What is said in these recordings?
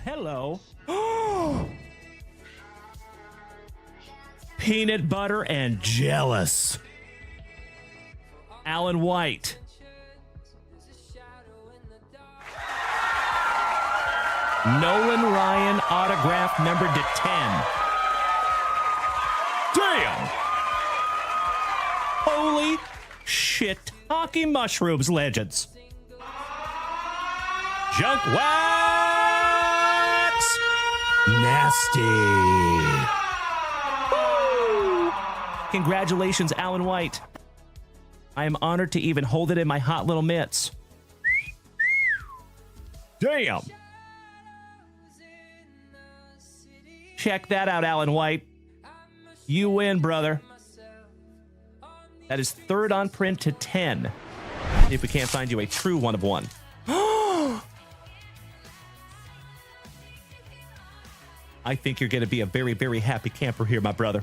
hello. Peanut butter and jealous. Alan White. Nolan Ryan autograph number to 10. Damn! Holy shit. Hockey mushrooms, legends. Junk Wax! Nasty. Woo! Congratulations, Alan White. I am honored to even hold it in my hot little mitts. Damn! Check that out, Alan White. You win, brother. That is third on print to 10. If we can't find you a true one of one. I think you're going to be a very, very happy camper here, my brother.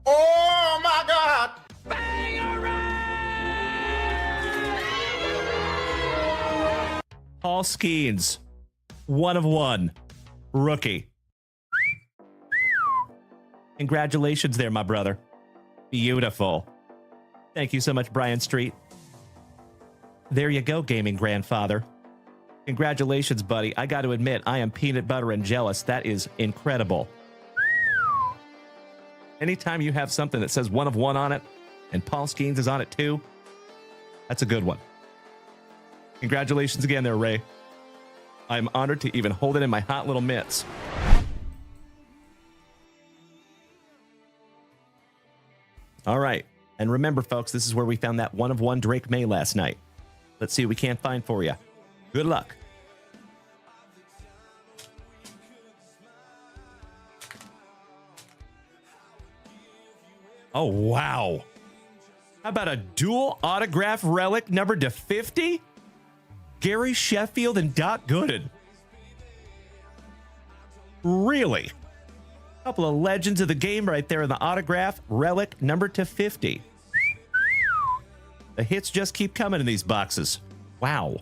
Oh, my God! Paul Skeens, one of one, rookie. Congratulations there, my brother. Beautiful. Thank you so much, Brian Street. There you go, gaming grandfather. Congratulations, buddy. I got to admit, I am peanut butter and jealous. That is incredible. Anytime you have something that says one of one on it, and Paul Skeens is on it too, that's a good one. Congratulations again there, Ray. I'm honored to even hold it in my hot little mitts. All right. And remember, folks, this is where we found that one of one Drake May last night. Let's see what we can't find for you. Good luck. Oh, wow. How about a dual autograph relic numbered to 50? Gary Sheffield and Doc Gooden. Really? A couple of legends of the game right there in the autograph relic numbered to 50. The hits just keep coming in these boxes. Wow.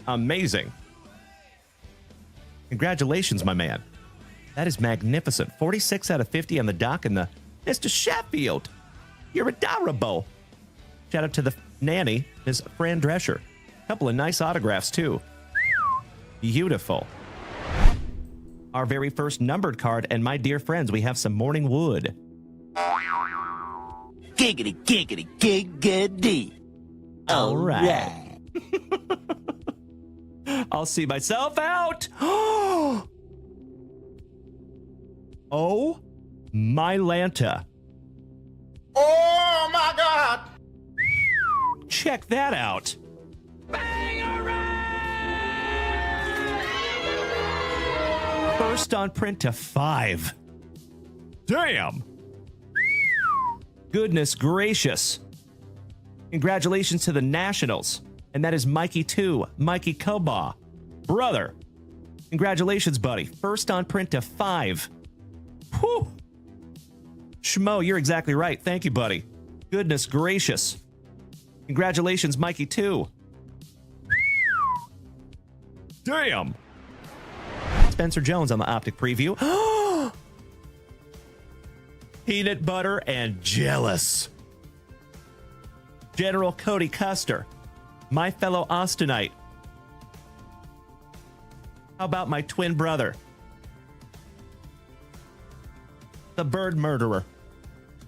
Amazing. Congratulations, my man. That is magnificent. 46 out of 50 on the dock and the Mr. Sheffield. You're adorable. Shout out to the nanny, Ms. Fran Drescher. A couple of nice autographs, too. Beautiful. Our very first numbered card, and my dear friends, we have some Morning Wood. Giggity, giggity, giggity. All right. I'll see myself out. Oh, my Lanta. Oh, my God! Check that out. First on print to 5. Damn. Goodness gracious. Congratulations to the Nationals. And that is Mikey 2, Mikey Koba. Brother. Congratulations, buddy. First on print to 5. Whew. Schmo, you're exactly right. Thank you, buddy. Goodness gracious. Congratulations, Mikey 2. Damn. Spencer Jones on the Optic Preview. Peanut butter and jealous. General Cody Custer. My fellow Austinite. How about my twin brother? The Bird Murderer.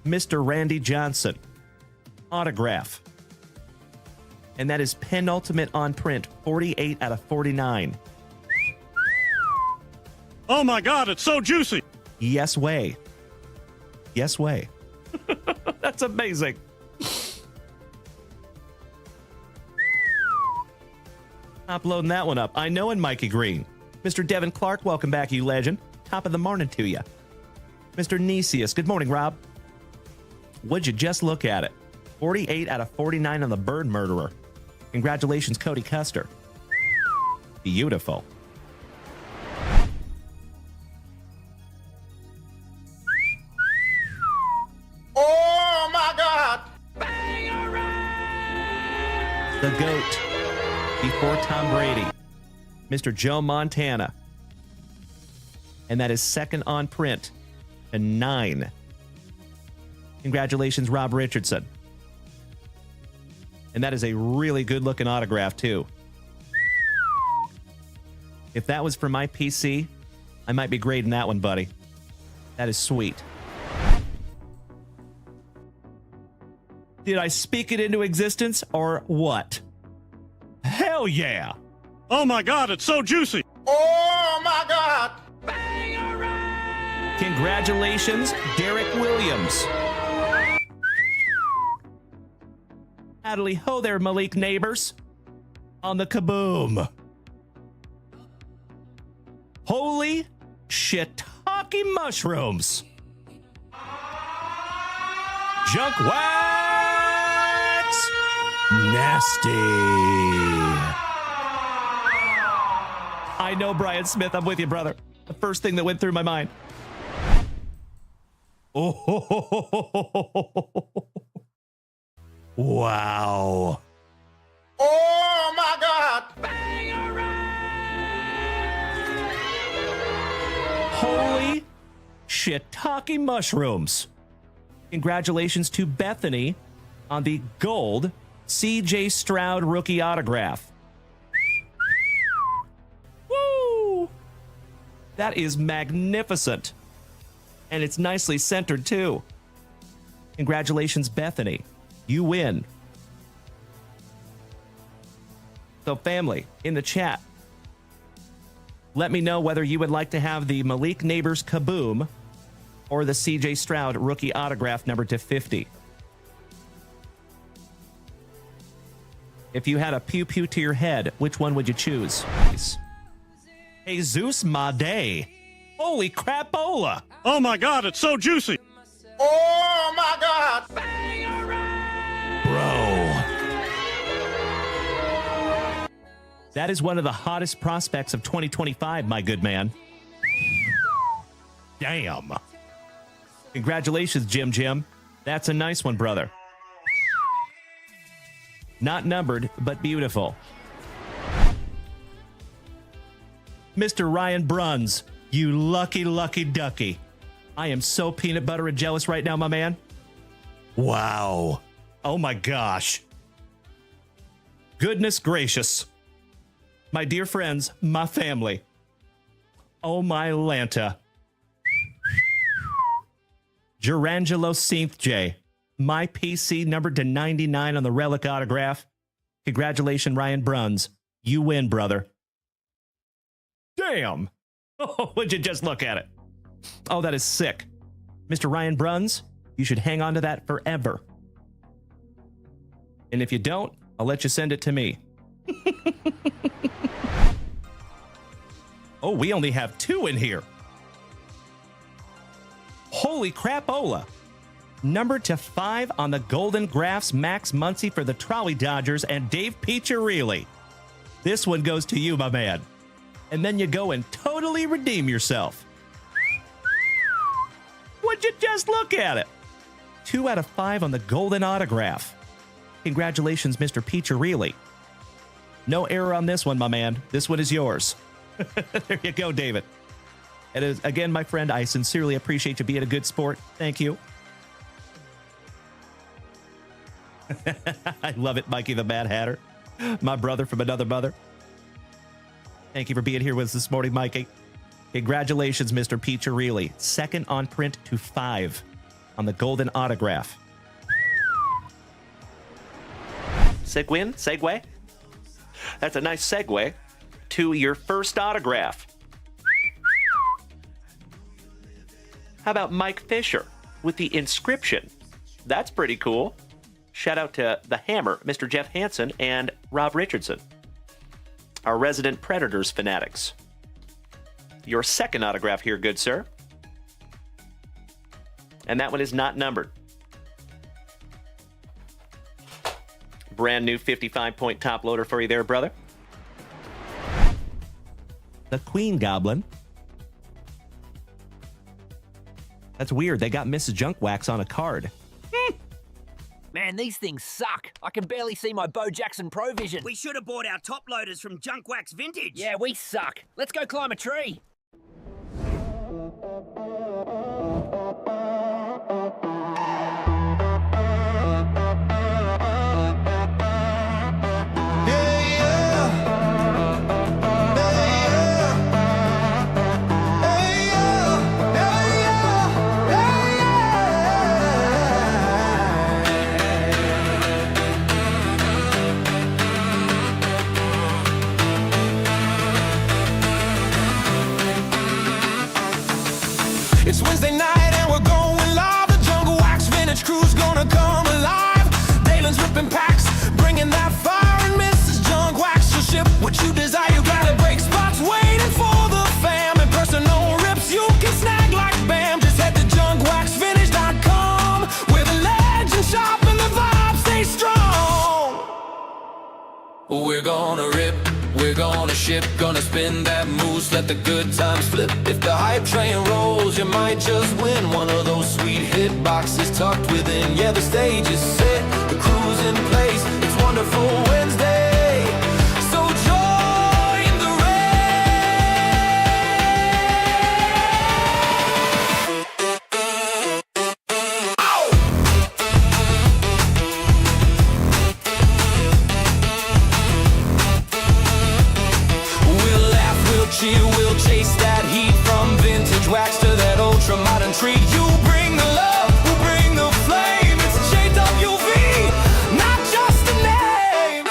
Mr. Randy Johnson. Autograph. And that is penultimate on print, 48 out of 49. Oh my God, it's so juicy. Yes way. Yes way. That's amazing. Uploading that one up. I know in Mikey Green. Mr. Devin Clark, welcome back, you legend. Top of the morning to you. Mr. Nesius, good morning, Rob. Would you just look at it? 48 out of 49 on the Bird Murderer. Congratulations, Cody Custer. Beautiful. Oh, my for Tom Brady, Mr. Joe Montana. And that is second on print to 9. Congratulations, Rob Richardson. And that is a really good-looking autograph, too. If that was for my PC, I might be grading that one, buddy. That is sweet. Did I speak it into existence, or what? Hell yeah! Oh my God, it's so juicy. Oh my God! Congratulations, Derek Williams. Howdy ho there, Malik neighbors. On the kaboom. Holy shiitake mushrooms. JunkWax Nasty. I know, Brian Smith. I'm with you, brother. The first thing that went through my mind. Oh, wow. Oh my God! Holy shiitake mushrooms. Congratulations to Bethany on the gold C.J. Stroud rookie autograph. Woo! That is magnificent. And it's nicely centered, too. Congratulations, Bethany. You win. So, family, in the chat, let me know whether you would like to have the Malik Neighbors Kaboom or the C.J. Stroud rookie autograph numbered to 50. If you had a pew-pew to your head, which one would you choose? Jesus Made. Holy crapola! Oh my God, it's so juicy. Oh my God! Bro. That is one of the hottest prospects of 2025, my good man. Damn. Congratulations, Jim. That's a nice one, brother. Not numbered, but beautiful. Mr. Ryan Bruns, you lucky, lucky ducky. I am so peanut butter and jealous right now, my man. Wow. Oh my gosh. Goodness gracious. My dear friends, my family. Oh my Lanta. Gerangelo Synth J. My PC numbered to 99 on the relic autograph. Congratulations, Ryan Bruns. You win, brother. Damn. Oh, would you just look at it? Oh, that is sick. Mr. Ryan Bruns, you should hang on to that forever. And if you don't, I'll let you send it to me. Oh, we only have 2 in here. Holy crapola. Numbered to 5 on the Golden Graphs, Max Muncy for the Trolley Dodgers and Dave Piccirilli. This one goes to you, my man. And then you go and totally redeem yourself. Would you just look at it? 2 out of 5 on the Golden Autograph. Congratulations, Mr. Piccirilli. No error on this one, my man. This one is yours. There you go, David. And again, my friend, I sincerely appreciate you being a good sport. Thank you. I love it, Mikey the Mad Hatter. My brother from another mother. Thank you for being here with us this morning, Mikey. Congratulations, Mr. Piccirilli. Second on print to 5 on the Golden Autograph. Segue? That's a nice segue to your first autograph. How about Mike Fisher with the inscription? That's pretty cool. Shout out to the Hammer, Mr. Jeff Hansen, and Rob Richardson, our resident Predators fanatics. Your second autograph here, good sir. And that one is not numbered. Brand new 55-point top loader for you there, brother. The Queen Goblin. That's weird. They got Mrs. Junkwax on a card. Man, these things suck. I can barely see my Bo Jackson Pro Vision. We should have bought our top loaders from Junk Vintage. Yeah, we suck. Let's go climb a tree. It's Wednesday night and we're going live. The JunkWaxVintage crew's gonna come alive. Dalen's ripping packs, bringing that fire, and Mrs. JunkWax will ship what you desire. You got a break spots waiting for the fam, and personal rips you can snag like bam. Just head to JunkWaxVintage.com, where the legends shop and the vibe stay strong. We're gonna rip, we're gonna ship, gonna spin that moose, let the good times flip. If the hype train rolls, you might just win one of those sweet hit boxes tucked within. Yeah, the stage is set, the crew's in place. It's wonderful Wednesday, so join the we'll chase that heat from vintage wax to that ultra modern treat. You bring the love, we'll bring the flame. It's a JWV, not just a name.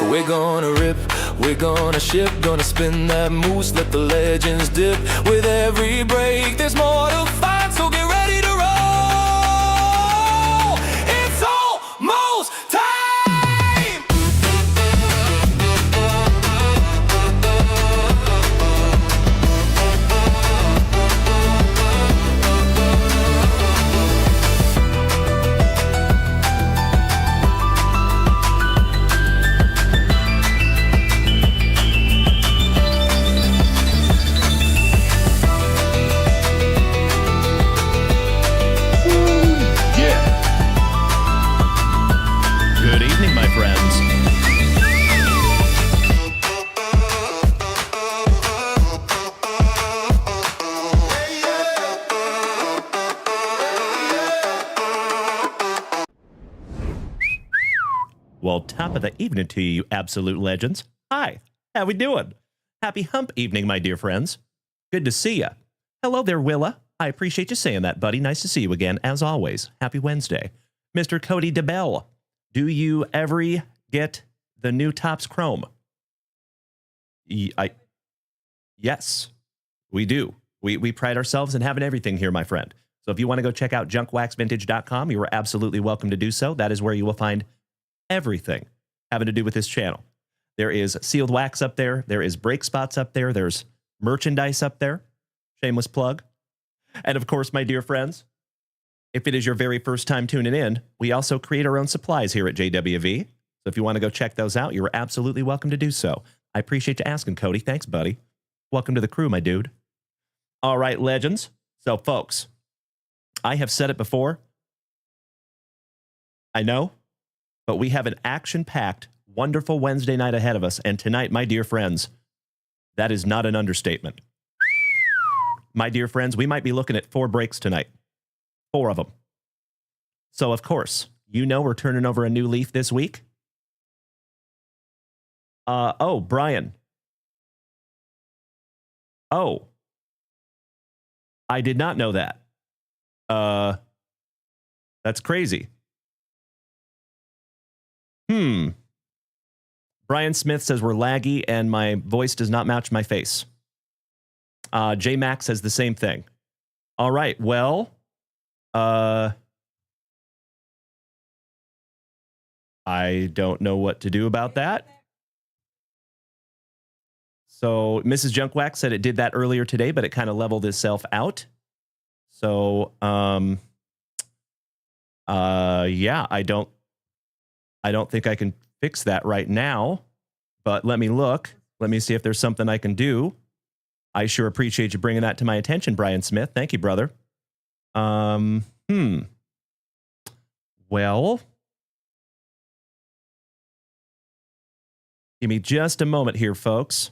We're gonna rip, we're gonna ship, gonna spin that moose, let the legends dip. With every break, there's more to find, so get ready to roll. It's almost time. Well, top of the evening to you, absolute legends. Hi, how we doing? Happy hump evening, my dear friends. Good to see you. Hello there, Willa. I appreciate you saying that, buddy. Nice to see you again, as always. Happy Wednesday. Mr. Cody DeBell, do you ever get the new Topps Chrome? Yes, we do. We pride ourselves in having everything here, my friend. So if you want to go check out JunkWaxVintage.com, you are absolutely welcome to do so. That is where you will find everything having to do with this channel. There is sealed wax up there. There is break spots up there. There's merchandise up there. Shameless plug. And of course, my dear friends, if it is your very first time tuning in, we also create our own supplies here at JWV. So if you want to go check those out, you're absolutely welcome to do so. I appreciate you asking, Cody. Thanks, buddy. Welcome to the crew, my dude. All right, legends. So, folks, I have said it before. I know. But we have an action-packed, wonderful Wednesday night ahead of us. And tonight, my dear friends, that is not an understatement. My dear friends, we might be looking at 4 breaks tonight. 4 of them. So, of course, you know we're turning over a new leaf this week. Oh, Brian. Oh. I did not know that. That's crazy. Brian Smith says we're laggy and my voice does not match my face. J Max says the same thing. All right, well, I don't know what to do about that. So Mrs. Junkwax said it did that earlier today, but it kind of leveled itself out. So, yeah, I don't think I can fix that right now, but let me look. Let me see if there's something I can do. I sure appreciate you bringing that to my attention, Brian Smith. Thank you, brother. Um, Well, give me just a moment here, folks.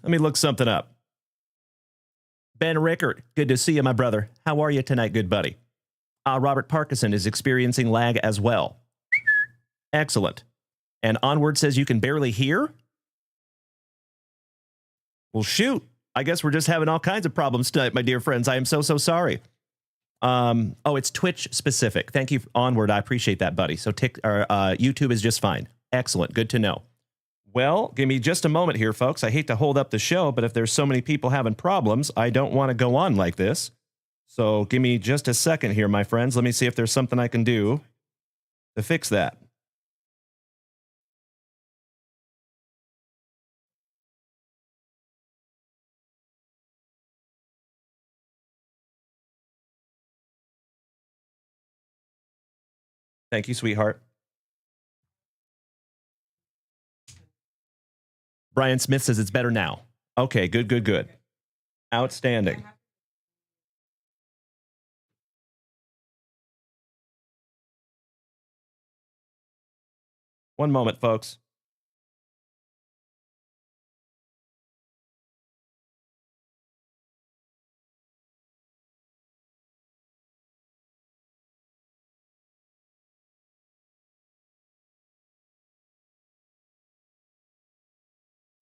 Let me look something up. Ben Rickard, good to see you, my brother. How are you tonight, good buddy? Robert Parkinson is experiencing lag as well. Excellent. And Onward says you can barely hear? Well, shoot. I guess we're just having all kinds of problems tonight, my dear friends. I am so sorry. Oh, it's Twitch specific. Thank you, Onward. I appreciate that, buddy. So YouTube is just fine. Excellent. Good to know. Well, give me just a moment here, folks. I hate to hold up the show, but if there's so many people having problems, I don't want to go on like this. So give me just a second here, my friends. Let me see if there's something I can do to fix that. Thank you, sweetheart. Brian Smith says it's better now. Okay, good. Outstanding. One moment, folks.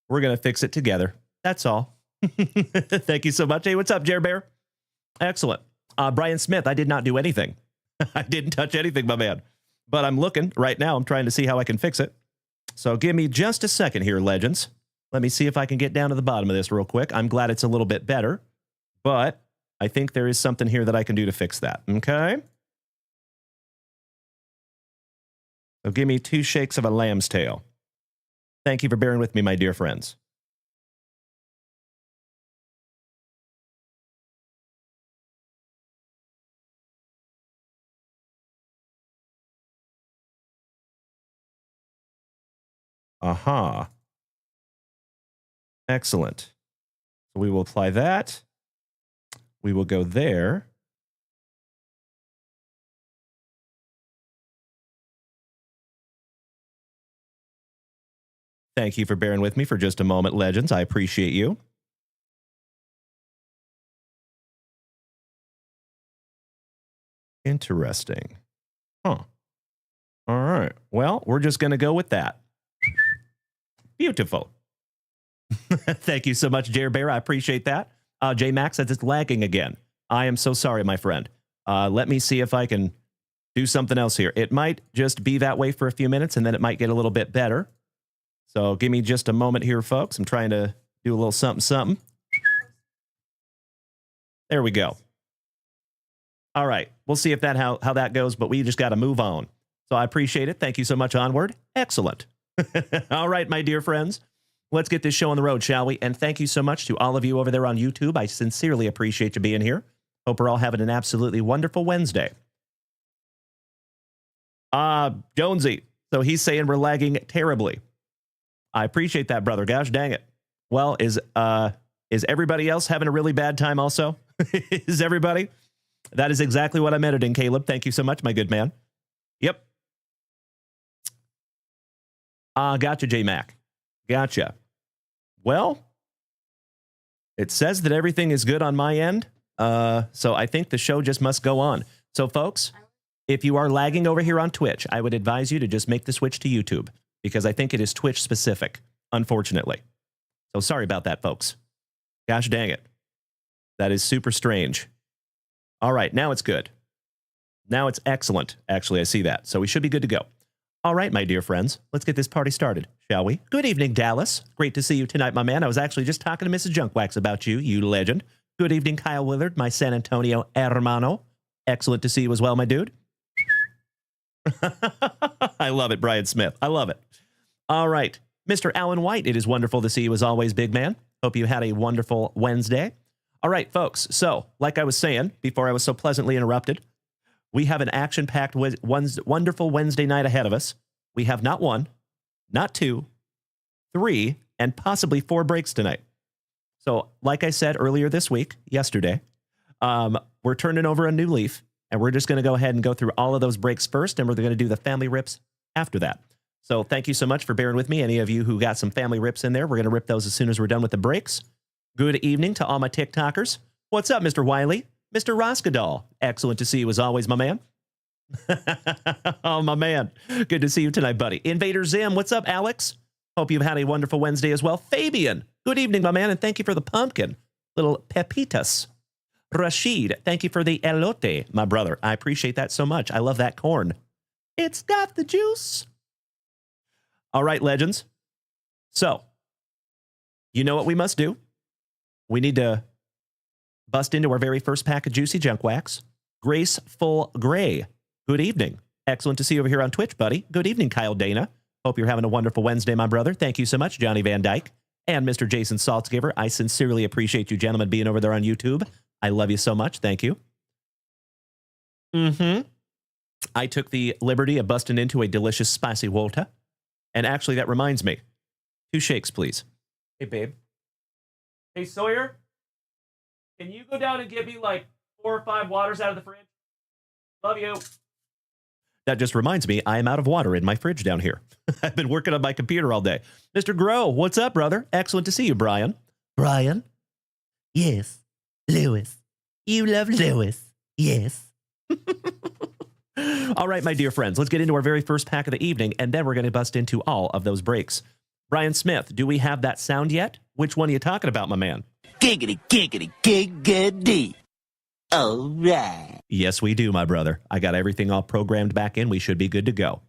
We're going to fix it together. That's all. Thank you so much. Hey, what's up, Jer Bear? Excellent. Brian Smith, I did not do anything. I didn't touch anything, my man. But I'm looking right now. I'm trying to see how I can fix it. So give me just a second here, legends. Let me see if I can get down to the bottom of this real quick. I'm glad it's a little bit better, but I think there is something here that I can do to fix that. Okay. So give me 2 shakes of a lamb's tail. Thank you for bearing with me, my dear friends. Aha. Excellent. So we will apply that. We will go there. Thank you for bearing with me for just a moment, legends. I appreciate you. Interesting. Huh. All right. Well, we're just going to go with that. Beautiful. Thank you so much, Jer Bear. I appreciate that. J Max says it's lagging again. I am so sorry, my friend. Let me see if I can do something else here. It might just be that way for a few minutes, and then it might get a little bit better. So give me just a moment here, folks. I'm trying to do a little something. There we go. All right. We'll see if that how that goes, but we just got to move on. So I appreciate it. Thank you so much, Onward. Excellent. All right, my dear friends. Let's get this show on the road, shall we? And thank you so much to all of you over there on YouTube. I sincerely appreciate you being here. Hope we're all having an absolutely wonderful Wednesday. Jonesy. So he's saying we're lagging terribly. I appreciate that, brother. Gosh dang it. Well, is everybody else having a really bad time also? Is everybody? That is exactly what I'm editing, Caleb. Thank you so much, my good man. Yep. Gotcha, J-Mac. Gotcha. Well, it says that everything is good on my end. So I think the show just must go on. So, folks, if you are lagging over here on Twitch, I would advise you to just make the switch to YouTube, because I think it is Twitch specific, unfortunately. So sorry about that, folks. Gosh dang it. That is super strange. All right, now it's good. Now it's excellent. Actually, I see that. So we should be good to go. All right, my dear friends, let's get this party started, shall we? Good evening, Dallas. Great to see you tonight, my man. I was actually just talking to Mrs. JunkWax about you, you legend. Good evening, Kyle Willard, my San Antonio hermano. Excellent to see you as well, my dude. I love it, Brian Smith. I love it. All right, Mr. Alan White, it is wonderful to see you as always, big man. Hope you had a wonderful Wednesday. All right, folks. So, like I was saying before I was so pleasantly interrupted, we have an action-packed, wonderful Wednesday night ahead of us. We have not 1, not 2, 3, and possibly 4 breaks tonight. So, like I said earlier this week, yesterday, we're turning over a new leaf, and we're just going to go ahead and go through all of those breaks first, and we're going to do the family rips after that. So thank you so much for bearing with me. Any of you who got some family rips in there, we're going to rip those as soon as we're done with the breaks. Good evening to all my TikTokers. What's up, Mr. Wiley? Mr. Roskadal. Excellent to see you as always, my man. Oh, my man. Good to see you tonight, buddy. Invader Zim. What's up, Alex? Hope you've had a wonderful Wednesday as well. Fabian. Good evening, my man, and thank you for the pumpkin. Little pepitas. Rashid. Thank you for the elote, my brother. I appreciate that so much. I love that corn. It's got the juice. All right, legends. So, you know what we must do? We need to bust into our very first pack of juicy junk wax. Graceful Gray. Good evening. Excellent to see you over here on Twitch, buddy. Good evening, Kyle Dana. Hope you're having a wonderful Wednesday, my brother. Thank you so much, Johnny Van Dyke and Mr. Jason Saltzgiver. I sincerely appreciate you gentlemen being over there on YouTube. I love you so much. Thank you. I took the liberty of busting into a delicious spicy Volta. And actually, that reminds me. 2 shakes, please. Hey, babe. Hey, Sawyer. Can you go down and get me like 4 or 5 waters out of the fridge? Love you. That just reminds me, I am out of water in my fridge down here. I've been working on my computer all day. Mr. Grow, what's up, brother? Excellent to see you, Brian. Brian? Yes. Lewis. You love Lewis. Yes. All right, my dear friends, let's get into our very first pack of the evening, and then we're going to bust into all of those breaks. Brian Smith, do we have that sound yet? Which one are you talking about, my man? Giggity, giggity, giggity. All right. Yes, we do, my brother. I got everything all programmed back in. We should be good to go.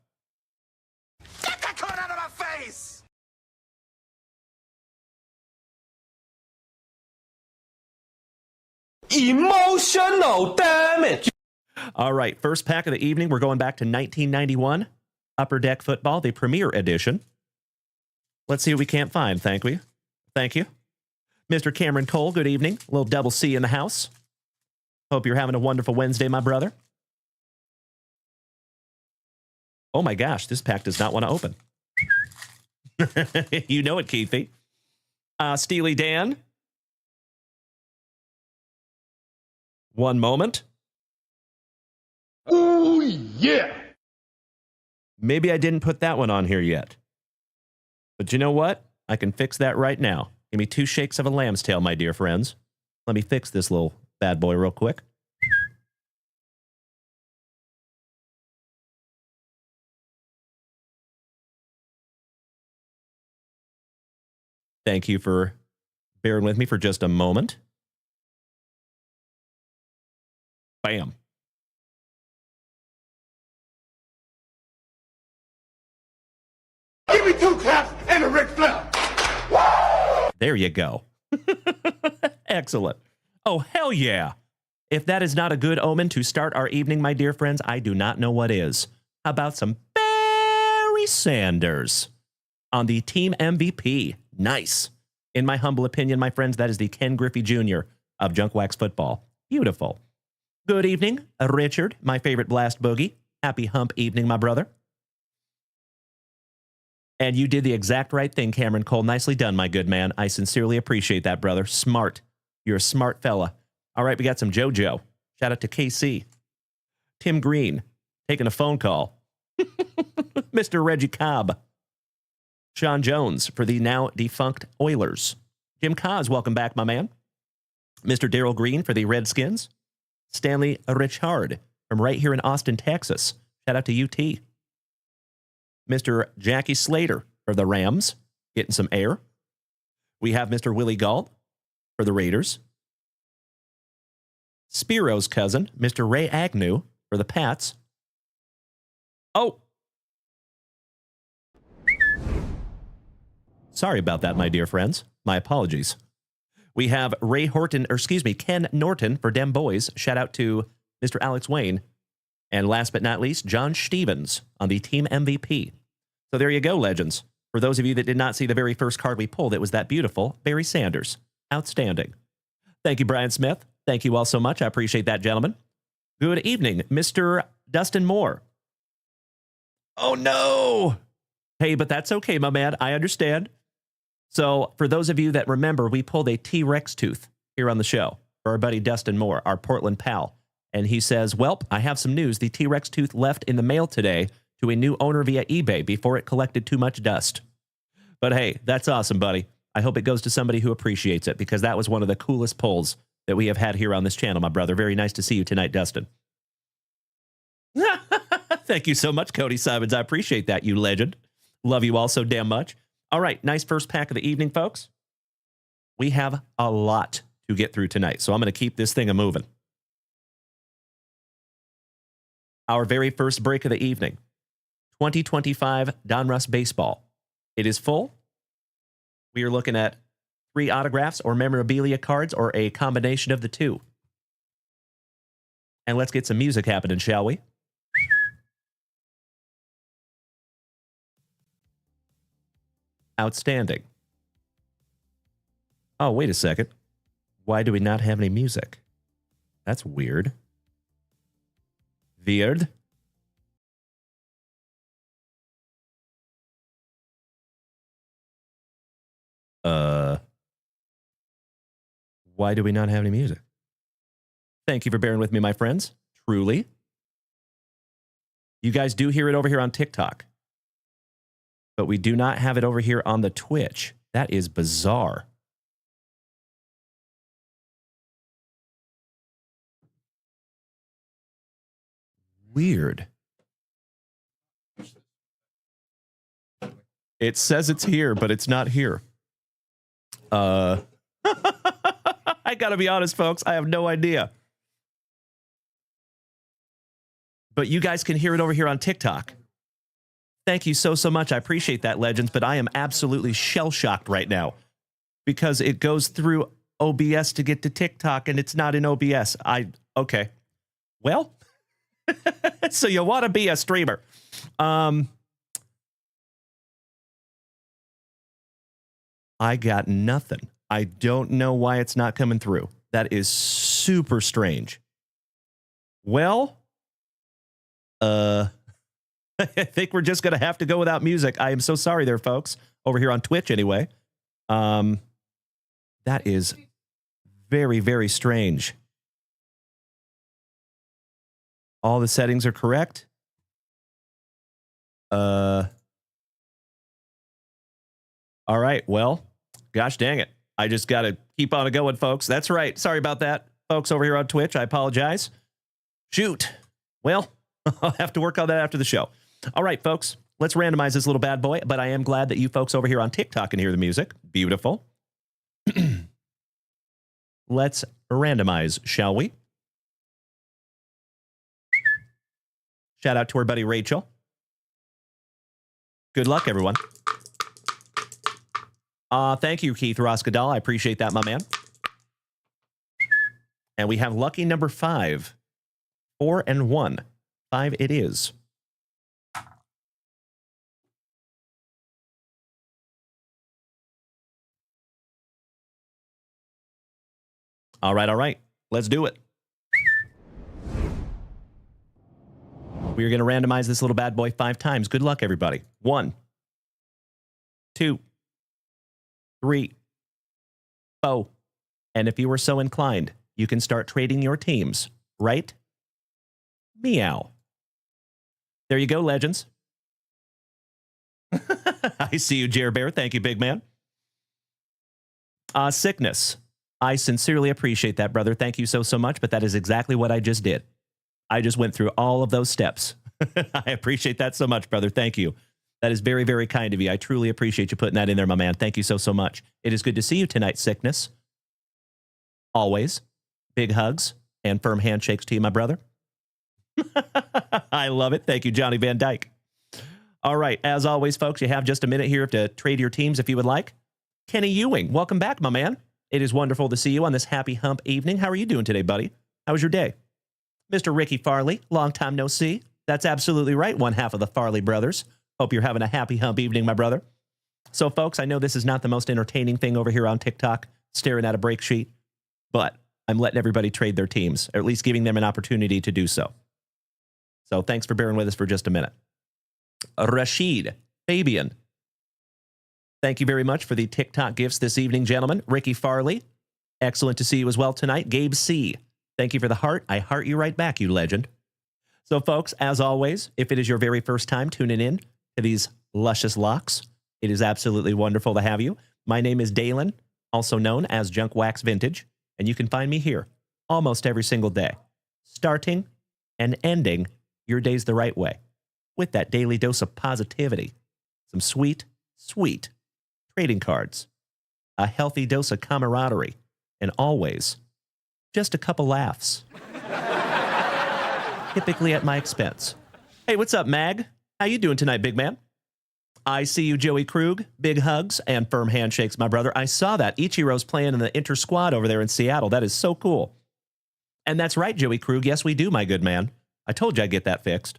Get that corn out of my face! Emotional damage. All right, first pack of the evening. We're going back to 1991. Upper Deck Football, the Premier Edition. Let's see what we can't find. Thank you. Thank you. Mr. Cameron Cole, good evening. A little double C in the house. Hope you're having a wonderful Wednesday, my brother. Oh my gosh, this pack does not want to open. You know it, Keithy. Steely Dan. One moment. Oh, yeah! Maybe I didn't put that one on here yet. But you know what? I can fix that right now. Give me 2 shakes of a lamb's tail, my dear friends. Let me fix this little bad boy real quick. Thank you for bearing with me for just a moment. Bam. Give me 2 claps and a Ric Flair! There you go. Excellent. Oh, hell yeah. If that is not a good omen to start our evening, my dear friends, I do not know what is. How about some Barry Sanders on the team MVP? Nice. In my humble opinion, my friends, that is the Ken Griffey Jr. of Junk Wax Football. Beautiful. Good evening, Richard, my favorite blast boogie. Happy hump evening, my brother. And you did the exact right thing, Cameron Cole. Nicely done, my good man. I sincerely appreciate that, brother. Smart. You're a smart fella. All right, we got some JoJo. Shout out to KC. Tim Green, taking a phone call. Mr. Reggie Cobb. Sean Jones for the now defunct Oilers. Jim Cos, welcome back, my man. Mr. Darryl Green for the Redskins. Stanley Richard from right here in Austin, Texas. Shout out to UT. Mr. Jackie Slater for the Rams, getting some air. We have Mr. Willie Galt for the Raiders. Spiro's cousin, Mr. Ray Agnew for the Pats. Oh. Sorry about that, my dear friends. My apologies. We have Ken Norton for Dem Boys. Shout out to Mr. Alex Wayne. And last but not least, John Stevens on the team MVP. So there you go, legends. For those of you that did not see the very first card we pulled, it was that beautiful Barry Sanders. Outstanding. Thank you, Brian Smith. Thank you all so much. I appreciate that, gentlemen. Good evening, Mr. Dustin Moore. Oh, no. Hey, but that's okay, my man. I understand. So for those of you that remember, we pulled a T-Rex tooth here on the show for our buddy Dustin Moore, our Portland pal. And he says, "Welp, I have some news. The T-Rex tooth left in the mail today to a new owner via eBay before it collected too much dust." But hey, that's awesome, buddy. I hope it goes to somebody who appreciates it, because that was one of the coolest pulls that we have had here on this channel, my brother. Very nice to see you tonight, Dustin. Thank you so much, Cody Simons. I appreciate that, you legend. Love you all so damn much. All right, nice first pack of the evening, folks. We have a lot to get through tonight, so I'm going to keep this thing a-moving. Our very first break of the evening, 2025 Donruss Baseball. It is full. We are looking at 3 autographs or memorabilia cards, or a combination of the two. And let's get some music happening, shall we? Outstanding. Oh, wait a second. Why do we not have any music? That's weird. Weird. Why do we not have any music? Thank you for bearing with me, my friends. Truly. You guys do hear it over here on TikTok, but we do not have it over here on the Twitch. That is bizarre. Weird. It says it's here, but it's not here. I gotta be honest, folks. I have no idea. But you guys can hear it over here on TikTok. Thank you so much. I appreciate that, legends. But I am absolutely shell-shocked right now, because it goes through OBS to get to TikTok, and it's not in OBS. Okay. Well, so you want to be a streamer. I got nothing. I don't know why it's not coming through. That is super strange. Well, I think we're just going to have to go without music. I am so sorry there, folks. Over here on Twitch, anyway. That is very, very strange. All the settings are correct. All right, well, gosh dang it. I just got to keep on going, folks. That's right. Sorry about that, folks over here on Twitch. I apologize. Shoot. Well, I'll have to work on that after the show. All right, folks, let's randomize this little bad boy, but I am glad that you folks over here on TikTok can hear the music. Beautiful. Let's randomize, shall we? Shout out to our buddy Rachel. Good luck, everyone. Thank you, Keith Roskadal. I appreciate that, my man. And we have lucky number 5. 4 and 1. 5 it is. All right. Let's do it. We're going to randomize this little bad boy 5 times. Good luck, everybody. 1, 2, 3, 4. And if you are so inclined, you can start trading your teams, right? Meow. There you go, legends. I see you, Jer Bear. Thank you, big man. Sickness. I sincerely appreciate that, brother. Thank you so much, but that is exactly what I just did. I just went through all of those steps. I appreciate that so much, brother. Thank you. That is very, very kind of you. I truly appreciate you putting that in there, my man. Thank you so much. It is good to see you tonight, Sickness. Always. Big hugs and firm handshakes to you, my brother. I love it. Thank you, Johnny Van Dyke. All right. As always, folks, you have just a minute here to trade your teams if you would like. Kenny Ewing, welcome back, my man. It is wonderful to see you on this happy hump evening. How are you doing today, buddy? How was your day? Mr. Ricky Farley, long time no see. That's absolutely right, one half of the Farley brothers. Hope you're having a happy hump evening, my brother. So, folks, I know this is not the most entertaining thing over here on TikTok, staring at a break sheet, but I'm letting everybody trade their teams, or at least giving them an opportunity to do so. So thanks for bearing with us for just a minute. Rashid, Fabian, Thank you very much for the TikTok gifts this evening, gentlemen. Ricky Farley, excellent to see you as well tonight. Gabe C., thank you for the heart. I heart you right back, you legend. So, folks, as always, if it is your very first time tuning in to these luscious locks, it is absolutely wonderful to have you. My name is Dalen, also known as JunkWaxVintage, and you can find me here almost every single day, starting and ending your days the right way with that daily dose of positivity, some sweet, sweet trading cards, a healthy dose of camaraderie, and always just a couple laughs. Typically at my expense. Hey, what's up, Mag? How you doing tonight, big man? I see you, Joey Krug. Big hugs and firm handshakes, my brother. I saw that. Ichiro's playing in the inter-squad over there in Seattle. That is so cool. And that's right, Joey Krug. Yes, we do, my good man. I told you I'd get that fixed.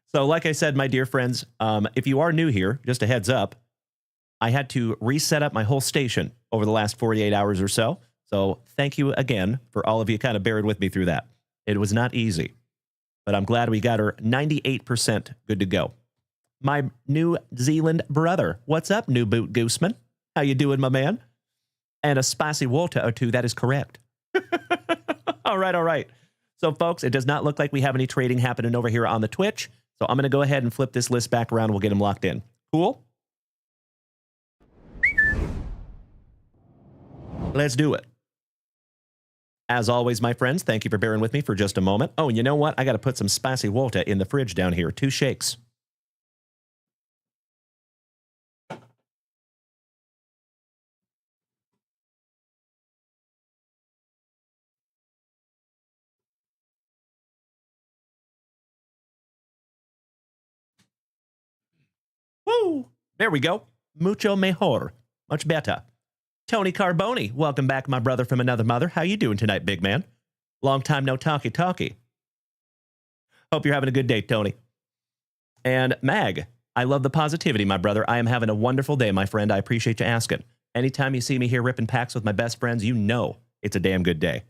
So like I said, my dear friends, if you are new here, just a heads up, I had to reset up my whole station over the last 48 hours or so. So thank you again for all of you kind of bearing with me through that. It was not easy, but I'm glad we got her 98% good to go. My New Zealand brother. What's up, New Boot Gooseman? How you doing, my man? And a spicy water or two, that is correct. All right, all right. So, folks, it does not look like we have any trading happening over here on the Twitch. So I'm going to go ahead and flip this list back around. We'll get them locked in. Cool? Let's do it. As always, my friends, thank you for bearing with me for just a moment. Oh, and you know what? I got to put some spicy water in the fridge down here. 2 shakes. Woo! There we go. Mucho mejor. Much better. Tony Carboni, welcome back, my brother from another mother. How you doing tonight, big man? Long time no talkie. Hope you're having a good day, Tony. And Mag, I love the positivity, my brother. I am having a wonderful day, my friend. I appreciate you asking. Anytime you see me here ripping packs with my best friends, you know it's a damn good day.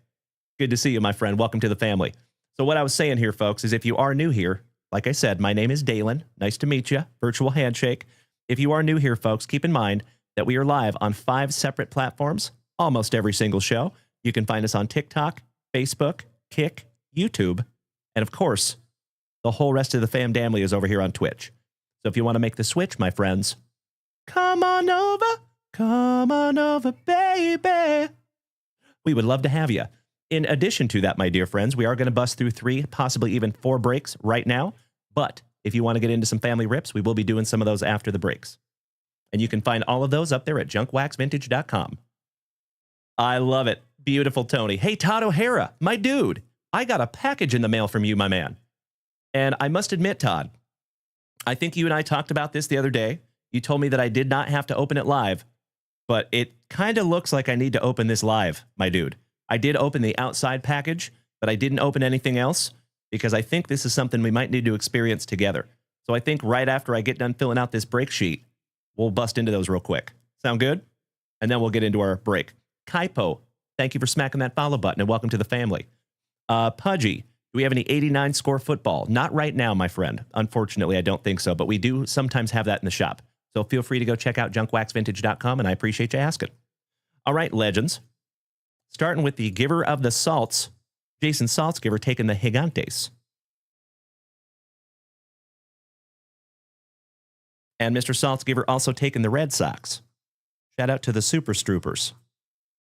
Good to see you, my friend. Welcome to the family. So what I was saying here, folks, is if you are new here, like I said, my name is Dalen. Nice to meet you. Virtual handshake. If you are new here, folks, keep in mind that we are live on 5 separate platforms, almost every single show. You can find us on TikTok, Facebook, Kick, YouTube, and of course, the whole rest of the fam family is over here on Twitch. So if you want to make the switch, my friends, come on over, baby. We would love to have you. In addition to that, my dear friends, we are going to bust through 3, possibly even 4 breaks right now. But if you want to get into some family rips, we will be doing some of those after the breaks. And you can find all of those up there at JunkWaxVintage.com. I love it. Beautiful, Tony. Hey, Todd O'Hara, my dude. I got a package in the mail from you, my man. And I must admit, Todd, I think you and I talked about this the other day. You told me that I did not have to open it live, but it kind of looks like I need to open this live, my dude. I did open the outside package, but I didn't open anything else because I think this is something we might need to experience together. So I think right after I get done filling out this break sheet, we'll bust into those real quick. Sound good? And then we'll get into our break. Kaipo, thank you for smacking that follow button and welcome to the family. Pudgy, do we have any 89 score football? Not right now, my friend. Unfortunately, I don't think so, but we do sometimes have that in the shop. So feel free to go check out JunkWaxVintage.com, and I appreciate you asking. All right, legends. Starting with the giver of the salts, Jason Saltzgiver taking the Gigantes. And Mr. Saltzgiver also taking the Red Sox. Shout out to the Super Stroopers.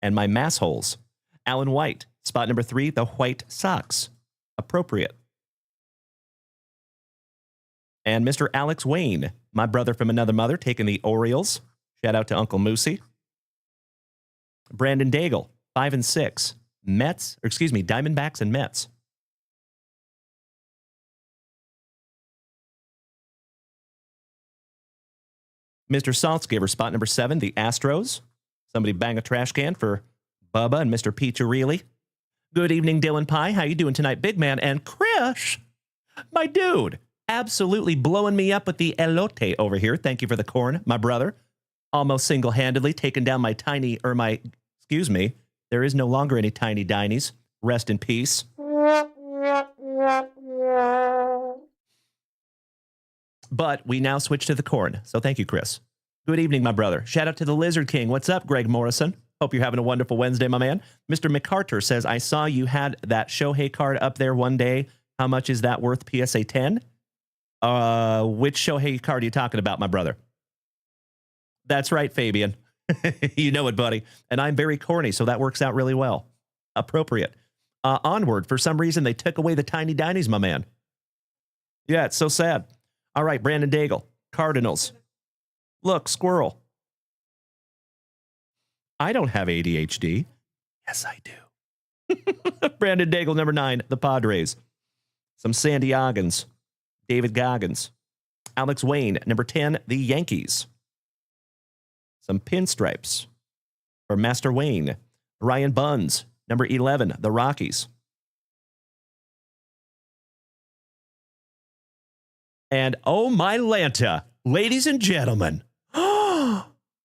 And my massholes. Alan White, spot number 3, the White Sox. Appropriate. And Mr. Alex Wayne, my brother from another mother, taking the Orioles. Shout out to Uncle Moosey. Brandon Daigle, 5 and 6. Diamondbacks and Mets. Mr. Saltzgiver, spot number 7, the Astros. Somebody bang a trash can for Bubba and Mr. Piccirilli. Good evening, Dylan Pye. How you doing tonight, big man? And Chris, my dude, absolutely blowing me up with the elote over here. Thank you for the corn, my brother. Almost single-handedly taking down there is no longer any tiny dinies. Rest in peace. But we now switch to the corn. So thank you, Chris. Good evening, my brother. Shout out to the Lizard King. What's up, Greg Morrison? Hope you're having a wonderful Wednesday, my man. Mr. McCarter says, I saw you had that Shohei card up there one day. How much is that worth, PSA 10? Which Shohei card are you talking about, my brother? That's right, Fabian. You know it, buddy. And I'm very corny, so that works out really well. Appropriate. Onward. For some reason, they took away the Tiny Dinies, my man. Yeah, it's so sad. All right, Brandon Daigle. Cardinals. Look, squirrel. I don't have ADHD. Yes, I do. Brandon Daigle, number 9, the Padres. Some Sandiagans. David Goggins. Alex Wayne, number 10, the Yankees. Some pinstripes for Master Wayne. Ryan Buns, number 11, the Rockies. And oh my Lanta, ladies and gentlemen,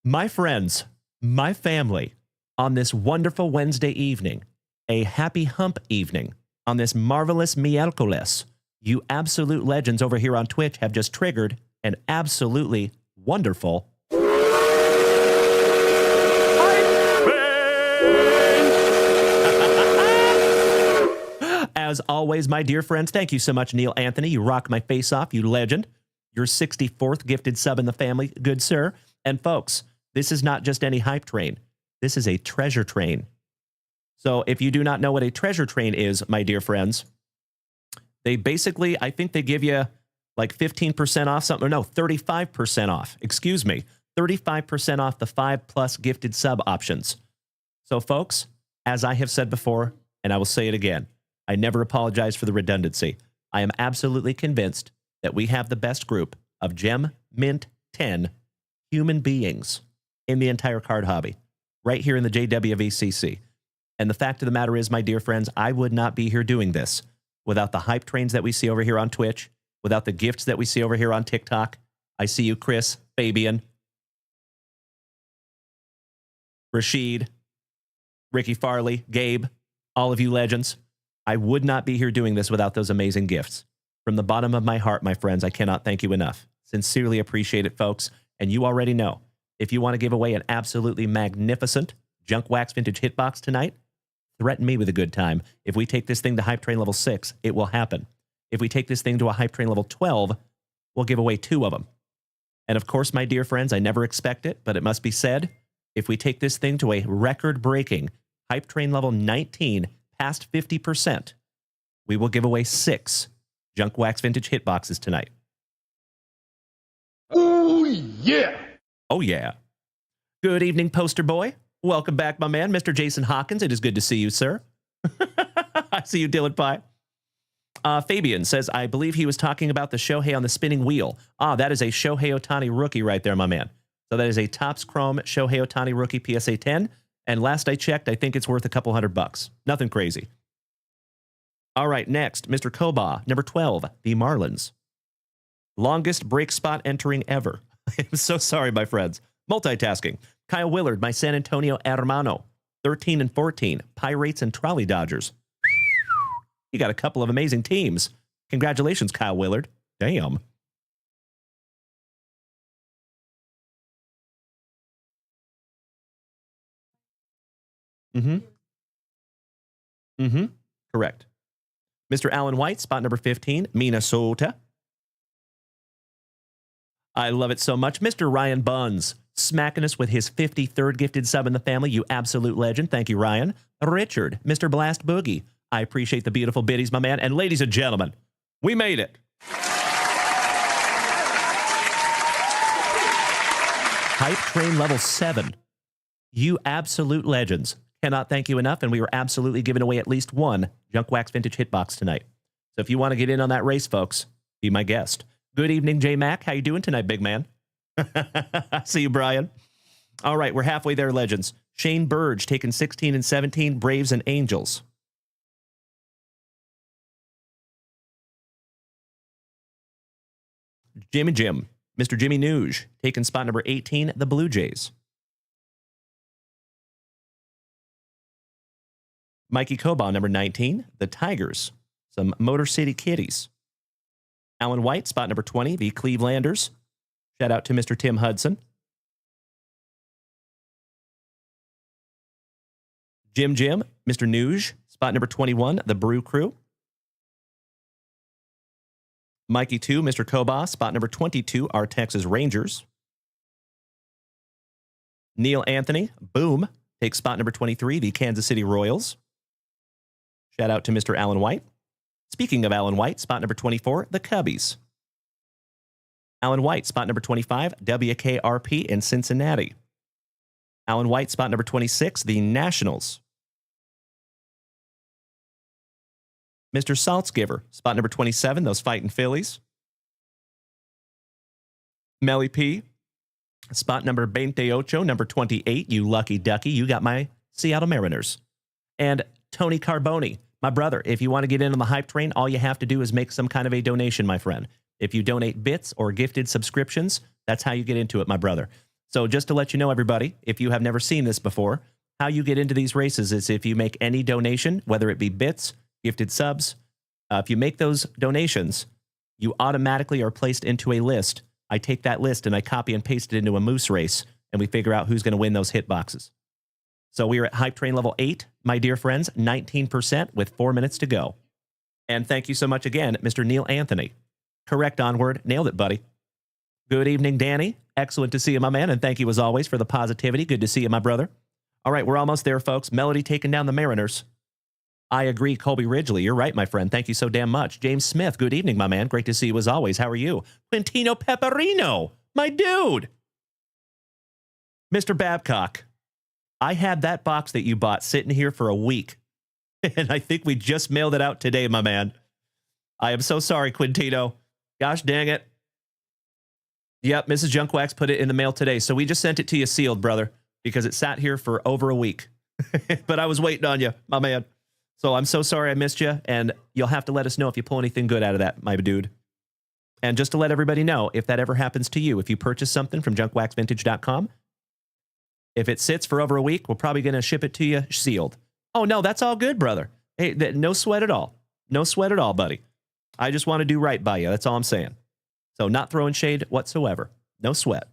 my friends, my family, on this wonderful Wednesday evening, a happy hump evening, on this marvelous miércoles, you absolute legends over here on Twitch have just triggered an absolutely wonderful As always, my dear friends, thank you so much, Neil Anthony. You rock my face off, you legend. Your 64th gifted sub in the family, good sir. And folks, this is not just any hype train. This is a treasure train. So if you do not know what a treasure train is, my dear friends, they basically, I think they give you like 15% off something, or no, 35% off. Excuse me, 35% off the 5+ gifted sub options. So folks, as I have said before, and I will say it again, I never apologize for the redundancy. I am absolutely convinced that we have the best group of Gem Mint 10 human beings in the entire card hobby, right here in the JWVCC. And the fact of the matter is, my dear friends, I would not be here doing this without the hype trains that we see over here on Twitch, without the gifts that we see over here on TikTok. I see you, Chris, Fabian, Rashid, Ricky Farley, Gabe, all of you legends. I would not be here doing this without those amazing gifts. From the bottom of my heart, my friends, I cannot thank you enough. Sincerely appreciate it, folks. And you already know, if you want to give away an absolutely magnificent Junk Wax Vintage Hitbox tonight, threaten me with a good time. If we take this thing to Hype Train level 6, it will happen. If we take this thing to a Hype Train level 12, we'll give away 2 of them. And of course, my dear friends, I never expect it, but it must be said, if we take this thing to a record-breaking Hype Train level 19, past 50%, we will give away 6 Junk Wax Vintage Hitboxes tonight. Oh, yeah. Oh, yeah. Good evening, poster boy. Welcome back, my man, Mr. Jason Hawkins. It is good to see you, sir. I see you, Dylan Pie. Fabian says, I believe he was talking about the Shohei on the spinning wheel. Ah, that is a Shohei Ohtani rookie right there, my man. So that is a Topps Chrome Shohei Ohtani rookie PSA 10. And last I checked, I think it's worth a couple $100. Nothing crazy. All right, next, Mr. Koba, number 12, the Marlins. Longest break spot entering ever. I'm so sorry, my friends. Multitasking. Kyle Willard, my San Antonio Hermano. 13 and 14, Pirates and Trolley Dodgers. You got a couple of amazing teams. Congratulations, Kyle Willard. Damn. Correct. Mr. Alan White, spot number 15, Minnesota. I love it so much. Mr. Ryan Buns, smacking us with his 53rd gifted sub in the family. You absolute legend. Thank you, Ryan. Richard, Mr. Blast Boogie. I appreciate the beautiful biddies, my man. And ladies and gentlemen, we made it. Hype Train level 7. You absolute legends. Cannot thank you enough, and we were absolutely giving away at least 1 Junk Wax Vintage Hitbox tonight. So if you want to get in on that race, folks, be my guest. Good evening, J Mac. How you doing tonight, big man? See you, Brian. All right, we're halfway there, legends. Shane Burge taking 16 and 17, Braves and Angels. Jimmy Jim, Mr. Jimmy Nuge, taking spot number 18, the Blue Jays. Mikey Koba, number 19, the Tigers. Some Motor City Kitties. Alan White, spot number 20, the Clevelanders. Shout out to Mr. Tim Hudson. Jim, Mr. Nuge, spot number 21, the Brew Crew. Mikey 2, Mr. Kobas, spot number 22, our Texas Rangers. Neil Anthony, Boom, takes spot number 23, the Kansas City Royals. Shout out to Mr. Alan White. Speaking of Alan White, spot number 24, the Cubbies. Alan White, spot number 25, WKRP in Cincinnati. Alan White, spot number 26, the Nationals. Mr. Saltzgiver, spot number 27, those fighting Phillies. Melly P, spot number 28, number 28, you lucky ducky, you got my Seattle Mariners. And Tony Carboni, my brother, if you want to get in on the hype train, all you have to do is make some kind of a donation, my friend. If you donate bits or gifted subscriptions, that's how you get into it, my brother. So just to let you know, everybody, if you have never seen this before, how you get into these races is if you make any donation, whether it be bits, gifted subs, if you make those donations, you automatically are placed into a list. I take that list and I copy and paste it into a moose race, and we figure out who's going to win those hit boxes. So we are at hype train level 8, my dear friends, 19% with 4 minutes to go. And thank you so much again, Mr. Neil Anthony. Correct onward. Nailed it, buddy. Good evening, Danny. Excellent to see you, my man, and thank you as always for the positivity. Good to see you, my brother. All right, we're almost there, folks. Melody taking down the Mariners. I agree, Colby Ridgely. You're right, my friend. Thank you so damn much. James Smith, good evening, my man. Great to see you as always. How are you? Quintino Pepperino, my dude. Mr. Babcock, I had that box that you bought sitting here for a week, and I think we just mailed it out today, my man. I am so sorry, Quintino. Gosh dang it. Yep, Mrs. Junkwax put it in the mail today, so we just sent it to you sealed, brother, because it sat here for over a week. But I was waiting on you, my man. So I'm so sorry I missed you, and you'll have to let us know if you pull anything good out of that, my dude. And just to let everybody know, if that ever happens to you, if you purchase something from JunkWaxVintage.com, if it sits for over a week, we're probably going to ship it to you sealed. Oh, no, that's all good, brother. Hey, no sweat at all. No sweat at all, buddy. I just want to do right by you. That's all I'm saying. So not throwing shade whatsoever. No sweat.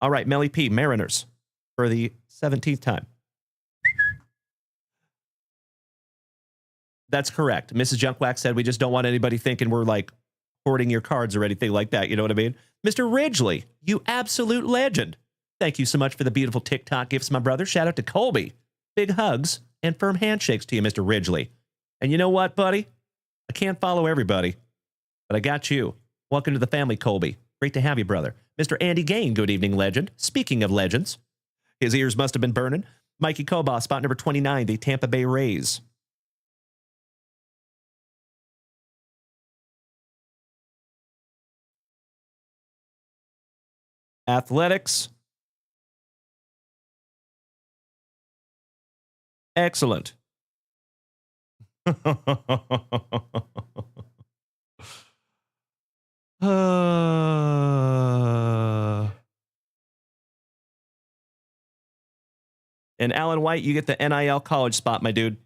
All right, Melly P, Mariners, for the 17th time. That's correct. Mrs. Junkwax said we just don't want anybody thinking we're like hoarding your cards or anything like that. You know what I mean? Mr. Ridgely, you absolute legend. Thank you so much for the beautiful TikTok gifts, my brother. Shout out to Colby. Big hugs and firm handshakes to you, Mr. Ridgely. And you know what, buddy? I can't follow everybody, but I got you. Welcome to the family, Colby. Great to have you, brother. Mr. Andy Gain, good evening, legend. Speaking of legends, his ears must have been burning. Mikey Kobas, spot number 29, the Tampa Bay Rays. Athletics. Excellent. And Alan White, you get the NIL college spot, my dude.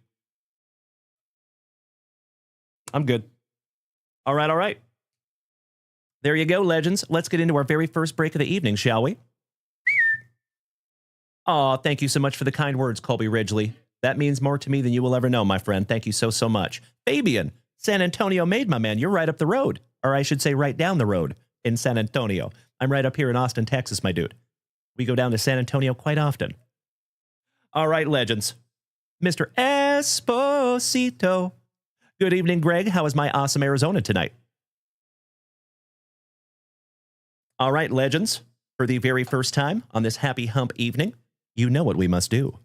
I'm good. All right, all right. There you go, legends. Let's get into our very first break of the evening, shall we? Aw, thank you so much for the kind words, Colby Ridgely. That means more to me than you will ever know, my friend. Thank you so, so much. Fabian, San Antonio made, my man. You're right up the road. Or I should say right down the road in San Antonio. I'm right up here in Austin, Texas, my dude. We go down to San Antonio quite often. All right, legends. Mr. Esposito. Good evening, Greg. How is my awesome Arizona tonight? All right, legends. For the very first time on this happy hump evening, you know what we must do.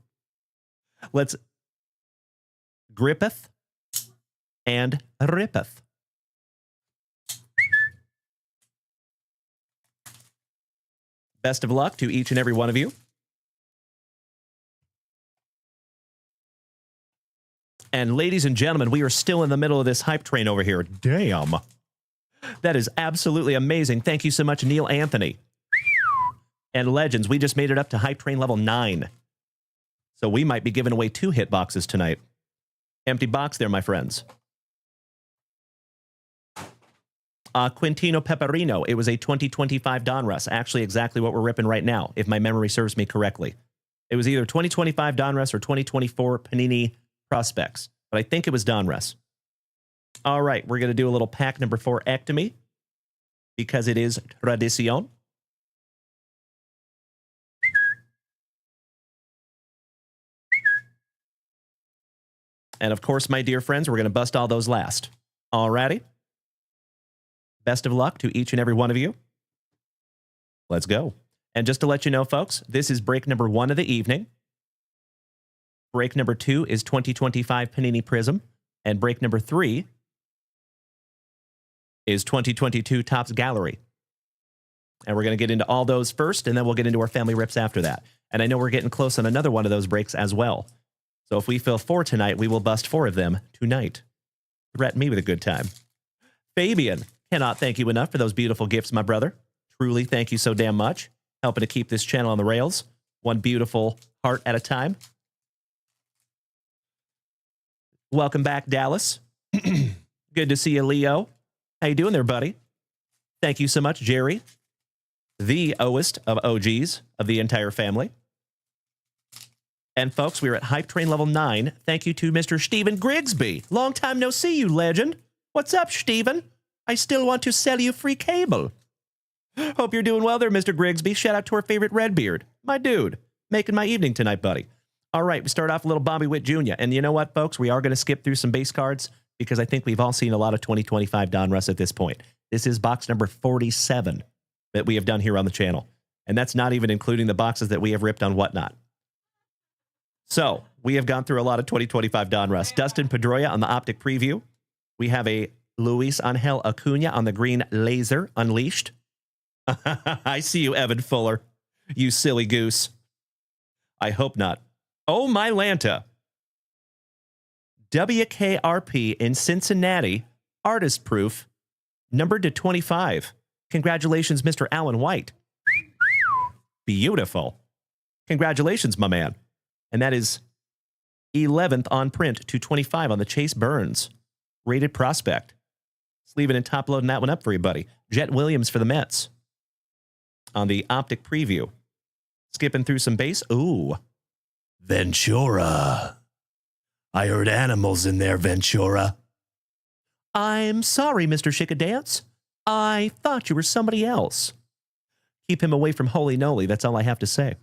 Let's grippeth and rippeth. Best of luck to each and every one of you. And ladies and gentlemen, we are still in the middle of this hype train over here. Damn. That is absolutely amazing. Thank you so much, Neil Anthony. And legends, we just made it up to hype train level 9. So we might be giving away 2 hit boxes tonight. Empty box there, my friends. Quintino Pepperino. It was a 2025 Donruss. Actually, exactly what we're ripping right now, if my memory serves me correctly. It was either 2025 Donruss or 2024 Panini Prospects, but I think it was Donruss. All right, we're going to do a little pack number 4 ectomy because it is tradition. And of course, my dear friends, we're going to bust all those last. All righty. Best of luck to each and every one of you. Let's go. And just to let you know, folks, this is break number 1 of the evening. Break number 2 is 2025 Panini Prizm. And break number 3 is 2022 Topps Gallery. And we're going to get into all those first, and then we'll get into our family rips after that. And I know we're getting close on another one of those breaks as well. So if we fill 4 tonight, we will bust 4 of them tonight. Threaten me with a good time. Fabian, cannot thank you enough for those beautiful gifts, my brother. Truly, thank you so damn much. Helping to keep this channel on the rails. One beautiful heart at a time. Welcome back, Dallas. Good to see you, Leo. How you doing there, buddy? Thank you so much, Jerry. The oest of OGs of the entire family. And folks, we're at Hype Train level 9. Thank you to Mr. Stephen Grigsby. Long time no see, you legend. What's up, Stephen? I still want to sell you free cable. Hope you're doing well there, Mr. Grigsby. Shout out to our favorite Redbeard. My dude. Making my evening tonight, buddy. All right, we start off a little Bobby Witt Jr. And you know what, folks? We are going to skip through some base cards because I think we've all seen a lot of 2025 Donruss at this point. This is box number 47 that we have done here on the channel. And that's not even including the boxes that we have ripped on Whatnot. So, we have gone through a lot of 2025 Donruss. Dustin Pedroia on the Optic Preview. We have a Luis Angel Acuna on the green Laser Unleashed. I see you, Evan Fuller. You silly goose. I hope not. Oh, my Lanta. WKRP in Cincinnati. Artist proof. Numbered to 25. Congratulations, Mr. Alan White. Beautiful. Congratulations, my man. And that is 11th on print to 25 on the Chase Burns. Rated prospect. Sleeving and top loading that one up for you, buddy. Jet Williams for the Mets. On the Optic Preview. Skipping through some base. Ooh. Ventura. I heard animals in there, Ventura. I'm sorry, Mr. Chickadance. I thought you were somebody else. Keep him away from Holy Noly. That's all I have to say.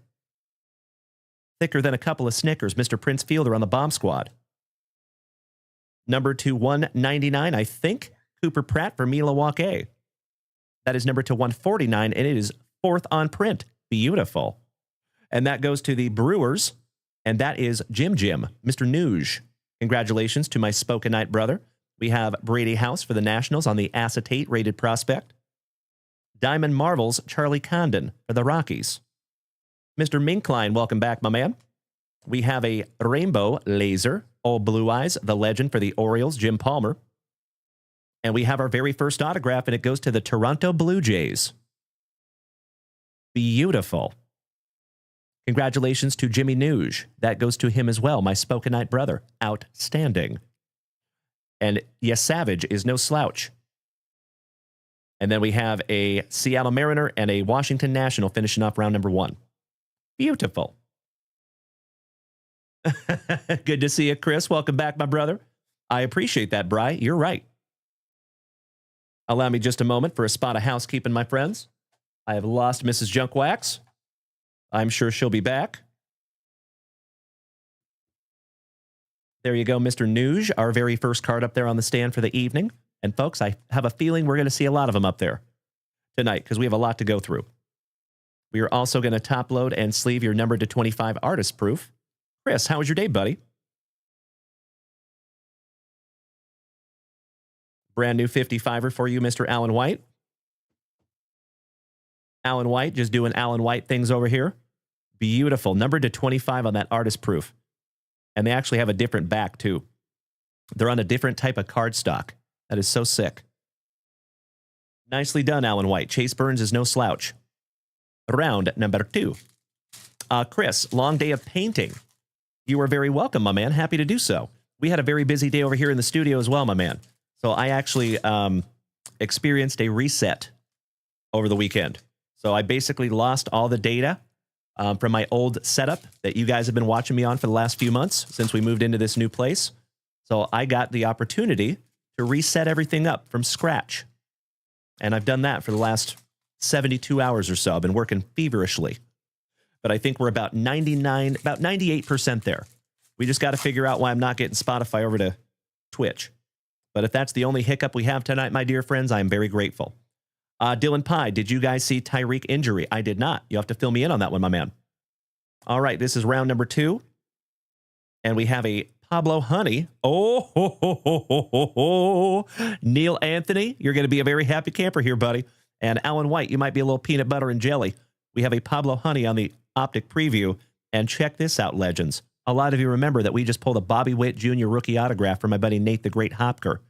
Thicker than a couple of Snickers, Mr. Prince Fielder on the Bomb Squad. Number to 199, I think. Cooper Pratt for Milwaukee. That is number to 149, and it is 4th on print. Beautiful. And that goes to the Brewers, and that is Jim, Mr. Nuge. Congratulations to my Spokenite brother. We have Brady House for the Nationals on the Acetate rated prospect. Diamond Marvels, Charlie Condon for the Rockies. Mr. Minkline, welcome back, my man. We have a Rainbow Laser, Old Blue Eyes, the legend for the Orioles, Jim Palmer. And we have our very first autograph, and it goes to the Toronto Blue Jays. Beautiful. Congratulations to Jimmy Nuge. That goes to him as well, my Spokenite brother. Outstanding. And yes, Savage is no slouch. And then we have a Seattle Mariner and a Washington National finishing off round number 1. Beautiful. Good to see you, Chris. Welcome back, my brother. I appreciate that, Bri. You're right. Allow me just a moment for a spot of housekeeping, my friends. I have lost Mrs. Junkwax. I'm sure she'll be back. There you go, Mr. Nuge, our very first card up there on the stand for the evening. And folks, I have a feeling we're going to see a lot of them up there tonight because we have a lot to go through. We are also going to top load and sleeve your number to 25 artist proof. Chris, how was your day, buddy? Brand new 55er for you, Mr. Alan White. Alan White, just doing Alan White things over here. Beautiful. Numbered to 25 on that artist proof. And they actually have a different back, too. They're on a different type of cardstock. That is so sick. Nicely done, Alan White. Chase Burns is no slouch. Round number 2. Chris, long day of painting. You are very welcome, my man. Happy to do so. We had a very busy day over here in the studio as well, my man. So I actually experienced a reset over the weekend. So I basically lost all the data from my old setup that you guys have been watching me on for the last few months since we moved into this new place. So I got the opportunity to reset everything up from scratch. And I've done that for the last 72 hours or so. I've been working feverishly. But I think we're about 98% there. We just got to figure out why I'm not getting Spotify over to Twitch. But if that's the only hiccup we have tonight, my dear friends, I am very grateful. Dylan Pye, did you guys see Tyreek injury? I did not. You have to fill me in on that one, my man. All right, this is round number 2. And we have a Pablo Honey. Neil Anthony, you're going to be a very happy camper here, buddy. And Alan White, you might be a little peanut butter and jelly. We have a Pablo Honey on the Optic Preview. And check this out, legends. A lot of you remember that we just pulled a Bobby Witt Jr. rookie autograph from my buddy Nate the Great Hopker.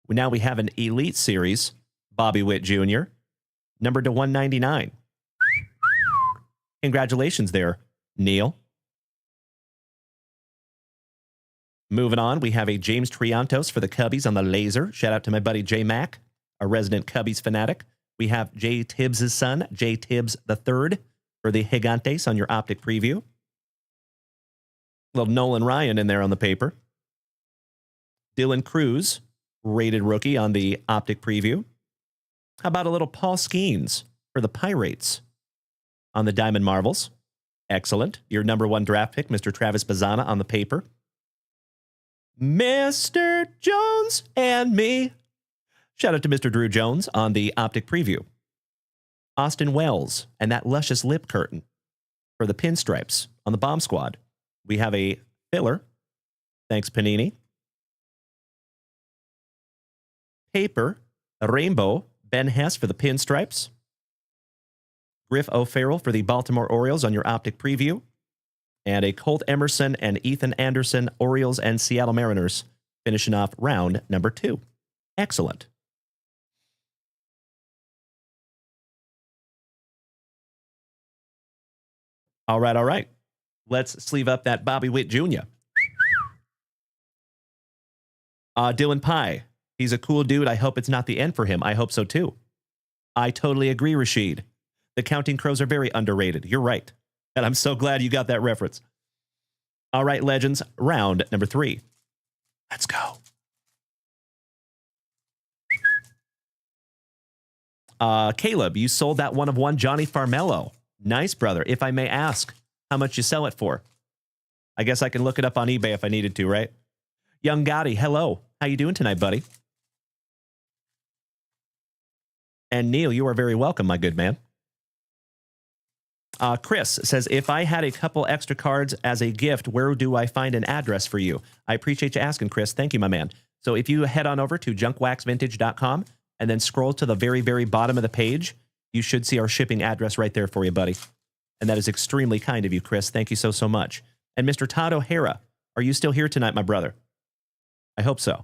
Now we have an Elite Series Bobby Witt Jr., numbered to 199. Congratulations there, Neil. Moving on, we have a James Triantos for the Cubbies on the laser. Shout out to my buddy J Mac, a resident Cubbies fanatic. We have Jay Tibbs' son, Jay Tibbs III, for the Gigantes on your Optic Preview. Little Nolan Ryan in there on the paper. Dylan Cruz, rated rookie on the Optic Preview. How about a little Paul Skeens for the Pirates on the Diamond Marvels? Excellent. Your number 1 draft pick, Mr. Travis Bazzana on the paper. Mr. Jones and me. Shout out to Mr. Drew Jones on the Optic Preview. Austin Wells and that luscious lip curtain for the Pinstripes on the Bomb Squad. We have a filler. Thanks, Panini. Paper, a rainbow. Ben Hess for the Pinstripes. Griff O'Farrell for the Baltimore Orioles on your Optic Preview. And a Colt Emerson and Ethan Anderson, Orioles and Seattle Mariners, finishing off round number 2. Excellent. All right. Let's sleeve up that Bobby Witt Jr. Dylan Pye. He's a cool dude. I hope it's not the end for him. I hope so, too. I totally agree, Rashid. The Counting Crows are very underrated. You're right. And I'm so glad you got that reference. All right, legends. Round number 3. Let's go. Caleb, you sold that 1/1 Johnny Farmello. Nice, brother. If I may ask, how much you sell it for? I guess I can look it up on eBay if I needed to, right? Young Gotti, hello. How you doing tonight, buddy? And Neil, you are very welcome, my good man. Chris says, if I had a couple extra cards as a gift, where do I find an address for you? I appreciate you asking, Chris. Thank you, my man. So if you head on over to JunkWaxVintage.com and then scroll to the very, very bottom of the page, you should see our shipping address right there for you, buddy. And that is extremely kind of you, Chris. Thank you so much. And Mr. Todd O'Hara, are you still here tonight, my brother? I hope so.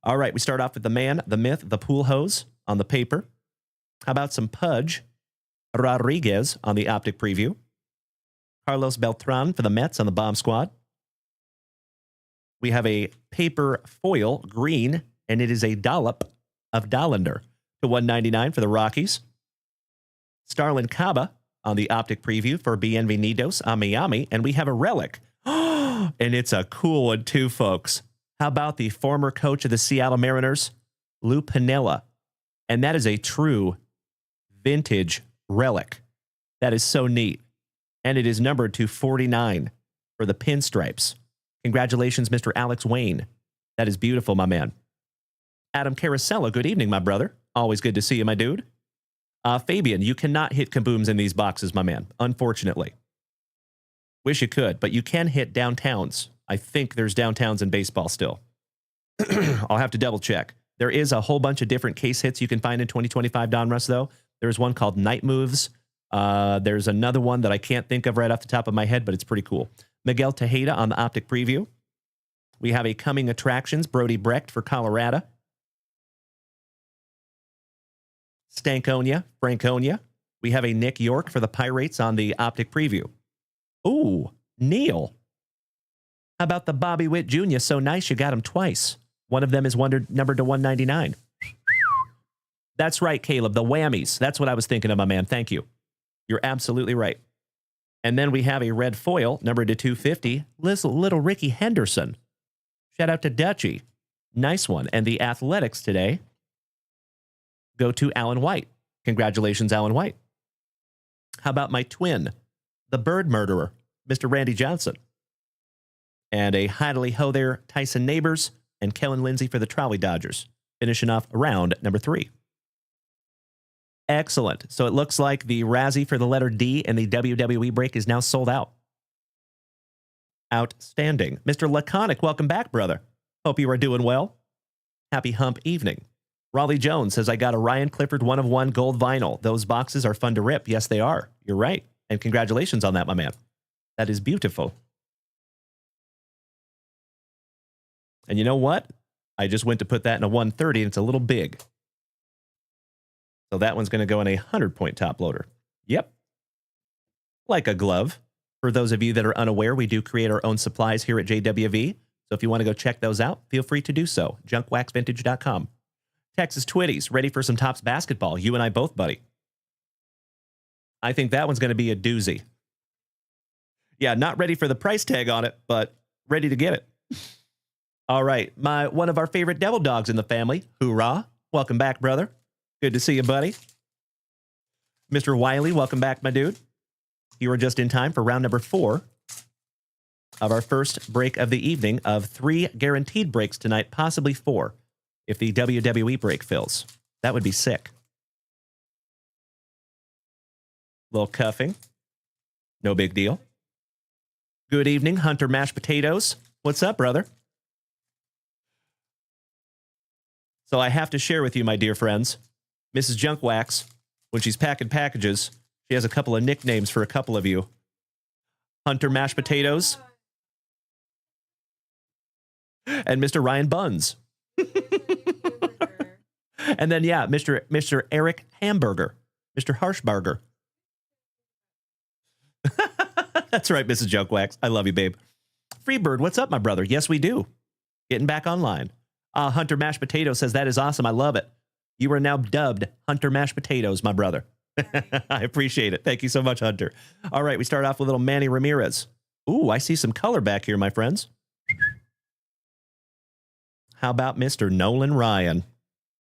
All right, we start off with the man, the myth, the pool hose on the paper. How about some Pudge Rodriguez on the Optic Preview? Carlos Beltran for the Mets on the Bomb Squad. We have a paper foil green, and it is a dollop of Dollander to 199 for the Rockies. Starlin Caba on the Optic Preview for Bienvenidos a Miami, and we have a relic. And it's a cool one too, folks. How about the former coach of the Seattle Mariners, Lou Piniella? And that is a true vintage relic. That is so neat. And it is numbered to 49 for the Pinstripes. Congratulations, Mr. Alex Wayne. That is beautiful, my man. Adam Carosella, good evening, my brother. Always good to see you, my dude. Fabian, you cannot hit kabooms in these boxes, my man, unfortunately. Wish you could, but you can hit downtowns. I think there's downtowns in baseball still. I'll have to double check. There is a whole bunch of different case hits you can find in 2025 Donruss, though. There's one called Night Moves. There's another one that I can't think of right off the top of my head, but it's pretty cool. Miguel Tejeda on the Optic Preview. We have a Coming Attractions, Brody Brecht for Colorado. Franconia. We have a Nick York for the Pirates on the Optic Preview. Ooh, Neil. How about the Bobby Witt Jr.? So nice you got him twice. One of them is numbered to 199. That's right, Caleb. The whammies. That's what I was thinking of, my man. Thank you. You're absolutely right. And then we have a red foil, numbered to 250, little Ricky Henderson. Shout out to Dutchie. Nice one. And the Athletics today go to Alan White. Congratulations, Alan White. How about my twin, the bird murderer, Mr. Randy Johnson? And a Hidely Ho there, Tyson Neighbors, and Kellen Lindsay for the Trolley Dodgers, finishing off round number 3. Excellent. So it looks like the Razzie for the letter D and the WWE break is now sold out. Outstanding. Mr. Laconic, welcome back, brother. Hope you are doing well. Happy hump evening. Raleigh Jones says, I got a Ryan Clifford 1 of 1 gold vinyl. Those boxes are fun to rip. Yes, they are. You're right. And congratulations on that, my man. That is beautiful. And you know what? I just went to put that in a 130, and it's a little big. So that one's going to go in a 100-point top loader. Yep. Like a glove. For those of you that are unaware, we do create our own supplies here at JWV. So if you want to go check those out, feel free to do so. JunkWaxVintage.com. Texas Twitties, ready for some Topps basketball. You and I both, buddy. I think that one's going to be a doozy. Yeah, not ready for the price tag on it, but ready to get it. All right, one of our favorite devil dogs in the family, Hoorah. Welcome back, brother. Good to see you, buddy. Mr. Wiley, welcome back, my dude. You are just in time for round number 4 of our first break of the evening of 3 guaranteed breaks tonight, possibly 4, if the WWE break fills. That would be sick. Little cuffing. No big deal. Good evening, Hunter Mashed Potatoes. What's up, brother? So I have to share with you, my dear friends, Mrs. Junkwax, when she's packing packages, she has a couple of nicknames for a couple of you. Hunter Mashed Potatoes and Mr. Ryan Buns. And then, yeah, Mr. Eric Hamburger, Mr. Harshbarger. That's right, Mrs. Junkwax. I love you, babe. Freebird, what's up, my brother? Yes, we do. Getting back online. Hunter Mashed Potato says, that is awesome. I love it. You are now dubbed Hunter Mashed Potatoes, my brother. I appreciate it. Thank you so much, Hunter. All right, we start off with little Manny Ramirez. Ooh, I see some color back here, my friends. How about Mr. Nolan Ryan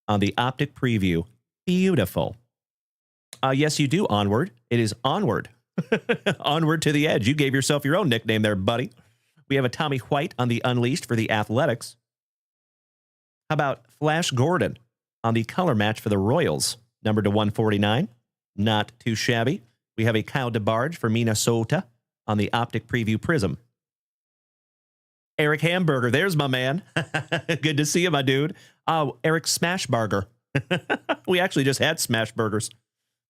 on the Optic Preview? Beautiful. Yes, you do, Onward. It is Onward. Onward to the edge. You gave yourself your own nickname there, buddy. We have a Tommy White on the Unleashed for the Athletics. How about Flash Gordon on the color match for the Royals, numbered to 149? Not too shabby. We have a Kyle DeBarge for Minnesota on the Optic Preview Prizm. Eric Hamburger, there's my man. Good to see you, my dude. Oh, Eric Smashburger. We actually just had smash burgers.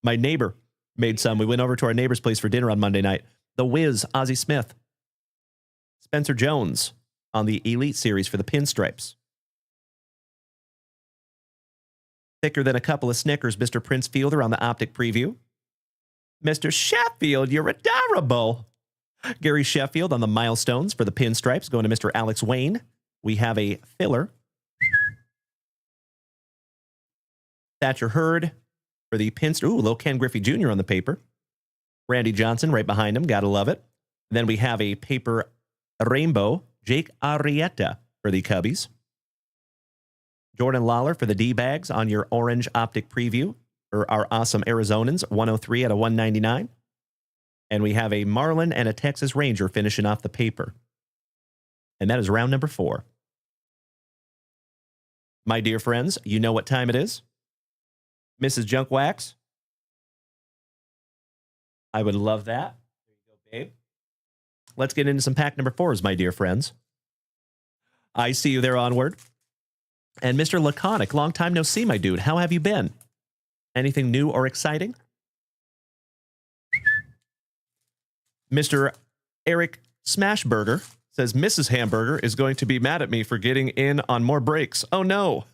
My neighbor made some. We went over to our neighbor's place for dinner on Monday night. The Wiz, Ozzie Smith. Spencer Jones on the Elite Series for the Pinstripes. Thicker than a couple of Snickers, Mr. Prince Fielder on the Optic Preview. Mr. Sheffield, you're adorable. Gary Sheffield on the Milestones for the Pinstripes, going to Mr. Alex Wayne. We have a filler. Thatcher Hurd for the Pinstripes. Ooh, little Ken Griffey Jr. on the paper. Randy Johnson right behind him. Gotta love it. Then we have a paper rainbow. Jake Arrieta for the Cubbies. Jordan Lawler for the D-Bags on your orange Optic Preview for our awesome Arizonans, 103 out of 199. And we have a Marlin and a Texas Ranger finishing off the paper. And that is round number 4. My dear friends, you know what time it is. Mrs. Junkwax. I would love that. There you go, babe. Let's get into some pack number 4s, my dear friends. I see you there, Onward. And Mr. Laconic, long time no see, my dude. How have you been? Anything new or exciting? Mr. Eric Smashburger says, Mrs. Hamburger is going to be mad at me for getting in on more breaks. Oh, no.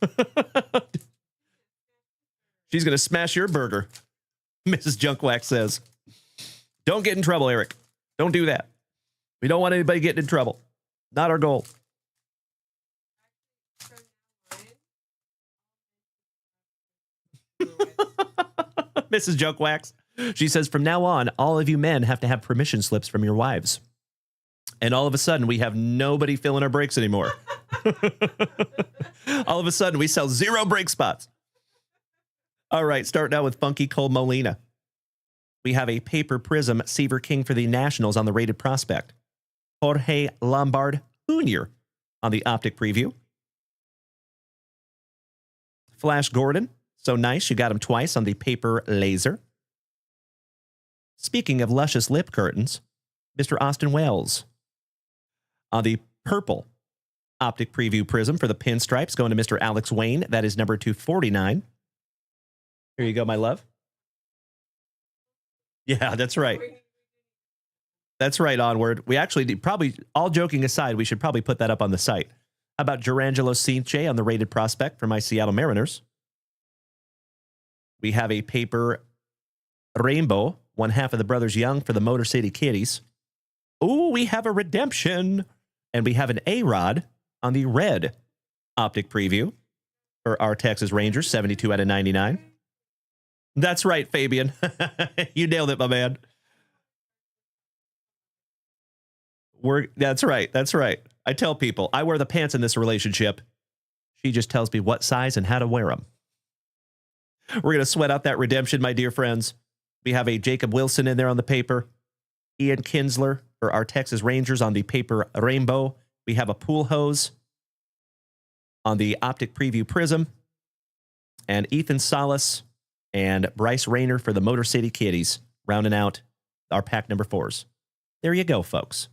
She's going to smash your burger, Mrs. Junkwax says. Don't get in trouble, Eric. Don't do that. We don't want anybody getting in trouble. Not our goal. Mrs. Junkwax. She says, from now on, all of you men have to have permission slips from your wives. And all of a sudden, we have nobody filling our breaks anymore. All of a sudden, we sell 0 break spots. All right, starting out with Funky Cole Molina. We have a paper Prizm Seaver King for the Nationals on the rated prospect. Jorge Lombard Jr. on the optic preview. Flash Gordon. So nice, you got him twice on the paper laser. Speaking of luscious lip curtains, Mr. Austin Wells. On the purple optic preview Prizm for the pinstripes, going to Mr. Alex Wayne. That is number 249. Here you go, my love. Yeah, that's right. That's right, Onward. We actually probably, all joking aside, we should probably put that up on the site. How about Gerangelo Cinche on the rated prospect for my Seattle Mariners? We have a paper rainbow, one half of the Brothers Young for the Motor City Kitties. Ooh, we have a redemption. And we have an A-Rod on the red optic preview for our Texas Rangers, 72 out of 99. That's right, Fabian. You nailed it, my man. That's right. That's right. I tell people, I wear the pants in this relationship. She just tells me what size and how to wear them. We're going to sweat out that redemption, my dear friends. We have a Jacob Wilson in there on the paper. Ian Kinsler for our Texas Rangers on the paper rainbow. We have a pool hose on the optic preview Prizm. And Ethan Salas and Bryce Rayner for the Motor City Kitties, rounding out our pack number 4s. There you go, folks.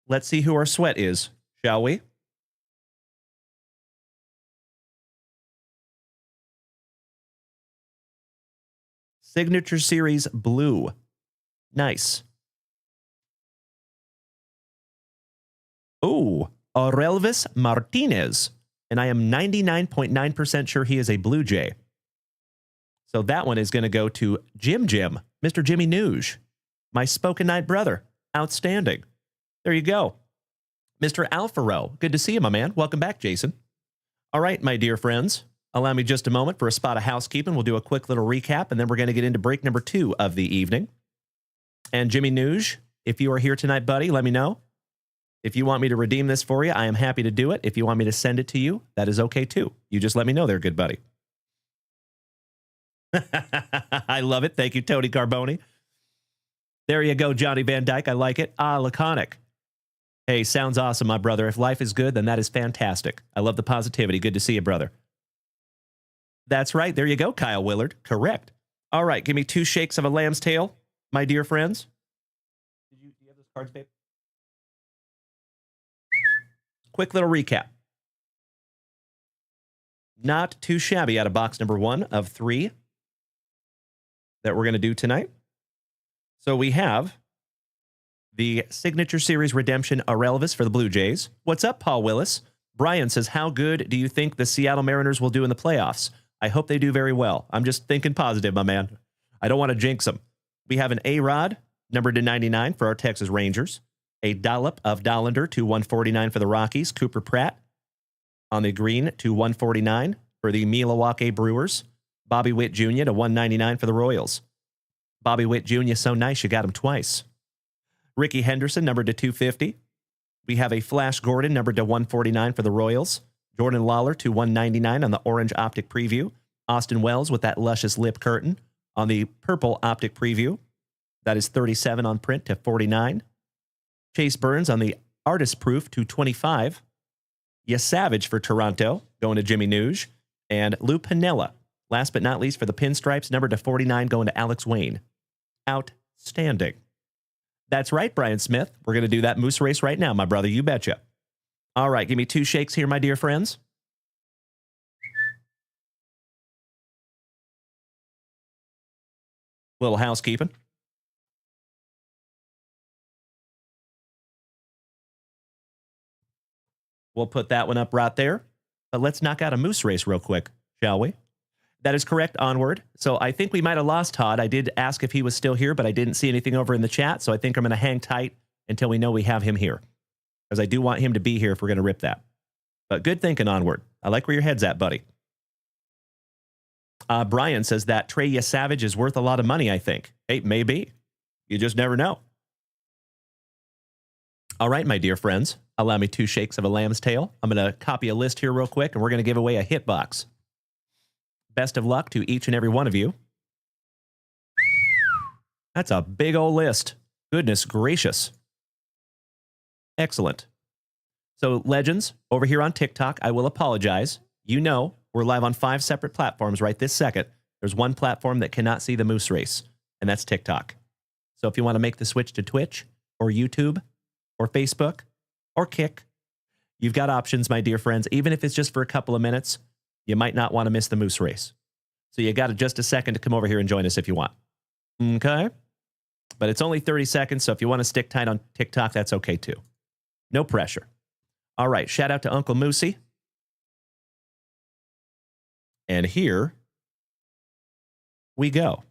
Let's see who our sweat is, shall we? Signature Series Blue. Nice. Oh, Aurelvis Martinez. And I am 99.9% sure he is a Blue Jay. So that one is going to go to Jim, Mr. Jimmy Nuge, my Spoken Night brother. Outstanding. There you go. Mr. Alfaro. Good to see you, my man. Welcome back, Jason. All right, my dear friends. Allow me just a moment for a spot of housekeeping. We'll do a quick little recap, and then we're going to get into break number 2 of the evening. And Jimmy Nuge, if you are here tonight, buddy, let me know. If you want me to redeem this for you, I am happy to do it. If you want me to send it to you, that is okay too. You just let me know there, good buddy. I love it. Thank you, Tony Carboni. There you go, Johnny Van Dyke. I like it. Ah, laconic. Hey, sounds awesome, my brother. If life is good, then that is fantastic. I love the positivity. Good to see you, brother. That's right. There you go, Kyle Willard. Correct. All right, give me 2 shakes of a lamb's tail, my dear friends. Do you have those cards, babe? Quick little recap. Not too shabby out of box number 1 of 3 that we're going to do tonight. So we have the Signature Series Redemption Aurelvis for the Blue Jays. What's up, Paul Willis? Brian says, how good do you think the Seattle Mariners will do in the playoffs? I hope they do very well. I'm just thinking positive, my man. I don't want to jinx them. We have an A-Rod, numbered to 99 for our Texas Rangers. A dollop of Dollander to 149 for the Rockies. Cooper Pratt on the green to 149 for the Milwaukee Brewers. Bobby Witt Jr. to 199 for the Royals. Bobby Witt Jr. so nice you got him twice. Ricky Henderson numbered to 250. We have a Flash Gordon numbered to 149 for the Royals. Jordan Lawler to 199 on the orange optic preview. Austin Wells with that luscious lip curtain on the purple optic preview. That is 37 on print to 49. Chase Burns on the artist proof to 25. Yes, Savage for Toronto, going to Jimmy Nuge. And Lou Piniella, last but not least for the pinstripes, numbered to 49, going to Alex Wayne. Outstanding. That's right, Brian Smith. We're going to do that moose race right now, my brother. You betcha. All right, give me 2 shakes here, my dear friends. Little housekeeping. We'll put that one up right there. But let's knock out a moose race real quick, shall we? That is correct, Onward. So I think we might have lost Todd. I did ask if he was still here, but I didn't see anything over in the chat. So I think I'm going to hang tight until we know we have him here. Because I do want him to be here if we're going to rip that. But good thinking, Onward. I like where your head's at, buddy. Brian says that Trey Savage is worth a lot of money, I think. Hey, maybe. You just never know. All right, my dear friends. Allow me 2 shakes of a lamb's tail. I'm going to copy a list here real quick, and we're going to give away a hit box. Best of luck to each and every one of you. That's a big old list. Goodness gracious. Excellent. So, legends, over here on TikTok, I will apologize. You know, we're live on 5 separate platforms right this second. There's one platform that cannot see the moose race, and that's TikTok. So if you want to make the switch to Twitch or YouTube or Facebook or Kick, you've got options, my dear friends. Even if it's just for a couple of minutes, you might not want to miss the moose race. So you got just a second to come over here and join us if you want. Okay? But it's only 30 seconds, so if you want to stick tight on TikTok, that's okay too. No pressure. All right, shout out to Uncle Moosey. And here we go.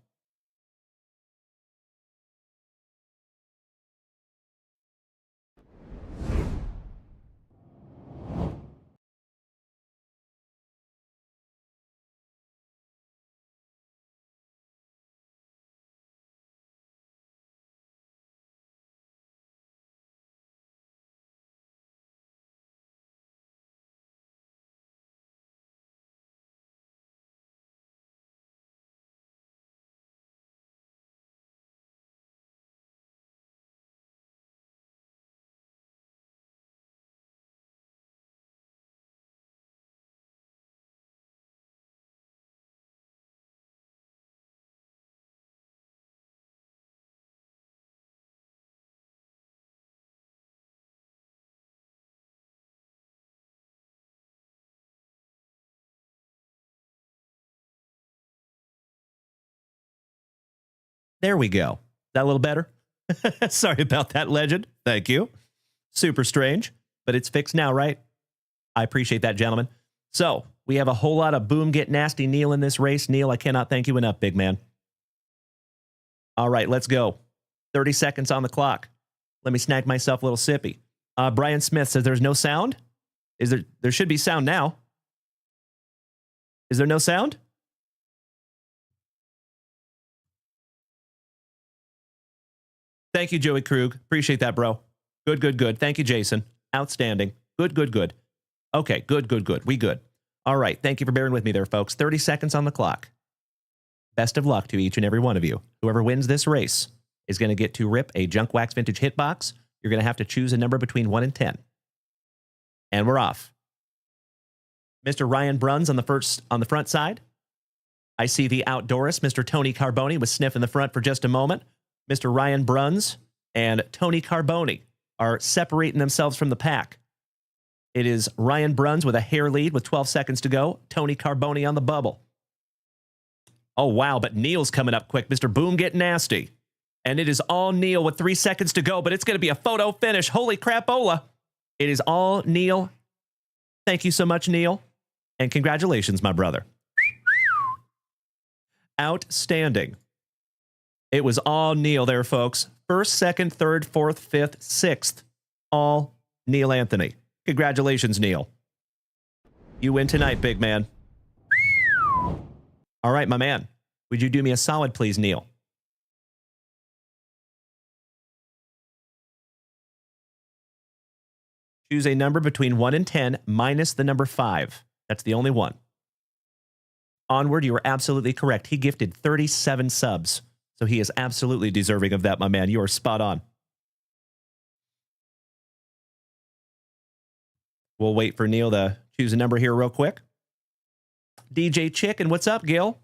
There we go. That a little better? Sorry about that, legend. Thank you. Super strange, but it's fixed now, right? I appreciate that, gentlemen. So we have a whole lot of boom, get nasty Neil in this race. Neil, I cannot thank you enough, big man. All right, let's go. 30 seconds on the clock. Let me snag myself a little sippy. Brian Smith says there's no sound. There should be sound now. Is there no sound? Thank you, Joey Krug. Appreciate that, bro. Good, good, good. Thank you, Jason. Outstanding. Good, good, good. Okay, good, good, good. We good. All right. Thank you for bearing with me there, folks. 30 seconds on the clock. Best of luck to each and every one of you. Whoever wins this race is going to get to rip a Junk Wax Vintage Hitbox. You're going to have to choose a number between 1 and 10. And we're off. Mr. Ryan Bruns on the front side. I see the outdoorist, Mr. Tony Carboni, was sniffing the front for just a moment. Mr. Ryan Bruns and Tony Carboni are separating themselves from the pack. It is Ryan Bruns with a hair lead with 12 seconds to go. Tony Carboni on the bubble. Oh, wow, but Neil's coming up quick. Mr. Boom Get Nasty. And it is all Neil with 3 seconds to go, but it's going to be a photo finish. Holy crapola. It is all Neil. Thank you so much, Neil. And congratulations, my brother. Outstanding. It was all Neil there, folks. First, second, third, fourth, fifth, sixth. All Neil Anthony. Congratulations, Neil. You win tonight, big man. All right, my man. Would you do me a solid, please, Neil? Choose a number between 1 and 10 minus the number 5. That's the only one. Onward, you are absolutely correct. He gifted 37 subs. So he is absolutely deserving of that, my man. You are spot on. We'll wait for Neil to choose a number here real quick. DJ Chicken, what's up, Gil?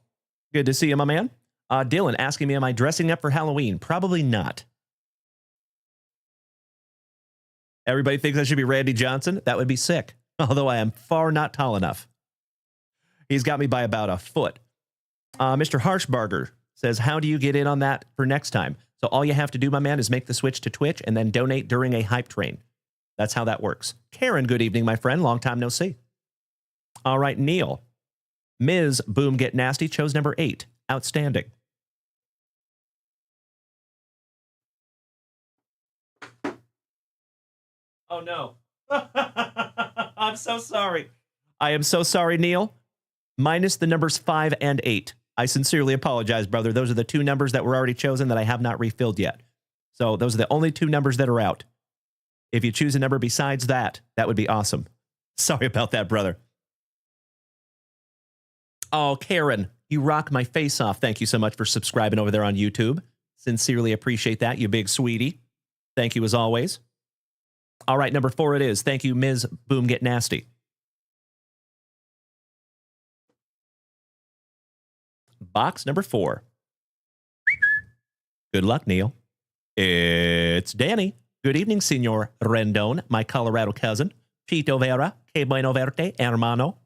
Good to see you, my man. Dylan asking me, am I dressing up for Halloween? Probably not. Everybody thinks I should be Randy Johnson. That would be sick. Although I am far not tall enough. He's got me by about a foot. Mr. Harshbarger says, how do you get in on that for next time? So all you have to do, my man, is make the switch to Twitch and then donate during a hype train. That's how that works. Karen, good evening, my friend. Long time no see. All right, Neil. Ms. Boom Get Nasty chose number 8. Outstanding. Oh, no. I'm so sorry. I am so sorry, Neil. minus the numbers 5 and 8. I sincerely apologize, brother. Those are the two numbers that were already chosen that I have not refilled yet. So those are the only two numbers that are out. If you choose a number besides that, that would be awesome. Sorry about that, brother. Oh, Karen, you rock my face off. Thank you so much for subscribing over there on YouTube. Sincerely appreciate that, you big sweetie. Thank you as always. All right, number 4 it is. Thank you, Ms. Boom Get Nasty. Box number 4. Good luck, Neil. It's Danny. Good evening, Senor Rendon, my Colorado cousin. Chito Vera, que bueno verte, hermano.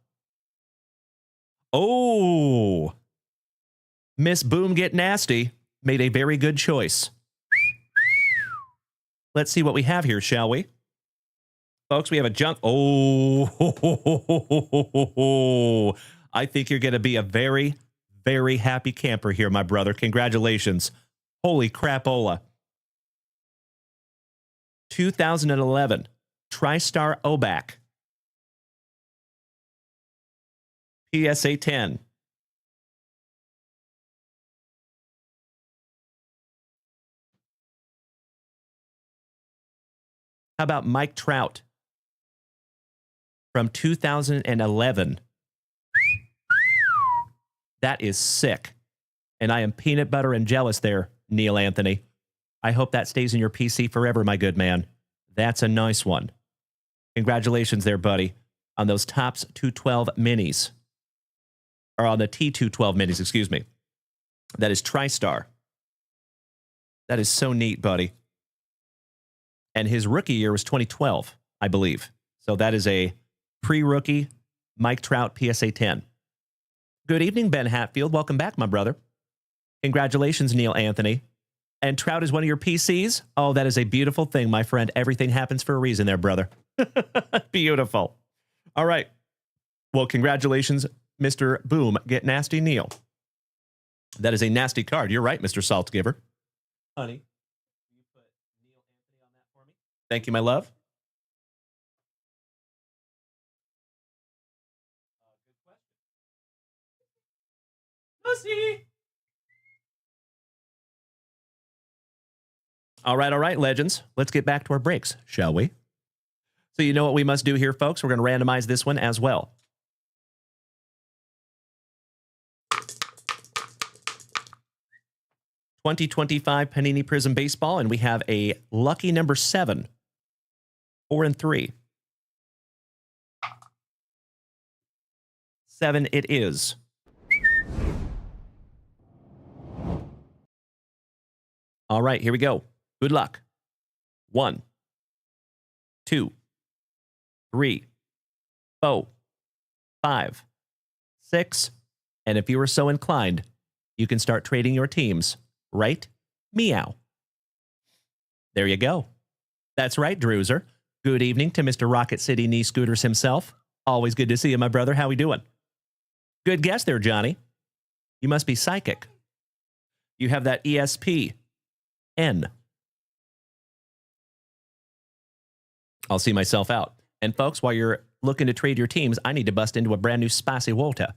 Oh, Miss Boom Get Nasty made a very good choice. Let's see what we have here, shall we? Folks, we have a junk. Oh, I think you're going to be a very, very happy camper here, my brother. Congratulations. Holy crapola. 2011 TriStar OBAC. PSA 10. How about Mike Trout from 2011? That is sick. And I am peanut butter and jealous there, Neil Anthony. I hope that stays in your PC forever, my good man. That's a nice one. Congratulations there, buddy, on those Topps 212 minis. Or on the T212 minis, excuse me. That is TriStar. That is so neat, buddy. And his rookie year was 2012, I believe. So that is a pre-rookie Mike Trout PSA 10. Good evening, Ben Hatfield. Welcome back, my brother. Congratulations, Neil Anthony. And Trout is one of your PCs? Oh, that is a beautiful thing, my friend. Everything happens for a reason there, brother. Beautiful. All right. Well, congratulations, Mr. Boom Get Nasty Neil. That is a nasty card. You're right, Mr. Saltgiver. Honey, you put Neil Anthony on that for me? Thank you, my love. Good question. Pussy. All right, legends. Let's get back to our breaks, shall we? So you know what we must do here, folks. We're going to randomize this one as well. '25 Panini Prizm Baseball, and we have a lucky number 7, 4 and 3. 7 it is. All right, here we go. Good luck. 1, 2, 3, 4, 5, 6, and if you are so inclined, you can start trading your teams. Right? Meow. There you go. That's right, Drewzer. Good evening to Mr. Rocket City Knee Scooters himself. Always good to see you, my brother. How we doing? Good guess there, Johnny. You must be psychic. You have that ESP. N. I'll see myself out. And folks, while you're looking to trade your teams, I need to bust into a brand new Spassy Volta.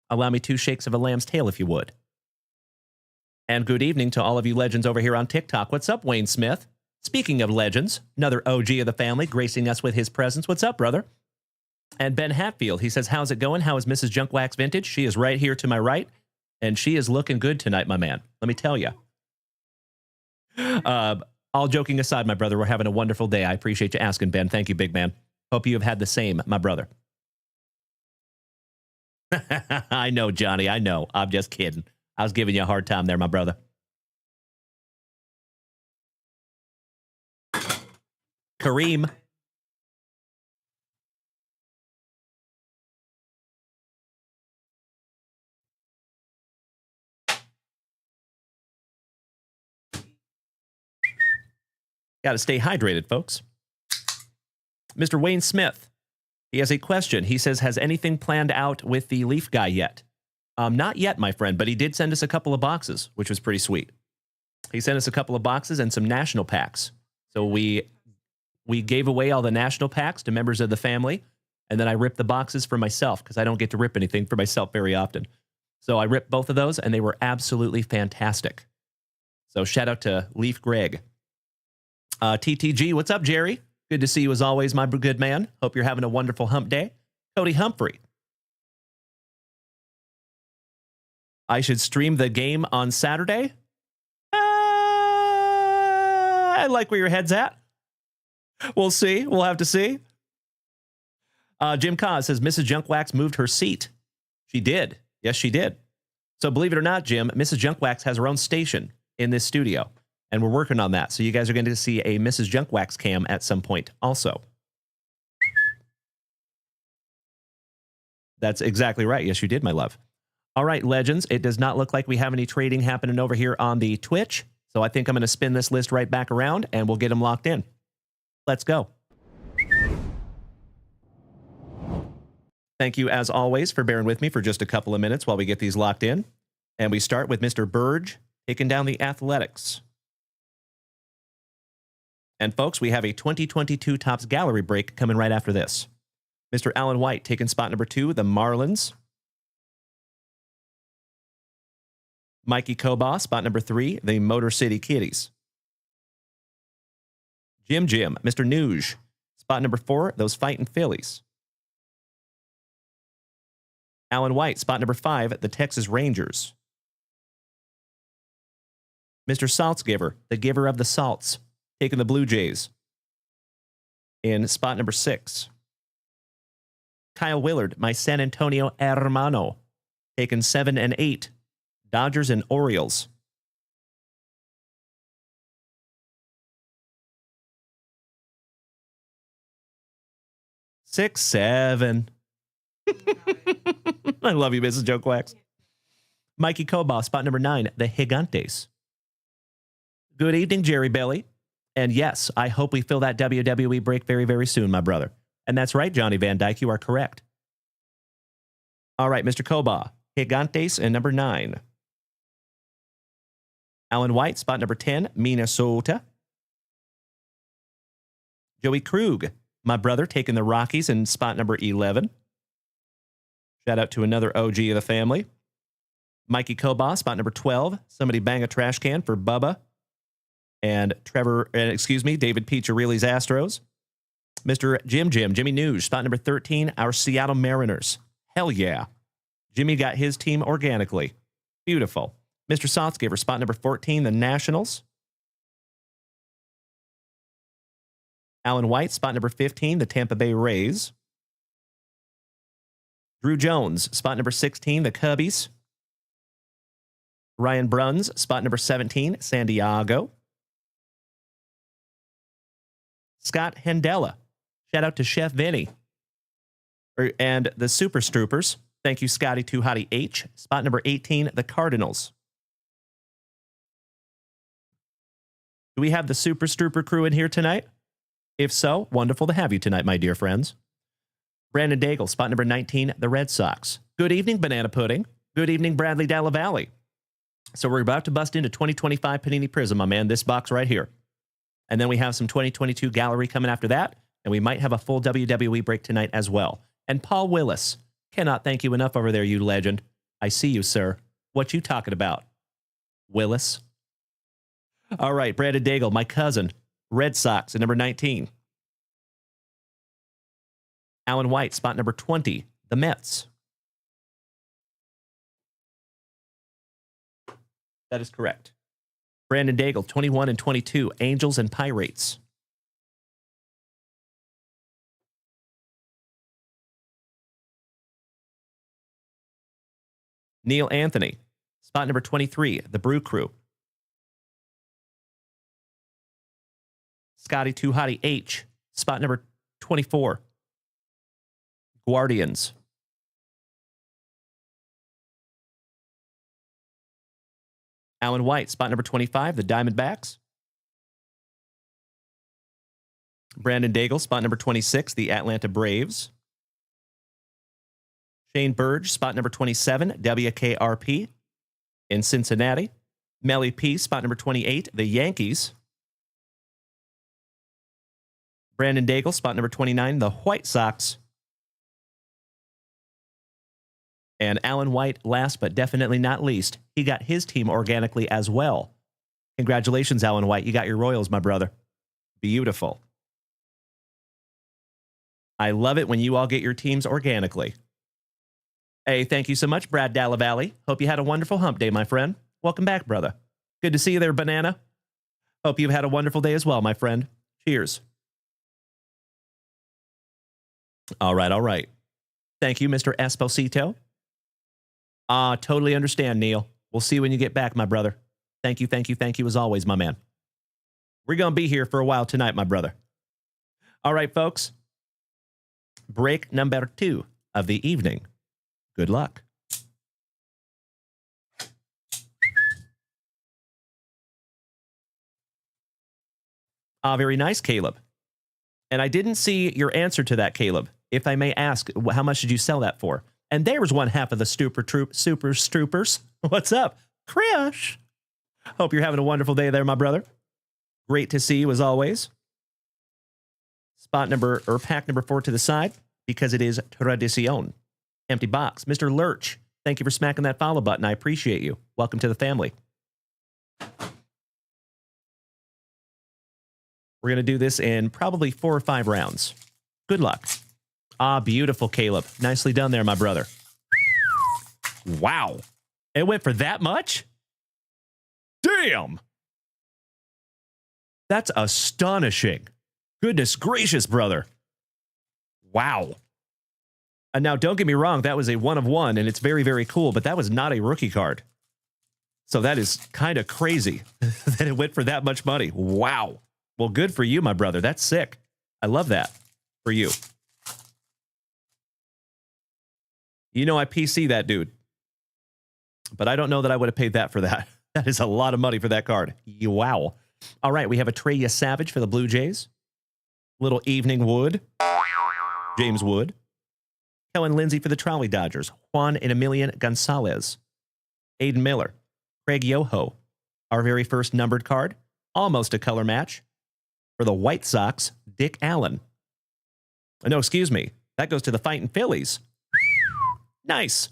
Allow me 2 shakes of a lamb's tail, if you would. And good evening to all of you legends over here on TikTok. What's up, Wayne Smith? Speaking of legends, another OG of the family gracing us with his presence. What's up, brother? And Ben Hatfield, he says, how's it going? How is Mrs. JunkWaxVintage? She is right here to my right, and she is looking good tonight, my man. Let me tell you. All joking aside, my brother, we're having a wonderful day. I appreciate you asking, Ben. Thank you, big man. Hope you have had the same, my brother. I know, Johnny. I know. I'm just kidding. I was giving you a hard time there, my brother. Kareem. Got to stay hydrated, folks. Mr. Wayne Smith, he has a question. He says, has anything planned out with the Leaf guy yet? Not yet, my friend, but he did send us a couple of boxes, which was pretty sweet. He sent us a couple of boxes and some national packs. So we gave away all the national packs to members of the family, And then I rip the boxes for myself because I don't get to rip anything for myself very often. So I ripped both of those, and they were absolutely fantastic. So shout out to Leaf Greg. TTG, what's up, Jerry? Good to see you as always, my good man. Hope you're having a wonderful hump day. Cody Humphrey. I should stream the game on Saturday? I like where your head's at. We'll see. We'll have to see. Jim Kaz says, Mrs. Junkwax moved her seat. She did. Yes, she did. So believe it or not, Jim, Mrs. Junkwax has her own station in this studio, and we're working on that. So you guys are going to see a Mrs. Junkwax cam at some point also. That's exactly right. Yes, you did, my love. All right, legends. It does not look like we have any trading happening over here on the Twitch. So I think I'm going to spin this list right back around, and we'll get them locked in. Let's go. Thank you, as always, for bearing with me for just a couple of minutes while we get these locked in. And we start with Mr. Burge taking down the Athletics. And, folks, we have a 2022 Topps Gallery break coming right after this. Mr. Alan White taking spot number 2, the Marlins. Mikey Koba, spot number 3, the Motor City Kitties. Jim, Mr. Nuge, spot number 4, those Fightin' Phillies. Alan White, spot number 5, the Texas Rangers. Mr. Saltzgiver, the giver of the salts, taking the Blue Jays in spot number 6. Kyle Willard, my San Antonio hermano, taking 7 and 8, Dodgers and Orioles. Six, 7. I love you, Mrs. JunkWax. Mikey Koba, spot number 9, the Gigantes. Good evening, Jerry Belly. And yes, I hope we fill that WWE break very, very soon, my brother. And that's right, Johnny Van Dyke, you are correct. All right, Mr. Koba, Gigantes and number 9. Alan White, spot number 10, Minnesota. Joey Krug, my brother, taking the Rockies in spot number 11. Shout out to another OG of the family. Mikey Koba, spot number 12. Somebody bang a trash can for Bubba. And David Piccirilli's Astros. Mr. Jimmy Nuge, spot number 13, our Seattle Mariners. Hell yeah. Jimmy got his team organically. Beautiful. Mr. Saltzgiver, spot number 14, the Nationals. Alan White, spot number 15, the Tampa Bay Rays. Drew Jones, spot number 16, the Cubbies. Ryan Bruns, spot number 17, San Diego. Scott Hendella, shout out to Chef Vinny. And the Super Stroopers, thank you, Scotty 2 Hottie H. Spot number 18, the Cardinals. Do we have the Super Strooper crew in here tonight? If so, wonderful to have you tonight, my dear friends. Brandon Daigle, spot number 19, the Red Sox. Good evening, Banana Pudding. Good evening, Bradley Dalla Valley. So we're about to bust into 2025 Panini Prizm, my man, this box right here. And then we have some 2022 Gallery coming after that, and we might have a full WWE break tonight as well. And Paul Willis, cannot thank you enough over there, you legend. I see you, sir. What you talking about, Willis? All right, Brandon Daigle, my cousin, Red Sox at number 19. Alan White, spot number 20, the Mets. That is correct. Brandon Daigle, 21 and 22, Angels and Pirates. Neil Anthony, spot number 23, the Brew Crew. Scotty 2 Hottie H, spot number 24, Guardians. Alan White, spot number 25, the Diamondbacks. Brandon Daigle, spot number 26, the Atlanta Braves. Shane Burge, spot number 27, WKRP in Cincinnati. Melly P, spot number 28, the Yankees. Brandon Daigle, spot number 29, the White Sox. And Alan White, last but definitely not least, he got his team organically as well. Congratulations, Alan White. You got your Royals, my brother. Beautiful. I love it when you all get your teams organically. Hey, thank you so much, Brad Dallavalley. Hope you had a wonderful hump day, my friend. Welcome back, brother. Good to see you there, Banana. Hope you've had a wonderful day as well, my friend. Cheers. All right, all right. Thank you, Mr. Esposito. Totally understand, Neil. We'll see you when you get back, my brother. Thank you, thank you, thank you as always, my man. We're going to be here for a while tonight, my brother. All right, folks. Break number 2 of the evening. Good luck. Very nice, Caleb. And I didn't see your answer to that, Caleb. If I may ask, how much did you sell that for? And there was one half of the Super Stroopers. What's up? Crash. Hope you're having a wonderful day there, my brother. Great to see you as always. Pack number 4 to the side because it is tradición. Empty box. Mr. Lurch, thank you for smacking that follow button. I appreciate you. Welcome to the family. We're going to do this in probably 4 or 5 rounds. Good luck. Beautiful, Caleb. Nicely done there, my brother. Wow. It went for that much? Damn. That's astonishing. Goodness gracious, brother. Wow. And now, don't get me wrong, that was a 1 of 1, and it's very, very cool, but that was not a rookie card. So that is kind of crazy that it went for that much money. Wow. Well, good for you, my brother. That's sick. I love that for you. You know I PC that dude. But I don't know that I would have paid that for that. That is a lot of money for that card. Wow. All right, we have a Treya Savage for the Blue Jays. Little Evening Wood. James Wood. Kellen Lindsay for the Trolley Dodgers. Juan and Emilian Gonzalez. Aiden Miller. Craig Yoho. Our very first numbered card. Almost a color match. For the White Sox, Dick Allen. No, excuse me. That goes to the Fightin' Phillies. Nice.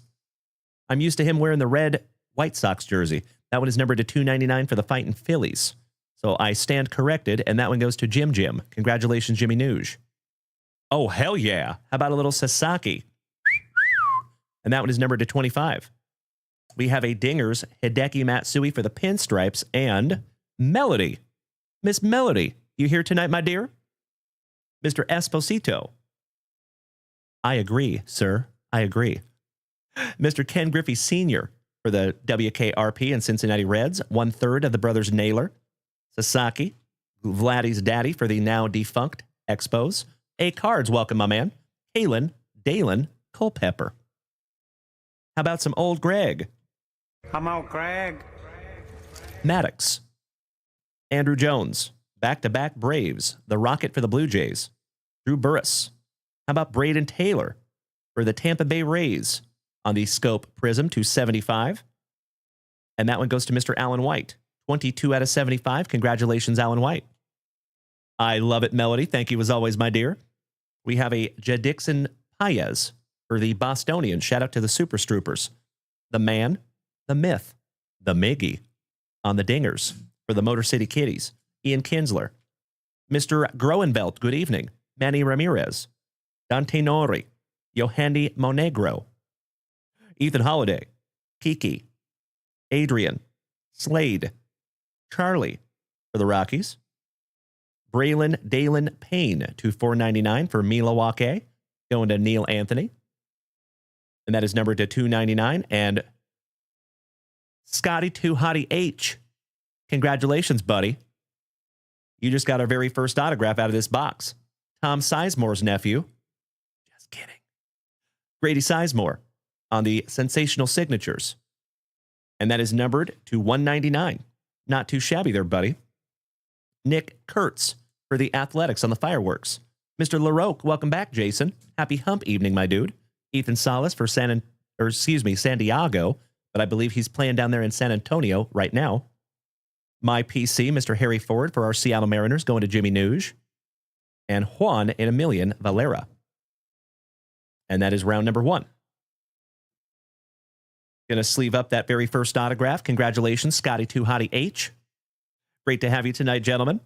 I'm used to him wearing the red White Sox jersey. That one is numbered to 299 for the Fightin' Phillies. So I stand corrected, and that one goes to Jim. Congratulations, Jimmy Nuge. Oh, hell yeah. How about a little Sasaki? And that one is numbered to 25. We have a Dingers, Hideki Matsui for the Pinstripes, and Melody. Miss Melody, you here tonight, my dear? Mr. Esposito. I agree, sir. I agree. Mr. Ken Griffey Sr. for the WKRP and Cincinnati Reds, 1/3 of the brothers Naylor. Sasaki, Vladdy's daddy for the now defunct Expos. A Cards, welcome, my man. Kalen, Dalen, Culpepper. How about some old Greg? I'm out, Greg. Maddox. Andrew Jones, back-to-back Braves. The Rocket for the Blue Jays. Drew Burris. How about Braden Taylor for the Tampa Bay Rays on the Scope Prizm 275? And that one goes to Mr. Alan White. 22 out of 75. Congratulations, Alan White. I love it, Melody. Thank you as always, my dear. We have a Jadixon Paez for the Bostonians. Shout out to the Super Stroopers. The Man, the Myth, the Miggy on the Dingers for the Motor City Kitties. Ian Kinsler. Mr. Groenvelt, good evening. Manny Ramirez. Dante Nori. Yohandy Monegro. Ethan Holiday. Kiki. Adrian. Slade. Charlie for the Rockies. Braylon Dalen Payne to 499 for Milwaukee. Going to Neil Anthony. And that is numbered to 299. And Scotty Too Hottie H. Congratulations, buddy. You just got our very first autograph out of this box. Tom Sizemore's nephew. Just kidding. Grady Sizemore on the Sensational Signatures. And that is numbered to 199. Not too shabby there, buddy. Nick Kurtz for the Athletics on the Fireworks. Mr. LaRoque, welcome back, Jason. Happy hump evening, my dude. Ethan Salas for San Diego, but I believe he's playing down there in San Antonio right now. My PC, Mr. Harry Ford for our Seattle Mariners, going to Jimmy Nuge. And Juan and Emilian Valera. And that is round number 1. Going to sleeve up that very first autograph. Congratulations, Scotty 2 Hottie H. Great to have you tonight, gentlemen.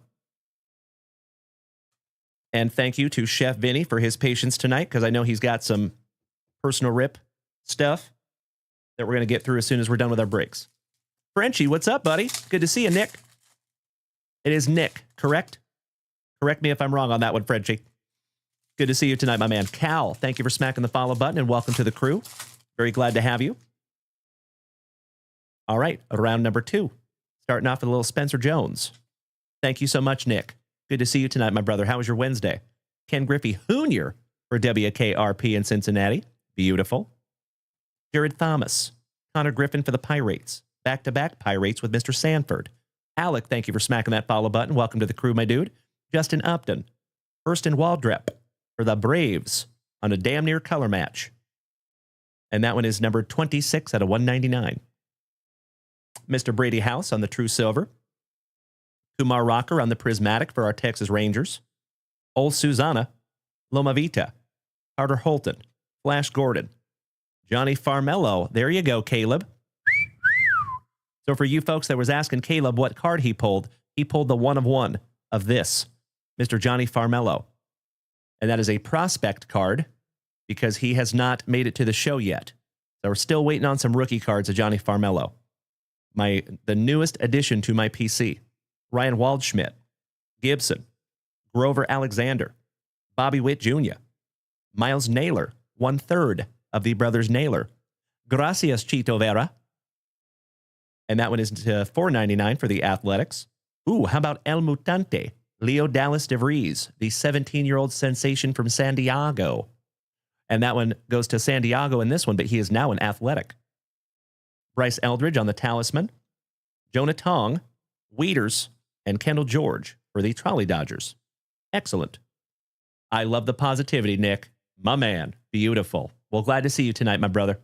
And thank you to Chef Vinny for his patience tonight, because I know he's got some personal rip stuff that we're going to get through as soon as we're done with our breaks. Frenchie, what's up, buddy? Good to see you, Nick. It is Nick, correct? Correct me if I'm wrong on that one, Frenchie. Good to see you tonight, my man. Cal, thank you for smacking the follow button, and welcome to the crew. Very glad to have you. All right, round number 2. Starting off with a little Spencer Jones. Thank you so much, Nick. Good to see you tonight, my brother. How was your Wednesday? Ken Griffey Jr. for WKRP in Cincinnati. Beautiful. Jared Thomas. Connor Griffin for the Pirates. Back-to-back Pirates with Mr. Sanford. Alec, thank you for smacking that follow button. Welcome to the crew, my dude. Justin Upton. Hurston Waldrep for the Braves on a damn near color match. And that one is number 26 out of 199. Mr. Brady House on the True Silver. Kumar Rocker on the Prismatic for our Texas Rangers. Old Susanna. Loma Vita. Carter Holton. Flash Gordon. Johnny Farmello. There you go, Caleb. So for you folks that was asking Caleb what card he pulled the 1 of 1 of this, Mr. Johnny Farmello. And that is a prospect card because he has not made it to the show yet. So we're still waiting on some rookie cards of Johnny Farmello. The newest addition to my PC. Ryan Waldschmidt, Gibson, Grover Alexander, Bobby Witt Jr., Miles Naylor, 1/3 of the brothers Naylor. Gracias, Chito Vera. And that one is $4.99 for the Athletics. Ooh, how about El Mutante? Leo Dallas DeVries, the 17-year-old sensation from San Diego. And that one goes to San Diego in this one, but he is now an Athletic. Bryce Eldridge on the Talisman. Jonah Tong, Weeders, and Kendall George for the Trolley Dodgers. Excellent. I love the positivity, Nick. My man. Beautiful. Well, glad to see you tonight, my brother.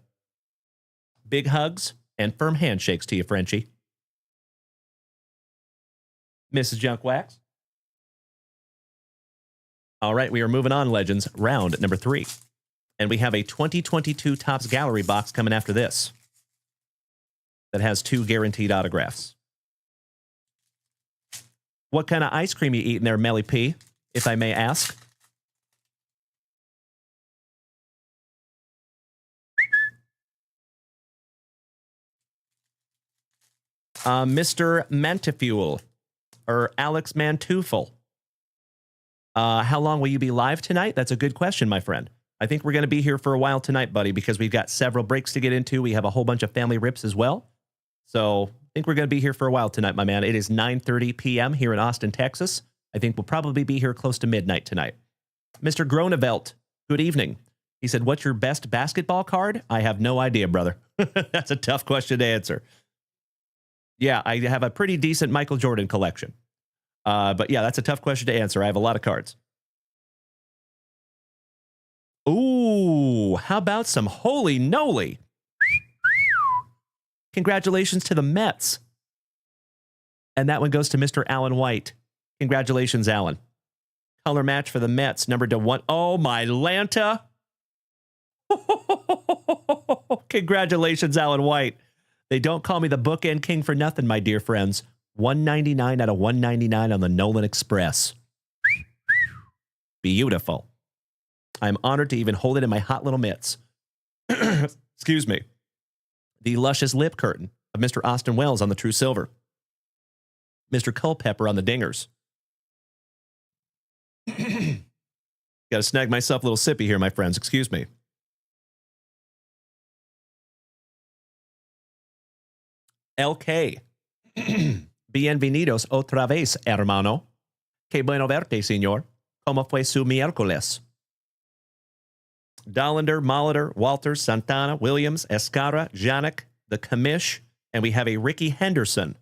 Big hugs and firm handshakes to you, Frenchie. Mrs. Junkwax. All right, we are moving on, Legends. Round number 3. And we have a 2022 Topps Gallery box coming after this that has 2 guaranteed autographs. What kind of ice cream you eating there, Melly P, if I may ask? Mr. Mantifuel, or Alex Mantufel. How long will you be live tonight? That's a good question, my friend. I think we're going to be here for a while tonight, buddy, because we've got several breaks to get into. We have a whole bunch of family rips as well. So I think we're going to be here for a while tonight, my man. It is 9:30 p.m. here in Austin, Texas. I think we'll probably be here close to midnight tonight. Mr. Gronevelt, good evening. He said, what's your best basketball card? I have no idea, brother. That's a tough question to answer. Yeah, I have a pretty decent Michael Jordan collection. But yeah, that's a tough question to answer. I have a lot of cards. Ooh, how about some holy noly? Congratulations to the Mets. And that one goes to Mr. Alan White. Congratulations, Alan. Color match for the Mets, number to 1. Oh, my Lanta. Congratulations, Alan White. They don't call me the bookend king for nothing, my dear friends. 199 out of 199 on the Nolan Express. Beautiful. I'm honored to even hold it in my hot little mitts. Excuse me. The luscious lip curtain of Mr. Austin Wells on the True Silver. Mr. Culpepper on the Dingers. Got to snag myself a little sippy here, my friends. Excuse me. LK. Bienvenidos otra vez, hermano. Que bueno verte, señor. ¿Cómo fue su miércoles? Dollander, Molitor, Walters, Santana, Williams, Escara, Janik, the Commish, and we have a Ricky Henderson,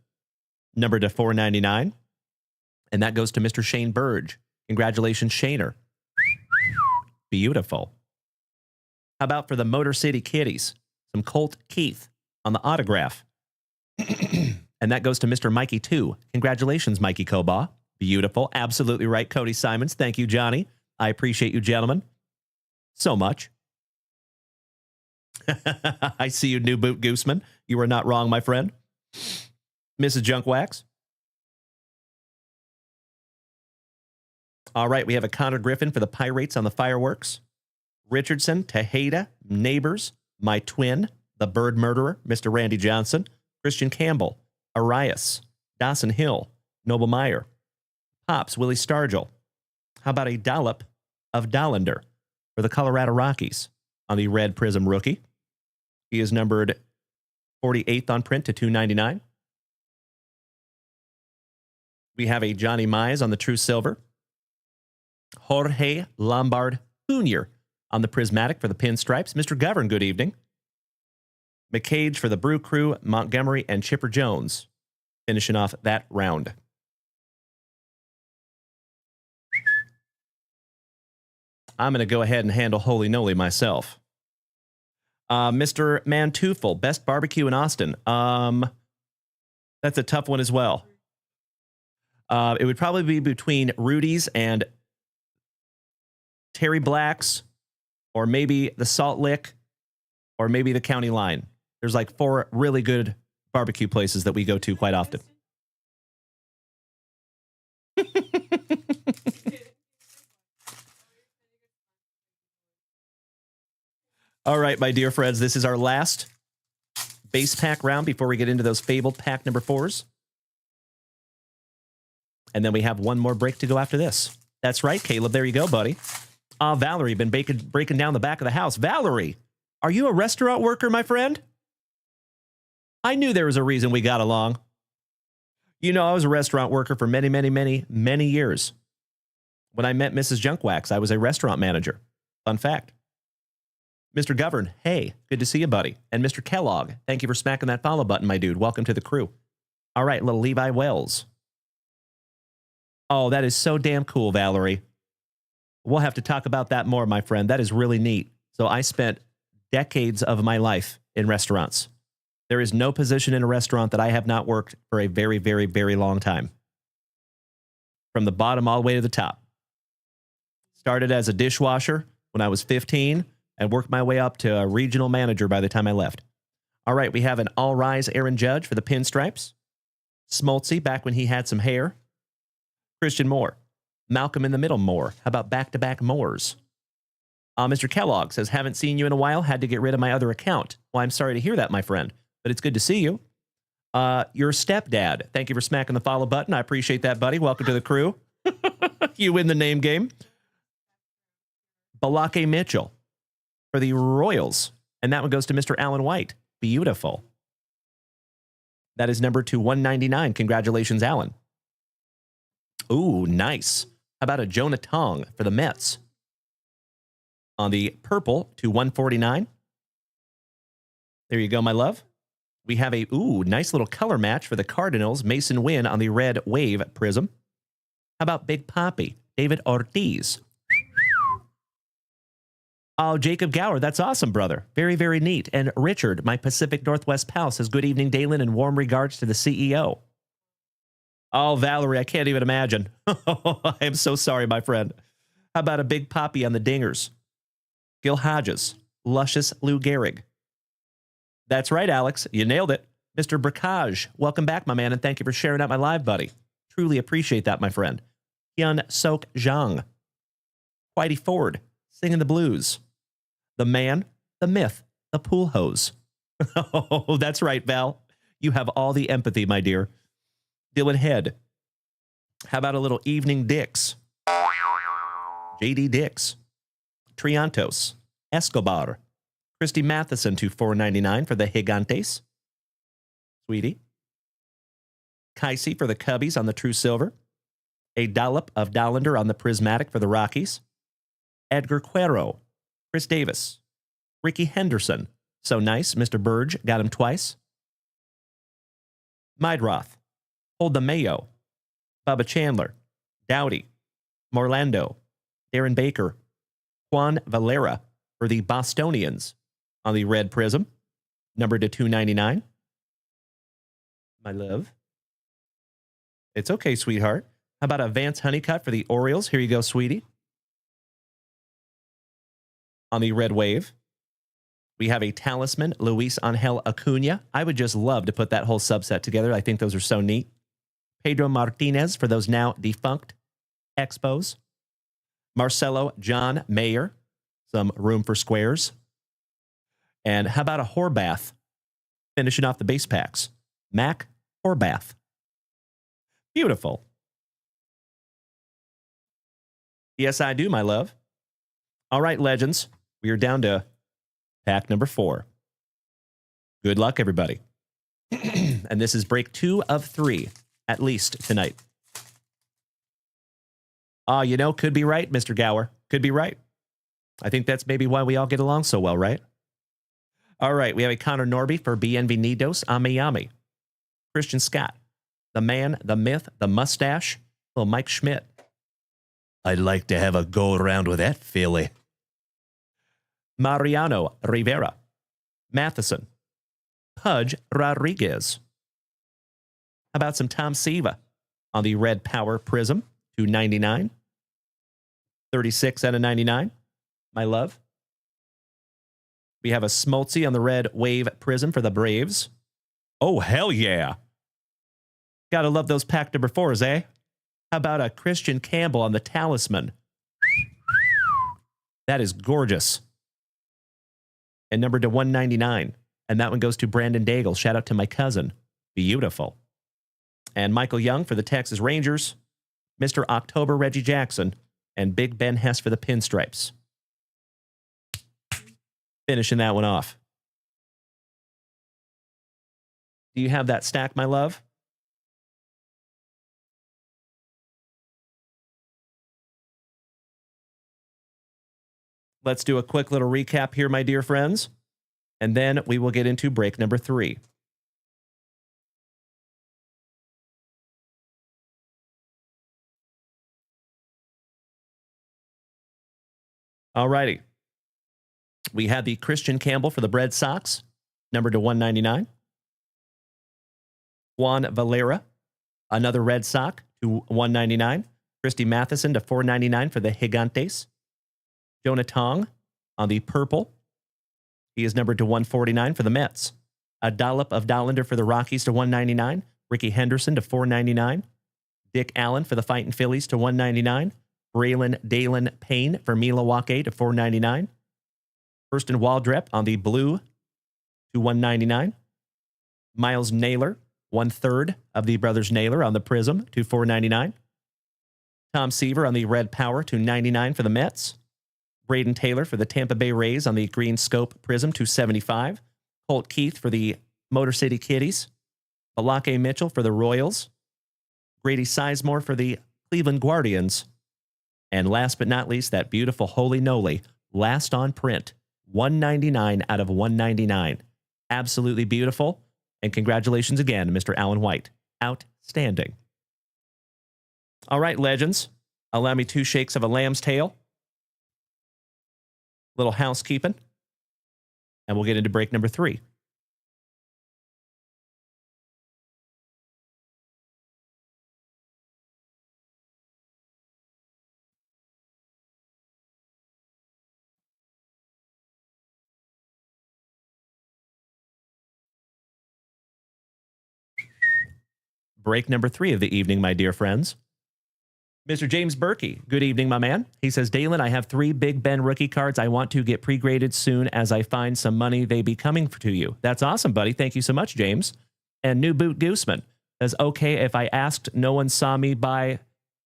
numbered to $4.99. And that goes to Mr. Shane Burge. Congratulations, Shaner. Beautiful. How about for the Motor City Kitties? Some Colt Keith on the autograph. And that goes to Mr. Mikey 2. Congratulations, Mikey Koba. Beautiful. Absolutely right, Cody Simons. Thank you, Johnny. I appreciate you, gentlemen, so much. I see you, New Boot Gooseman. You are not wrong, my friend. Mrs. Junkwax. All right, we have a Connor Griffin for the Pirates on the fireworks. Richardson, Tejeda, Neighbors, my twin, the Bird Murderer, Mr. Randy Johnson, Christian Campbell, Arias, Dawson Hill, Noble Meyer, Pops, Willie Stargell. How about a dollop of Dollander for the Colorado Rockies on the red Prizm rookie? He is numbered 48th on print to 299. We have a Johnny Mize on the true silver. Jorge Lombard Jr. on the prismatic for the pinstripes. Mr. Govern, good evening. McCage for the Brew Crew, Montgomery, and Chipper Jones finishing off that round. I'm going to go ahead and handle Holy Noly myself. Mr. Mantufel, best barbecue in Austin. That's a tough one as well. It would probably be between Rudy's and Terry Black's, or maybe the Salt Lick, or maybe the County Line. There's like 4 really good barbecue places that we go to quite often. All right, my dear friends, this is our last base pack round before we get into those fabled pack number 4s. And then we have one more break to go after this. That's right, Caleb. There you go, buddy. Valerie, been breaking down the back of the house. Valerie, are you a restaurant worker, my friend? I knew there was a reason we got along. You know, I was a restaurant worker for many, many, many, many years. When I met Mrs. Junkwax, I was a restaurant manager. Fun fact. Mr. Govern, hey, good to see you, buddy. And Mr. Kellogg, thank you for smacking that follow button, my dude. Welcome to the crew. All right, little Levi Wells. Oh, that is so damn cool, Valerie. We'll have to talk about that more, my friend. That is really neat. So I spent decades of my life in restaurants. There is no position in a restaurant that I have not worked for a very, very, very long time. From the bottom all the way to the top. Started as a dishwasher when I was 15 and worked my way up to a regional manager by the time I left. All right, we have an All Rise Aaron Judge for the pinstripes. Smoltzy back when he had some hair. Christian Moore. Malcolm in the Middle Moore. How about back-to-back Moores? Mr. Kellogg says, haven't seen you in a while. Had to get rid of my other account. Well, I'm sorry to hear that, my friend. But it's good to see you. Your stepdad. Thank you for smacking the follow button. I appreciate that, buddy. Welcome to the crew. You win the name game. Balake Mitchell for the Royals. And that one goes to Mr. Alan White. Beautiful. That is number 199. Congratulations, Alan. Ooh, nice. How about a Jonah Tong for the Mets? On the purple 149. There you go, my love. We have a, nice little color match for the Cardinals. Mason Wynn on the red wave prism. How about Big Papi? David Ortiz. Oh, Jacob Gower. That's awesome, brother. Very, very neat. And Richard, my Pacific Northwest pal, says, good evening, Dalen, and warm regards to the CEO. Oh, Valerie, I can't even imagine. I am so sorry, my friend. How about a Big Papi on the dingers? Gil Hodges. Luscious Lou Gehrig. That's right, Alex. You nailed it. Mr. Bracage, welcome back, my man, and thank you for sharing out my live, buddy. Truly appreciate that, my friend. Hyun Sok Jang. Whitey Ford, singing the blues. The man, the myth, the pool hose. Oh, that's right, Val. You have all the empathy, my dear. Dylan Head. How about a little Evening Dix? J.D. Dix. Triantos. Escobar. Christy Matheson to $4.99 for the Gigantes. Sweetie. Kaisi for the Cubbies on the True Silver. A dollop of Dollander on the Prismatic for the Rockies. Edgar Cuero. Chris Davis. Ricky Henderson. So nice. Mr. Burge got him twice. Mydroth. Hold the Mayo. Bubba Chandler. Dowdy. Morlando. Darren Baker. Juan Valera for the Bostonians on the red prism. Numbered to $2.99. My love. It's okay, sweetheart. How about a Vance Honeycutt for the Orioles? Here you go, sweetie. On the red wave. We have a Talisman, Luis Angel Acuna. I would just love to put that whole subset together. I think those are so neat. Pedro Martinez for those now defunct Expos. Marcelo John Mayer. Some room for squares. And how about a Horvath finishing off the base packs? Mac Horvath. Beautiful. Yes, I do, my love. All right, legends. We are down to pack number 4. Good luck, everybody. And this is break 2 of 3, at least tonight. You know, could be right, Mr. Gower. Could be right. I think that's maybe why we all get along so well, right? All right, we have a Connor Norby for Bienvenidos a Miami. Christian Scott, the man, the myth, the mustache, little Mike Schmidt. I'd like to have a go-around with that filly. Mariano Rivera, Matheson, Pudge Rodriguez. How about some Tom Siva on the Red Power Prism, $2.99. 36 out of 99, my love. We have a Smoltzy on the Red Wave Prism for the Braves. Oh, hell yeah. Gotta love those pack number 4s, eh? How about a Christian Campbell on the Talisman? That is gorgeous. And numbered to 199. And that one goes to Brandon Daigle. Shout out to my cousin. Beautiful. And Michael Young for the Texas Rangers. Mr. October Reggie Jackson. And Big Ben Hess for the Pinstripes. Finishing that one off. Do you have that stack, my love? Let's do a quick little recap here, my dear friends. And then we will get into break number 3. All righty. We had the Christian Campbell for the Red Sox, numbered to 199. Juan Valera, another Red Sox, to 199. Christy Matheson to 499 for the Gigantes. Jonah Tong on the purple. He is numbered to 149 for the Mets. A dollop of Dollander for the Rockies to 199. Ricky Henderson to 499. Dick Allen for the Fightin' Phillies to 199. Braylon Dalen Payne for Milwaukee to 499. Kirsten Waldrep on the blue to 199. Miles Naylor, 1/3 of the brothers Naylor on the Prism to 499. Tom Seaver on the Red Power to 99 for the Mets. Braden Taylor for the Tampa Bay Rays on the Green Scope Prism to 75. Colt Keith for the Motor City Kitties. Alake Mitchell for the Royals. Grady Sizemore for the Cleveland Guardians. And last but not least, that beautiful Holy Noli, last on print, 199 out of 199. Absolutely beautiful. And congratulations again, Mr. Alan White. Outstanding. All right, legends. Allow me 2 shakes of a lamb's tail. Little housekeeping. And we'll get into break number 3. Break number 3 of the evening, my dear friends. Mr. James Berkey, good evening, my man. He says, Dalen, I have 3 Big Ben rookie cards. I want to get pre-graded soon as I find some money. They be coming to you. That's awesome, buddy. Thank you so much, James. And New Boot Gooseman says, okay, if I asked, no one saw me buy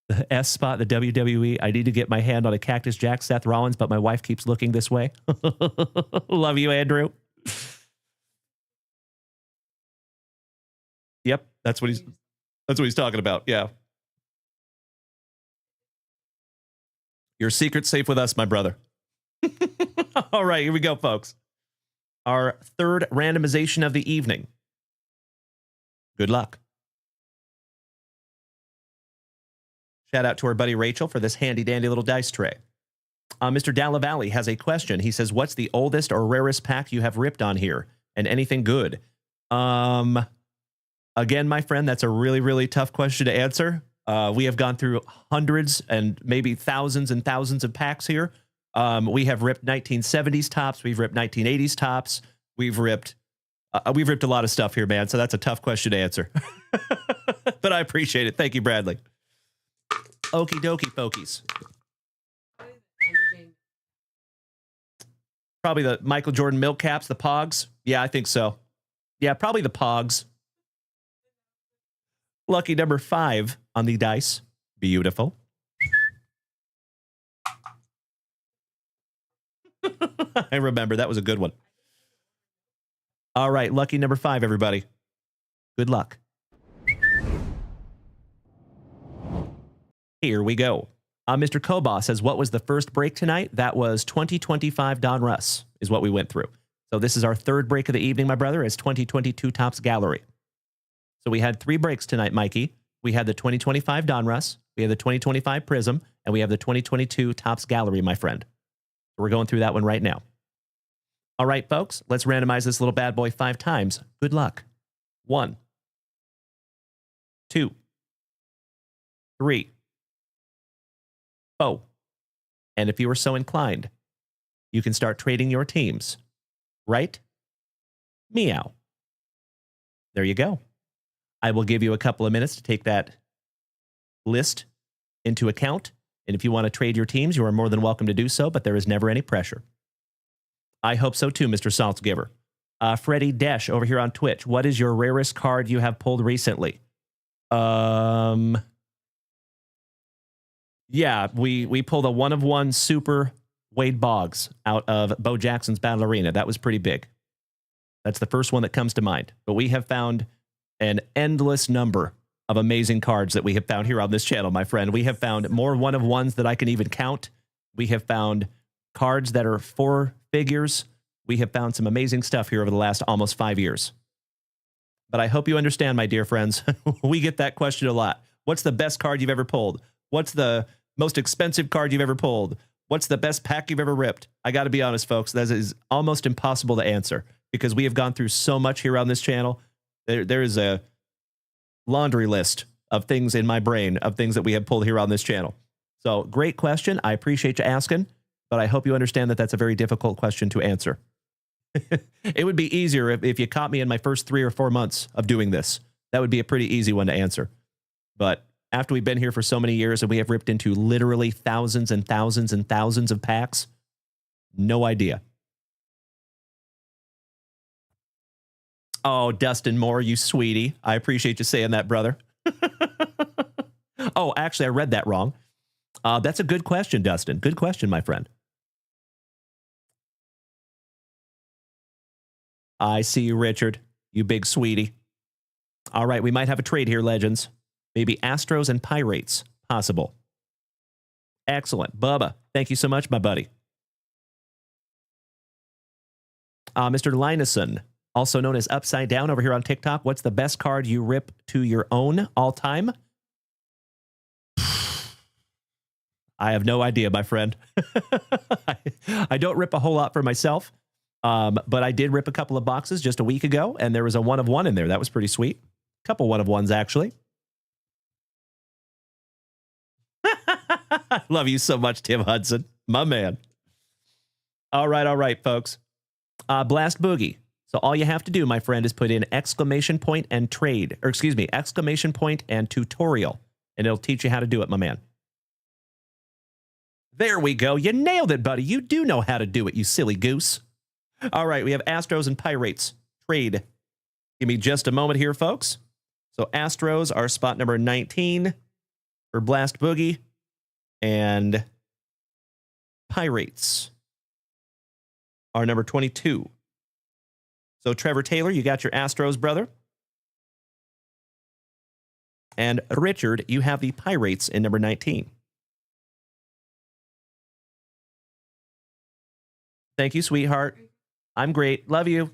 the S spot, the WWE. I need to get my hand on a Cactus Jack, Seth Rollins, but my wife keeps looking this way. Love you, Andrew. Yep, that's what he's talking about. Yeah. Your secret's safe with us, my brother. All right, here we go, folks. Our 3rd randomization of the evening. Good luck. Shout out to our buddy Rachel for this handy-dandy little dice tray. Mr. Dalla Valley has a question. He says, what's the oldest or rarest pack you have ripped on here? And anything good? Again, my friend, that's a really, really tough question to answer. We have gone through hundreds and maybe thousands and thousands of packs here. We have ripped 1970s tops. We've ripped 1980s tops. We've ripped a lot of stuff here, man. So that's a tough question to answer. But I appreciate it. Thank you, Bradley. Okie dokie pokies. Probably the Michael Jordan milk caps, the Pogs. Yeah, I think so. Yeah, probably the Pogs. Lucky number 5 on the dice. Beautiful. I remember. That was a good one. All right, lucky number 5, everybody. Good luck. Here we go. Mr. Koba says, what was the first break tonight? That was 2025 Donruss is what we went through. So this is our third break of the evening, my brother. It's 2022 Topps Gallery. So we had 3 breaks tonight, Mikey. We had the 2025 Donruss, we had the 2025 Prizm, and we have the 2022 Topps Gallery, my friend. We're going through that one right now. All right, folks, let's randomize this little bad boy 5 times. Good luck. 1, 2, 3, 4. And if you are so inclined, you can start trading your teams. Right? Meow. There you go. I will give you a couple of minutes to take that list into account. And if you want to trade your teams, you are more than welcome to do so, but there is never any pressure. I hope so too, Mr. Saltzgiver. Freddie Desch over here on Twitch. What is your rarest card you have pulled recently? Yeah, we pulled a 1-of-1 super Wade Boggs out of Bo Jackson's Battle Arena. That was pretty big. That's the first one that comes to mind. But we have found an endless number of amazing cards that we have found here on this channel, my friend. We have found more 1-of-1s that I can even count. We have found cards that are 4 figures. We have found some amazing stuff here over the last almost 5 years. But I hope you understand, my dear friends, we get that question a lot. What's the best card you've ever pulled? What's the most expensive card you've ever pulled? What's the best pack you've ever ripped? I got to be honest, folks, that is almost impossible to answer because we have gone through so much here on this channel. There is a laundry list of things in my brain, of things that we have pulled here on this channel. So great question. I appreciate you asking, but I hope you understand that that's a very difficult question to answer. It would be easier if you caught me in my first 3 or 4 months of doing this. That would be a pretty easy one to answer. But after we've been here for so many years and we have ripped into literally thousands and thousands and thousands of packs, no idea. Oh, Dustin Moore, you sweetie. I appreciate you saying that, brother. Oh, actually, I read that wrong. That's a good question, Dustin. Good question, my friend. I see you, Richard. You big sweetie. All right, we might have a trade here, Legends. Maybe Astros and Pirates. Possible. Excellent. Bubba, thank you so much, my buddy. Mr. Lineson, also known as Upside Down over here on TikTok. What's the best card you rip to your own all time? I have no idea, my friend. I don't rip a whole lot for myself, but I did rip a couple of boxes just a week ago, and there was a 1-of-1 in there. That was pretty sweet. Couple 1-of-1s, actually. I love you so much, Tim Hudson. My man. All right, folks. Blast Boogie. So all you have to do, my friend, is put in exclamation point and trade. Or excuse me, exclamation point and tutorial. And it'll teach you how to do it, my man. There we go. You nailed it, buddy. You do know how to do it, you silly goose. All right, we have Astros and Pirates. Trade. Give me just a moment here, folks. So Astros are spot number 19 for Blast Boogie. And Pirates are number 22. So Trevor Taylor, you got your Astros, brother. And Richard, you have the Pirates in number 19. Thank you, sweetheart. I'm great. Love you.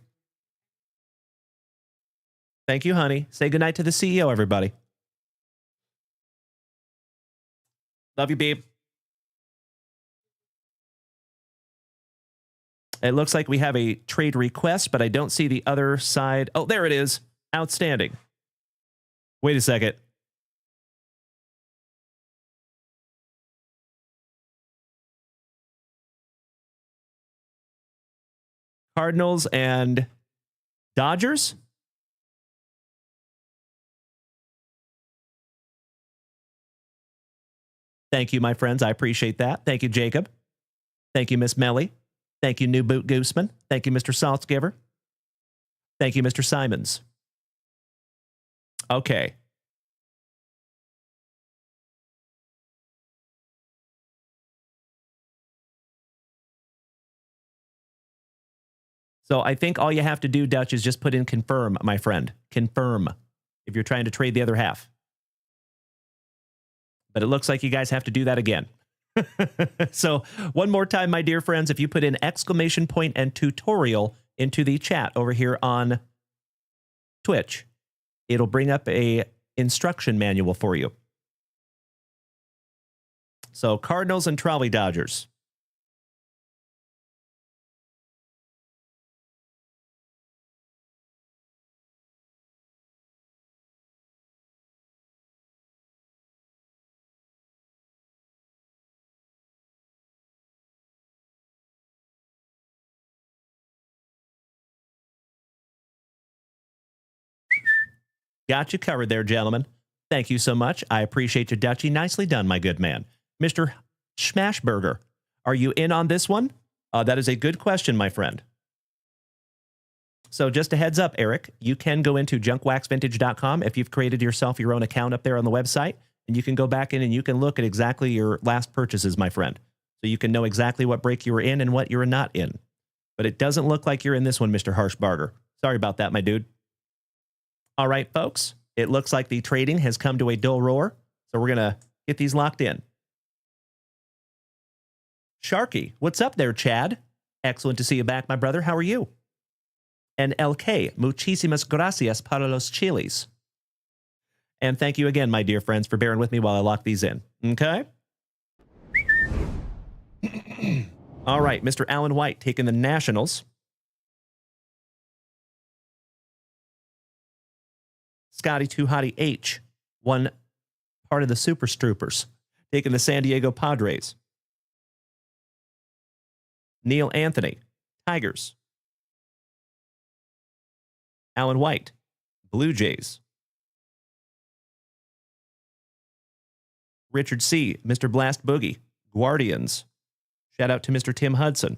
Thank you, honey. Say goodnight to the CEO, everybody. Love you, babe. It looks like we have a trade request, but I don't see the other side. Oh, there it is. Outstanding. Wait a second. Cardinals and Dodgers. Thank you, my friends. I appreciate that. Thank you, Jacob. Thank you, Miss Melly. Thank you, New Boot Gooseman. Thank you, Mr. Saltzgiver. Thank you, Mr. Simons. Okay. So I think all you have to do, Dutch, is just put in confirm, my friend. Confirm if you're trying to trade the other half. But it looks like you guys have to do that again. So one more time, my dear friends, if you put in exclamation point and tutorial into the chat over here on Twitch, it'll bring up a instruction manual for you. So Cardinals and Trolley Dodgers. Got you covered there, gentlemen. Thank you so much. I appreciate you, Dutchie. Nicely done, my good man. Mr. Smashburger, are you in on this one? That is a good question, my friend. So just a heads up, Eric, you can go into JunkWaxVintage.com if you've created yourself your own account up there on the website, and you can go back in and you can look at exactly your last purchases, my friend. So you can know exactly what break you were in and what you were not in. But it doesn't look like you're in this one, Mr. Harshbarger. Sorry about that, my dude. All right, folks, it looks like the trading has come to a dull roar, so we're going to get these locked in. Sharky, what's up there, Chad? Excellent to see you back, my brother. How are you? And LK, muchísimas gracias para los chiles. And thank you again, my dear friends, for bearing with me while I lock these in. Okay? All right, Mr. Alan White taking the Nationals. Scotty Too Hottie H, one part of the Super Stroopers, taking the San Diego Padres. Neil Anthony, Tigers. Alan White, Blue Jays. Richard C., Mr. Blast Boogie, Guardians. Shout out to Mr. Tim Hudson.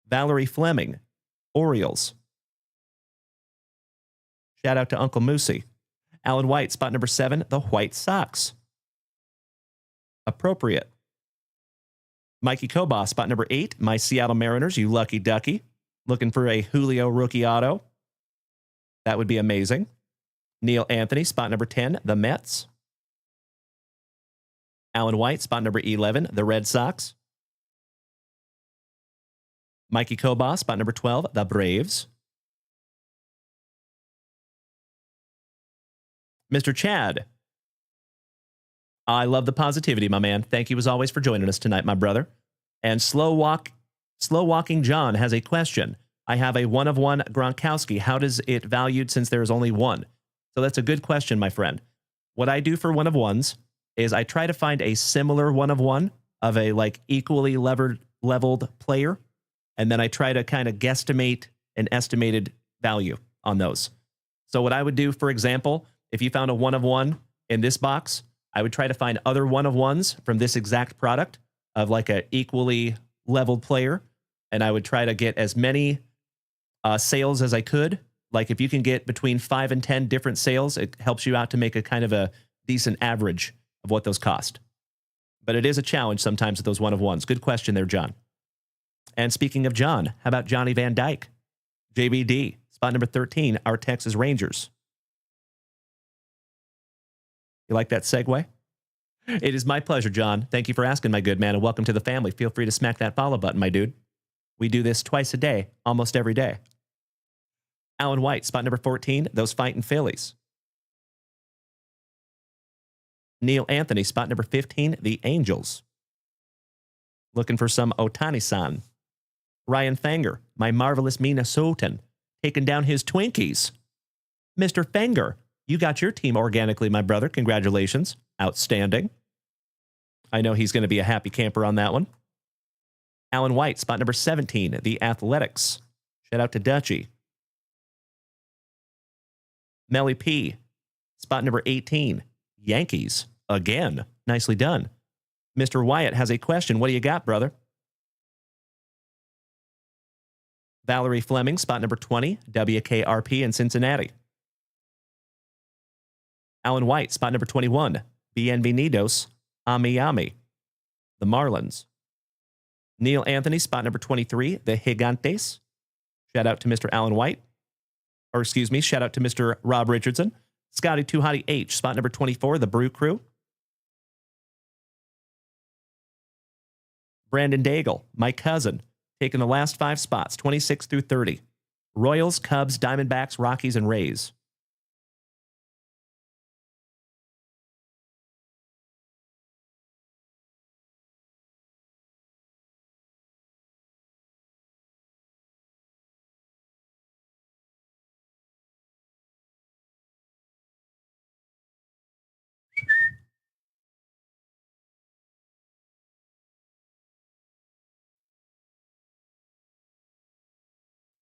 Valerie Fleming, Orioles. Shout out to Uncle Moosey. Alan White, spot number 7, the White Sox. Appropriate. Mikey Kobach, spot number 8, my Seattle Mariners, you lucky ducky. Looking for a Julio rookie auto. That would be amazing. Neil Anthony, spot number 10, the Mets. Alan White, spot number 11, the Red Sox. Mikey Kobach, spot number 12, the Braves. Mr. Chad, I love the positivity, my man. Thank you as always for joining us tonight, my brother. And Slow Walking John has a question. I have a 1-of-1 Gronkowski. How does it valued since there is only one? So that's a good question, my friend. What I do for 1-of-1s is I try to find a similar 1-of-1 of a like equally leveled player, and then I try to kind of guesstimate an estimated value on those. So what I would do, for example, if you found a 1-of-1 in this box, I would try to find other 1-of-1s from this exact product of like a equally leveled player, and I would try to get as many sales as I could. Like if you can get between 5 and 10 different sales, it helps you out to make a kind of a decent average of what those cost. But it is a challenge sometimes with those 1-of-1s. Good question there, John. And speaking of John, how about Johnny Van Dyke? JBD, spot number 13, our Texas Rangers. You like that segue? It is my pleasure, John. Thank you for asking, my good man, and welcome to the family. Feel free to smack that follow button, my dude. We do this twice a day, almost every day. Alan White, spot number 14, those fighting Phillies. Neil Anthony, spot number 15, the Angels. Looking for some Otani-san. Ryan Fanger, my marvelous Minnesotan, taking down his Twinkies. Mr. Fanger, you got your team organically, my brother. Congratulations. Outstanding. I know he's going to be a happy camper on that one. Alan White, spot number 17, the Athletics. Shout out to Dutchie. Melly P, spot number 18, Yankees. Again, nicely done. Mr. Wyatt has a question. What do you got, brother? Valerie Fleming, spot number 20, WKRP in Cincinnati. Alan White, spot number 21, Bienvenidos a Miami, the Marlins. Neil Anthony, spot number 23, the Gigantes. Shout out to Mr. Alan White. Or excuse me, shout out to Mr. Rob Richardson. Scotty Too Hottie H, spot number 24, the Brew Crew. Brandon Daigle, my cousin, taking the last 5 spots, 26 through 30. Royals, Cubs, Diamondbacks, Rockies, and Rays.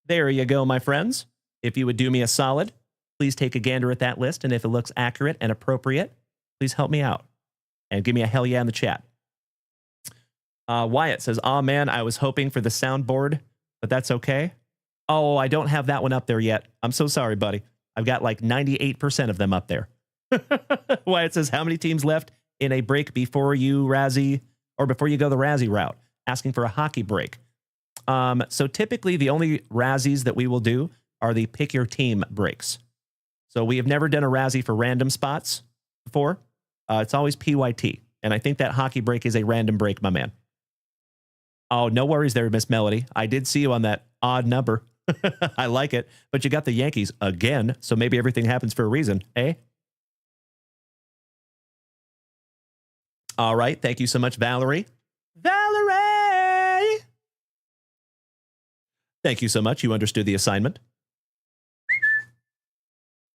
There you go, my friends. If you would do me a solid, please take a gander at that list, and if it looks accurate and appropriate, please help me out and give me a hell yeah in the chat. Wyatt says, "Oh man, I was hoping for the soundboard, but that's okay." Oh, I don't have that one up there yet. I'm so sorry, buddy. I've got like 98% of them up there. Wyatt says, "How many teams left in a break before you Razzie, or before you go the Razzie route?" Asking for a hockey break. So typically the only Razzies that we will do are the pick your team breaks. So we have never done a Razzie for random spots before. It's always PYT. And I think that hockey break is a random break, my man. Oh, no worries there, Miss Melody. I did see you on that odd number. I like it. But you got the Yankees again. So maybe everything happens for a reason, eh? All right. Thank you so much, Valerie. Valerie! Thank you so much. You understood the assignment.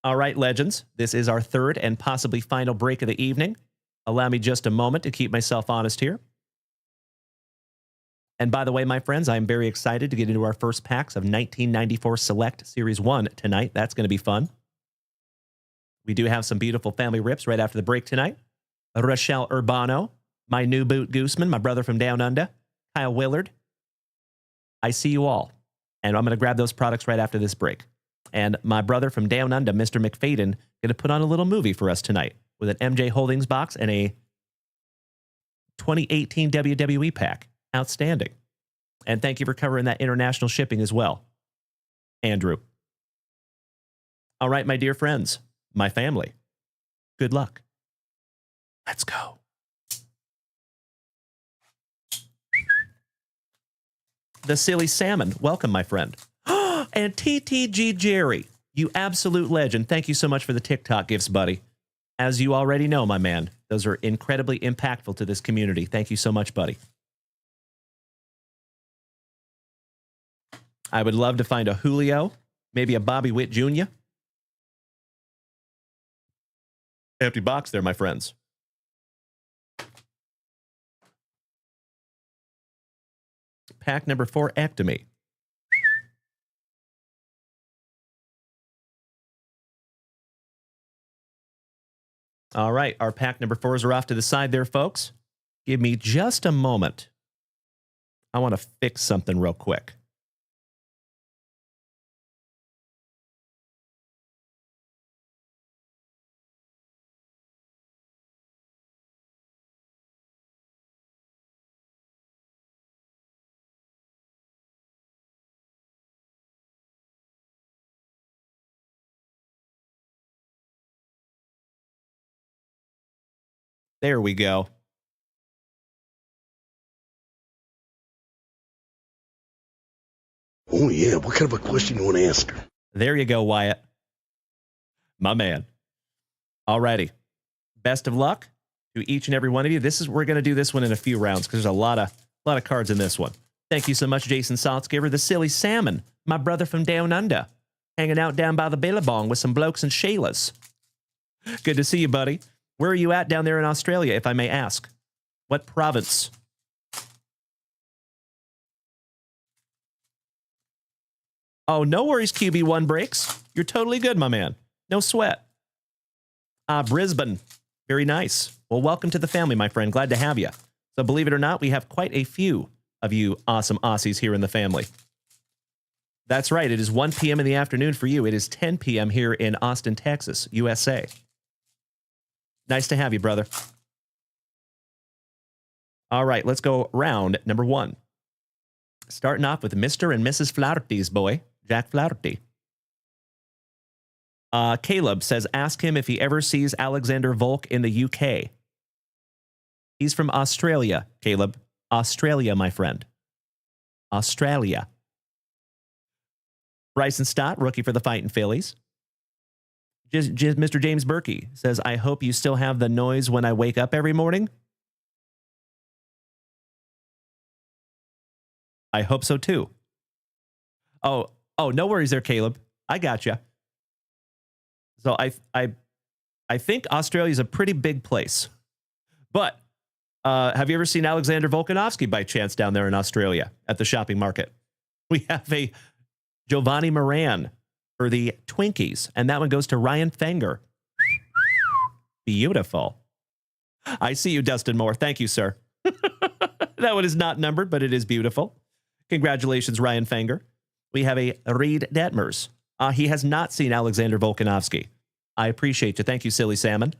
All right, legends. This is our third and possibly final break of the evening. Allow me just a moment to keep myself honest here. And by the way, my friends, I am very excited to get into our first packs of 1994 Select Series 1 tonight. That's going to be fun. We do have some beautiful family rips right after the break tonight. Rochelle Urbano, my new boot Gooseman, my brother from Down Under, Kyle Willard. I see you all. And I'm going to grab those products right after this break. And my brother from Down Under, Mr. McFadden, going to put on a little movie for us tonight with an MJ Holdings box and a 2018 WWE pack. Outstanding. And thank you for covering that international shipping as well, Andrew. All right, my dear friends, my family, good luck. Let's go. The Silly Salmon. Welcome, my friend. And TTG Jerry, you absolute legend. Thank you so much for the TikTok gifts, buddy. As you already know, my man, those are incredibly impactful to this community. Thank you so much, buddy. I would love to find a Julio, maybe a Bobby Witt Jr. Empty box there, my friends. Pack number 4, Ectomy. All right, our pack number 4s are off to the side there, folks. Give me just a moment. I want to fix something real quick. There we go. Oh, yeah. What kind of a question you want to ask her? There you go, Wyatt. My man. Alrighty. Best of luck to each and every one of you. We're going to do this one in a few rounds because there's a lot of cards in this one. Thank you so much, Jason Saltzgiver. The Silly Salmon, my brother from Down Under, hanging out down by the Billabong with some blokes and Shaylas. Good to see you, buddy. Where are you at down there in Australia, if I may ask? What province? Oh, no worries, QB1 breaks. You're totally good, my man. No sweat. Brisbane. Very nice. Well, welcome to the family, my friend. Glad to have you. So believe it or not, we have quite a few of you awesome Aussies here in the family. That's right. It is 1 p.m. in the afternoon for you. It is 10 p.m. here in Austin, Texas, USA. Nice to have you, brother. All right, let's go round number 1. Starting off with Mr. and Mrs. Flaherty's boy, Jack Flaherty. Caleb says, ask him if he ever sees Alexander Volk in the UK. He's from Australia, Caleb. Australia, my friend. Australia. Bryson Stott, rookie for the Fightin' Phillies. Mr. James Berkey says, I hope you still have the noise when I wake up every morning. I hope so too. Oh, no worries there, Caleb. I gotcha. So I think Australia is a pretty big place. But have you ever seen Alexander Volkanovsky by chance down there in Australia at the shopping market? We have a Giovanni Moran for the Twinkies, and that one goes to Ryan Fenger. Beautiful. I see you, Dustin Moore. Thank you, sir. That one is not numbered, but it is beautiful. Congratulations, Ryan Fenger. We have a Reed Detmers. He has not seen Alexander Volkanovsky. I appreciate you. Thank you, Silly Salmon.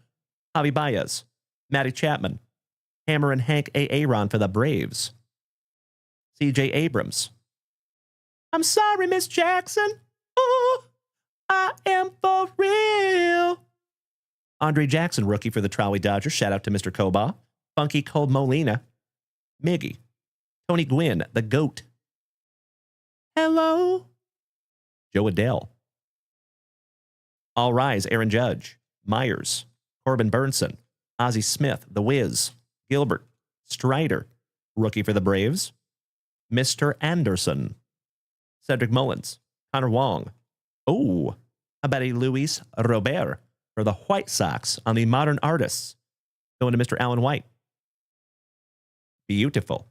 Javi Baez. Matty Chapman. Hammer and Hank A. Aaron for the Braves. C.J. Abrams. I'm sorry, Miss Jackson. Oh, I am for real. Andre Jackson, rookie for the Trolley Dodgers. Shout out to Mr. Koba. Funky Cold Molina. Miggy. Tony Gwynn, the GOAT. Hello. Joe Adele. All Rise, Aaron Judge. Myers. Corbin Burnson. Ozzie Smith, The Wiz. Gilbert. Strider, rookie for the Braves. Mr. Anderson. Cedric Mullins. Connor Wong. Oh, how about a Luis Robert for the White Sox on the Modern Artists? Going to Mr. Alan White. Beautiful.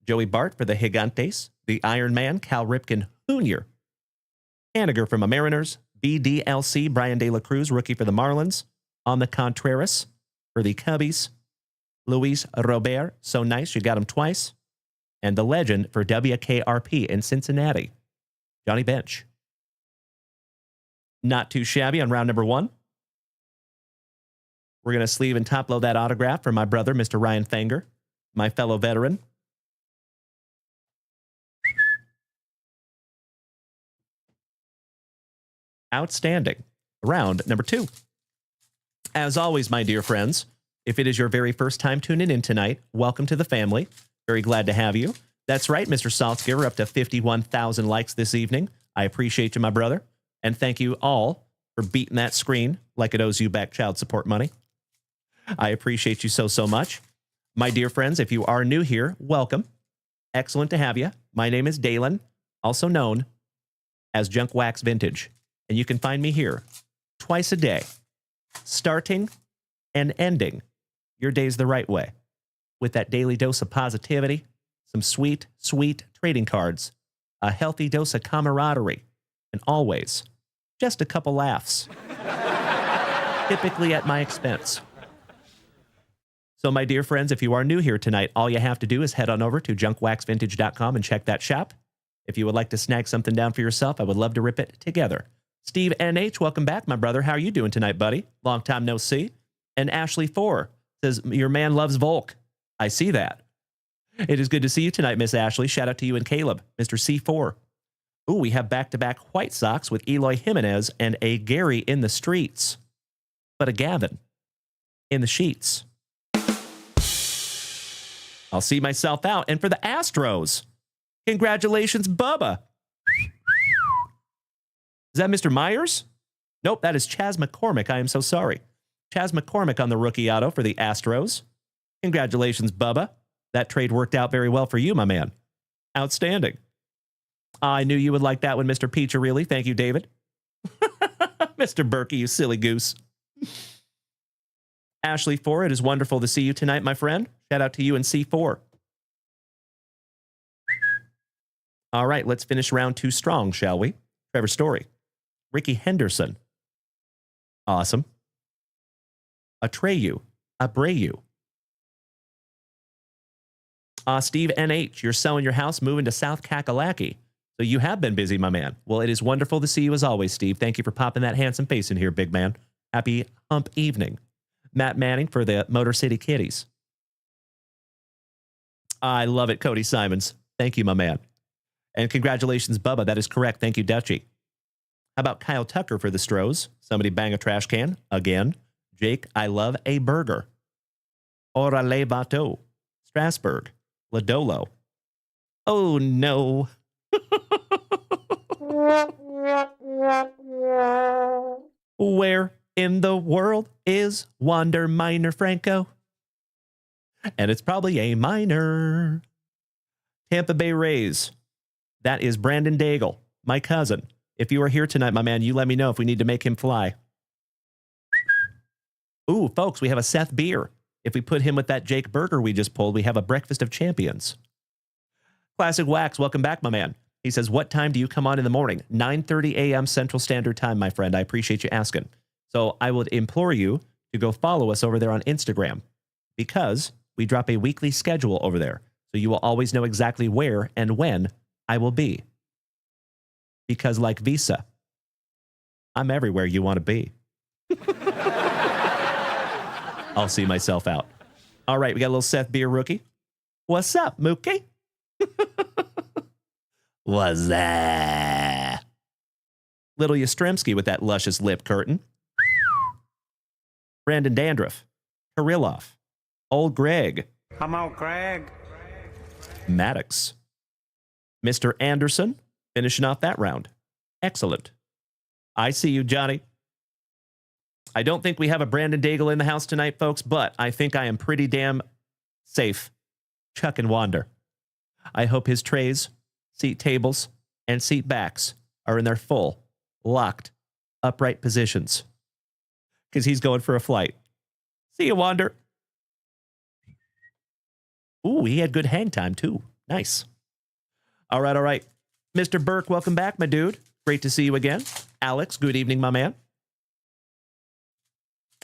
Joey Bart for the Gigantes. The Iron Man, Cal Ripken Jr. Haniger from the Mariners. BDLC, Brian De La Cruz, rookie for the Marlins. On the Contreras for the Cubbies. Luis Robert, so nice, you got him twice. And the legend for WKRP in Cincinnati, Johnny Bench. Not too shabby on round number 1. We're going to sleeve and top load that autograph for my brother, Mr. Ryan Fenger, my fellow veteran. Outstanding. Round number 2. As always, my dear friends, if it is your very first time tuning in tonight, welcome to the family. Very glad to have you. That's right, Mr. Saltzgiver, up to 51,000 likes this evening. I appreciate you, my brother. And thank you all for beating that screen like it owes you back child support money. I appreciate you so much. My dear friends, if you are new here, welcome. Excellent to have you. My name is Dalen, also known as JunkWaxVintage. And you can find me here twice a day, starting and ending your days the right way with that daily dose of positivity, some sweet, sweet trading cards, a healthy dose of camaraderie, and always just a couple laughs, typically at my expense. So, my dear friends, if you are new here tonight, all you have to do is head on over to JunkWaxVintage.com and check that shop. If you would like to snag something down for yourself, I would love to rip it together. Steve NH, welcome back, my brother. How are you doing tonight, buddy? Long time no see. And Ashley 4 says, your man loves Volk. I see that. It is good to see you tonight, Miss Ashley. Shout out to you and Caleb, Mr. C4. Ooh, we have back-to-back White Sox with Eloy Jimenez and a Gary in the streets, but a Gavin in the sheets. I'll see myself out. And for the Astros, congratulations, Bubba. Is that Mr. Myers? Nope, that is Chas McCormick. I am so sorry. Chas McCormick on the rookie auto for the Astros. Congratulations, Bubba. That trade worked out very well for you, my man. Outstanding. I knew you would like that one, Mr. Peach, really. Thank you, David. Mr. Berkey, you silly goose. Ashley 4, it is wonderful to see you tonight, my friend. Shout out to you and C4. All right, let's finish round 2 strong, shall we? Trevor Story. Ricky Henderson. Awesome. Abreu. Steve NH, you're selling your house, moving to South Kakalaki. So you have been busy, my man. Well, it is wonderful to see you as always, Steve. Thank you for popping that handsome face in here, big man. Happy hump evening. Matt Manning for the Motor City Kitties. I love it, Cody Simons. Thank you, my man. And congratulations, Bubba. That is correct. Thank you, Dutchie. How about Kyle Tucker for the Stros? Somebody bang a trash can. Again. Jake, I love a burger. Orale Bateau. Strasburg. Ladolo. Oh, no. Where in the world is Wander Minor Franco? And it's probably a minor. Tampa Bay Rays. That is Brandon Daigle, my cousin. If you are here tonight, my man, you let me know if we need to make him fly. Ooh, folks, we have a Seth Beer. If we put him with that Jake Burger we just pulled, we have a breakfast of champions. Classic Wax, welcome back, my man. He says, what time do you come on in the morning? 9:30 a.m. Central Standard Time, my friend. I appreciate you asking. So I would implore you to go follow us over there on Instagram because we drop a weekly schedule over there. So you will always know exactly where and when I will be. Because like Visa, I'm everywhere you want to be. I'll see myself out. All right, we got a little Seth Beer rookie. What's up, Mookie? What's that? Little Yastrzemski with that luscious lip curtain. Brandon Dandruff. Kirilloff. Old Greg. Come out, Greg. Maddox. Mr. Anderson. Finishing off that round. Excellent. I see you, Johnny. I don't think we have a Brandon Daigle in the house tonight, folks, but I think I am pretty damn safe. Chuck and Wander. I hope his trays, seat tables, and seat backs are in their full, locked, upright positions. Because he's going for a flight. See you, Wander. Ooh, he had good hang time, too. Nice. All right. Mr. Burke, welcome back, my dude. Great to see you again. Alex, good evening, my man.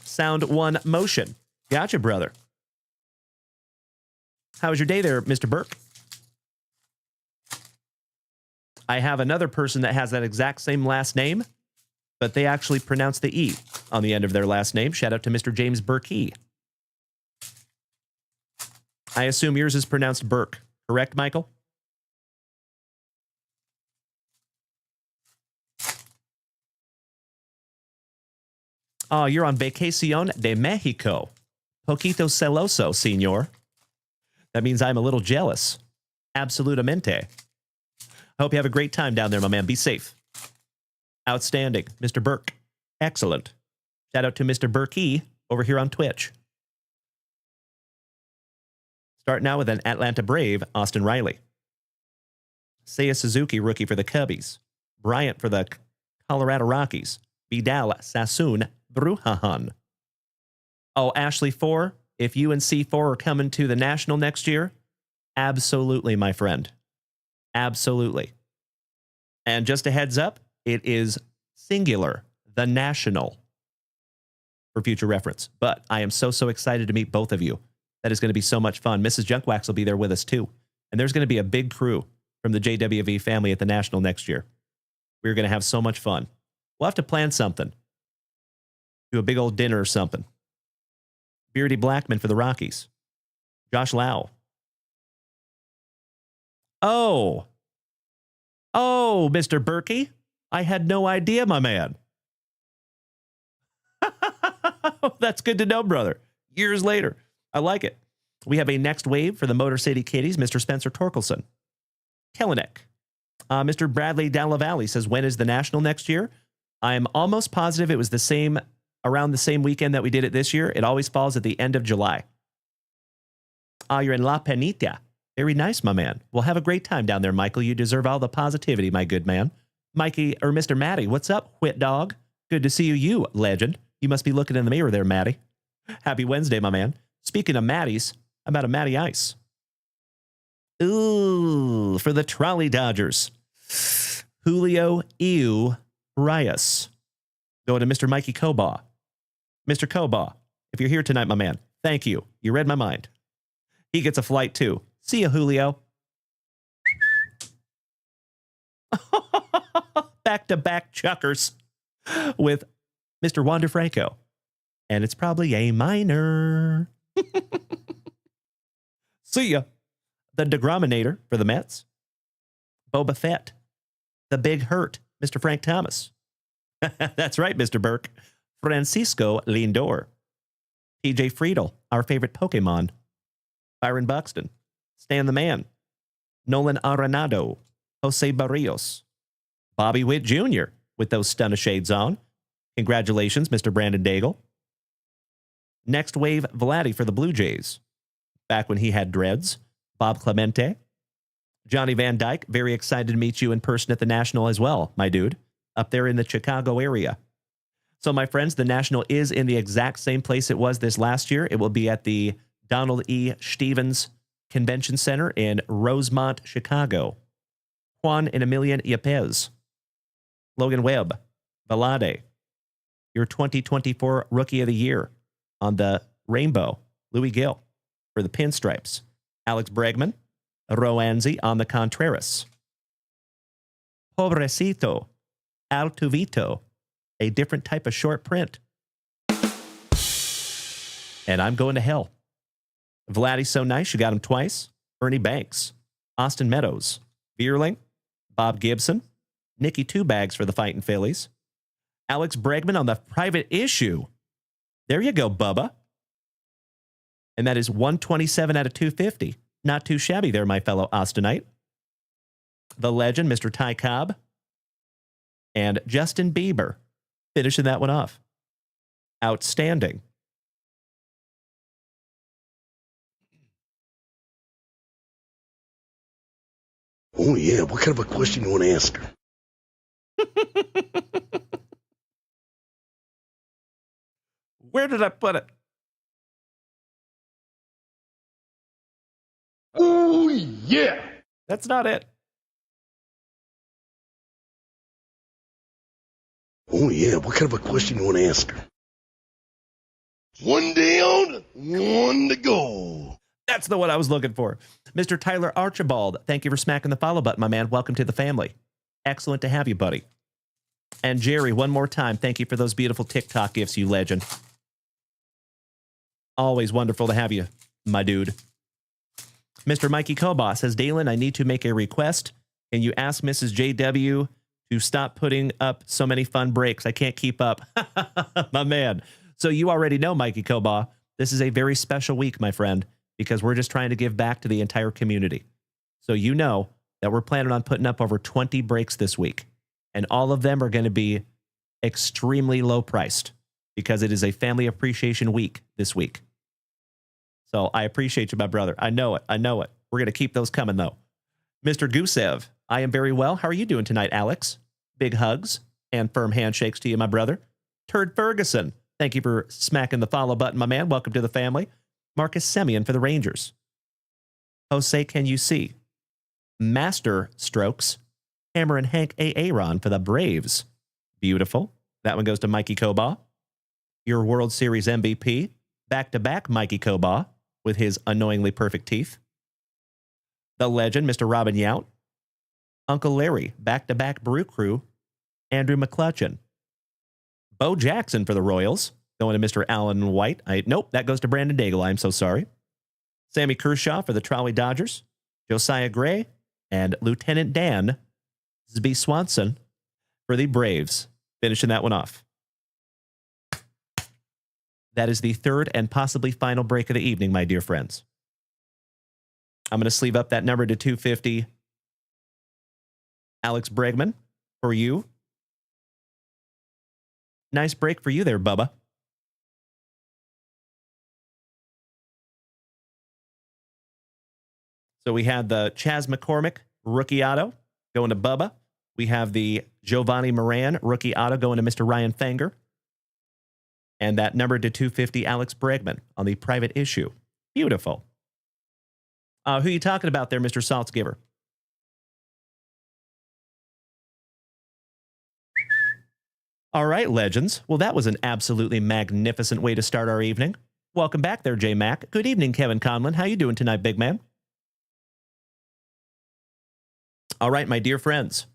Sound One Motion. Gotcha, brother. How was your day there, Mr. Burke? I have another person that has that exact same last name, but they actually pronounce the E on the end of their last name. Shout out to Mr. James Burke. I assume yours is pronounced Burke. Correct, Michael? Oh, you're on Vacación de Mexico. Poquito celoso, señor. That means I'm a little jealous. Absolutamente. I hope you have a great time down there, my man. Be safe. Outstanding. Mr. Burke. Excellent. Shout out to Mr. Burke over here on Twitch. Start now with an Atlanta Brave, Austin Riley. Seiya Suzuki, rookie for the Cubbies. Bryant for the Colorado Rockies. Vidal Sassoon Brujahan. Oh, Ashley 4, if you and C4 are coming to the National next year, absolutely, my friend. Absolutely. And just a heads up, it is singular, the National, for future reference. But I am so excited to meet both of you. That is going to be so much fun. Mrs. JunkWax will be there with us, too. And there's going to be a big crew from the JWV family at the National next year. We're going to have so much fun. We'll have to plan something. Do a big old dinner or something. Beardy Blackman for the Rockies. Josh Lau. Oh, Mr. Berkey. I had no idea, my man. That's good to know, brother. Years later. I like it. We have a next wave for the Motor City Kitties, Mr. Spencer Torkelson. Kellenek. Mr. Bradley Dallavalley says, when is the National next year? I'm almost positive it was the same, around the same weekend that we did it this year. It always falls at the end of July. You're in La Penita. Very nice, my man. We'll have a great time down there, Michael. You deserve all the positivity, my good man. Mikey, or Mr. Matty, what's up, Whit Dog? Good to see you, legend. You must be looking in the mirror there, Matty. Happy Wednesday, my man. Speaking of Matties, how about a Matty Ice? Ooh, for the Trolley Dodgers. Julio Urias. Going to Mr. Mikey Kobaugh. Mr. Kobaugh, if you're here tonight, my man, thank you. You read my mind. He gets a flight too. See ya, Julio. Back-to-back chuckers with Mr. Wander Franco. And it's probably a minor. See ya. The Degrominator for the Mets. Boba Fett. The Big Hurt, Mr. Frank Thomas. That's right, Mr. Burke. Francisco Lindor. TJ Friedel, our favorite Pokemon. Byron Buxton. Stan the Man. Nolan Arenado. Jose Barrios. Bobby Witt Jr. with those stunner shades on. Congratulations, Mr. Brandon Daigle. Next wave Vladdy for the Blue Jays. Back when he had dreads. Bob Clemente. Johnny Van Dyke, very excited to meet you in person at the National as well, my dude. Up there in the Chicago area. So, my friends, the National is in the exact same place it was this last year. It will be at the Donald E. Stevens Convention Center in Rosemont, Chicago. Juan and Emilian Yepes. Logan Webb. Valade. Your 2024 Rookie of the Year on the Rainbow. Louis Gill for the Pinstripes. Alex Bregman. Roanzi on the Contreras. Pobrecito. Altuvito. A different type of short print. And I'm going to hell. Vladdy's so nice, you got him twice. Ernie Banks. Austin Meadows. Bierling. Bob Gibson. Nicky Two Bags for the Fightin' Phillies. Alex Bregman on the private issue. There you go, Bubba. And that is 127 out of 250. Not too shabby there, my fellow Austinite. The legend, Mr. Ty Cobb. And Justin Bieber. Finishing that one off. Outstanding. Oh, yeah. What kind of a question you want to ask her? Where did I put it? Oh, yeah. That's not it. Oh, yeah. What kind of a question you want to ask her? One down, one to go. That's the one I was looking for. Mr. Tyler Archibald, thank you for smacking the follow button, my man. Welcome to the family. Excellent to have you, buddy. And Jerry, one more time, thank you for those beautiful TikTok gifts, you legend. Always wonderful to have you, my dude. Mr. Mikey Kobaugh says, Dalen, I need to make a request. Can you ask Mrs. JW to stop putting up so many fun breaks? I can't keep up. My man. So you already know, Mikey Kobaugh, this is a very special week, my friend, because we're just trying to give back to the entire community. So you know that we're planning on putting up over 20 breaks this week. And all of them are going to be extremely low priced because it is a family appreciation week this week. So I appreciate you, my brother. I know it. I know it. We're going to keep those coming, though. Mr. Gusev, I am very well. How are you doing tonight, Alex? Big hugs and firm handshakes to you, my brother. Turd Ferguson, thank you for smacking the follow button, my man. Welcome to the family. Marcus Semien for the Rangers. Jose, can you see? Master Strokes. Hammer and Hank Aaron for the Braves. Beautiful. That one goes to Mikey Kobaugh. Your World Series MVP. Back-to-back Mikey Kobaugh with his annoyingly perfect teeth. The legend, Mr. Robin Yount. Uncle Larry, back-to-back Brew Crew. Andrew McClutchin. Bo Jackson for the Royals. Going to Mr. Alan White. Nope, that goes to Brandon Daigle. I'm so sorry. Sammy Kershaw for the Trolley Dodgers. Josiah Gray. And Lieutenant Dan Zby Swanson for the Braves. Finishing that one off. That is the third and possibly final break of the evening, my dear friends. I'm going to sleeve up that number to 250. Alex Bregman for you. Nice break for you there, Bubba. So we had the Chas McCormick rookie auto going to Bubba. We have the Giovanni Moran rookie auto going to Mr. Ryan Fanger. And that number to 250, Alex Bregman on the private issue. Beautiful. Who are you talking about there, Mr. Saltzgiver? All right, legends. Well, that was an absolutely magnificent way to start our evening. Welcome back there, J Mac. Good evening, Kevin Conlon. How you doing tonight, big man? All right, my dear friends.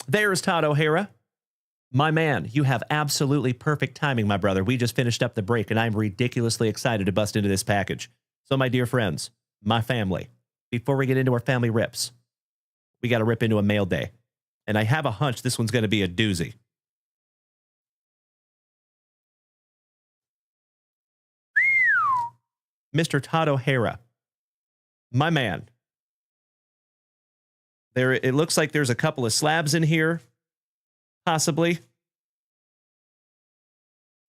There's Todd O'Hara. My man, you have absolutely perfect timing, my brother. We just finished up the break, and I'm ridiculously excited to bust into this package. So, my dear friends, my family, before we get into our family rips, we got to rip into a mail day. And I have a hunch this one's going to be a doozy. Mr. Todd O'Hara, my man. It looks like there's a couple of slabs in here, possibly.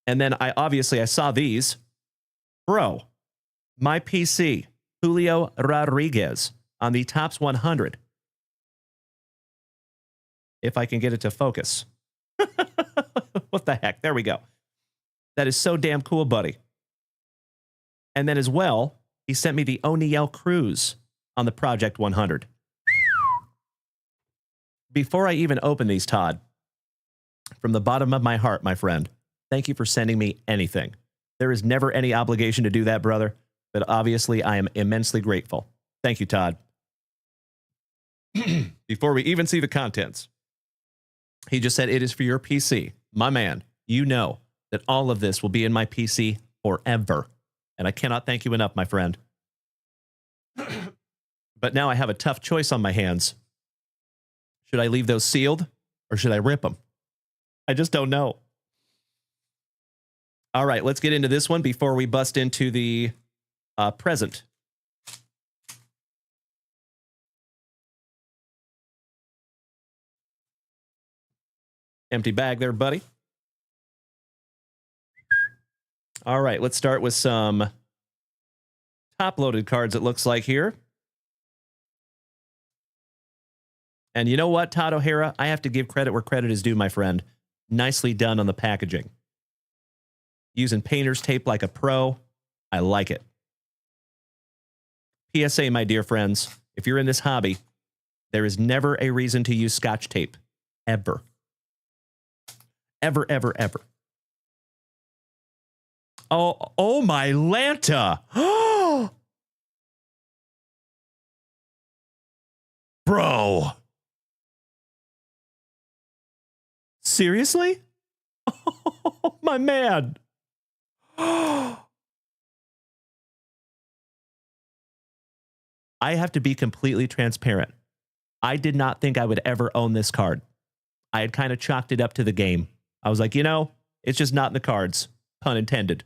And then I saw these. Bro, my PC, Julio Rodriguez on the Topps 100. If I can get it to focus. What the heck? There we go. That is so damn cool, buddy. And then as well, he sent me the O'Neill Cruz on the Project 100. Before I even open these, Todd, from the bottom of my heart, my friend, thank you for sending me anything. There is never any obligation to do that, brother, but obviously I am immensely grateful. Thank you, Todd. Before we even see the contents, he just said, it is for your PC. My man, you know that all of this will be in my PC forever. And I cannot thank you enough, my friend. But now I have a tough choice on my hands. Should I leave those sealed or should I rip them? I just don't know. All right, let's get into this one before we bust into the present. Empty bag there, buddy. All right, let's start with some top-loaded cards, it looks like here. And you know what, Todd O'Hara? I have to give credit where credit is due, my friend. Nicely done on the packaging. Using painter's tape like a pro. I like it. PSA, my dear friends, if you're in this hobby, there is never a reason to use Scotch tape. Ever. Ever, ever, ever. Oh my Lanta. Bro. Seriously? Oh, my man. I have to be completely transparent. I did not think I would ever own this card. I had kind of chalked it up to the game. I was like, you know, it's just not in the cards. Pun intended.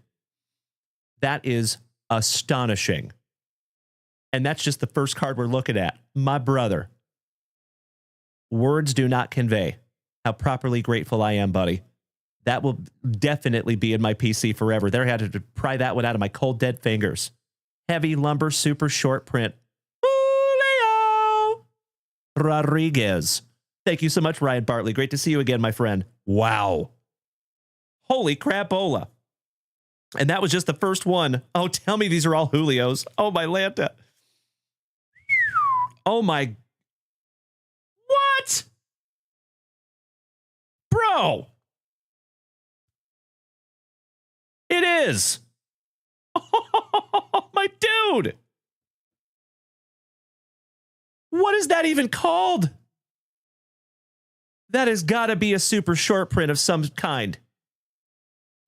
That is astonishing. And that's just the first card we're looking at. My brother. Words do not convey how properly grateful I am, buddy. That will definitely be in my PC forever. There, I had to pry that one out of my cold, dead fingers. Heavy lumber, super short print. Julio Rodriguez. Thank you so much, Ryan Bartley. Great to see you again, my friend. Wow. Holy crapola. And that was just the first one. Oh, tell me these are all Julios. Oh, my Lanta. Oh, my. What? Bro. It is. Oh, my dude. What is that even called? That has got to be a super short print of some kind.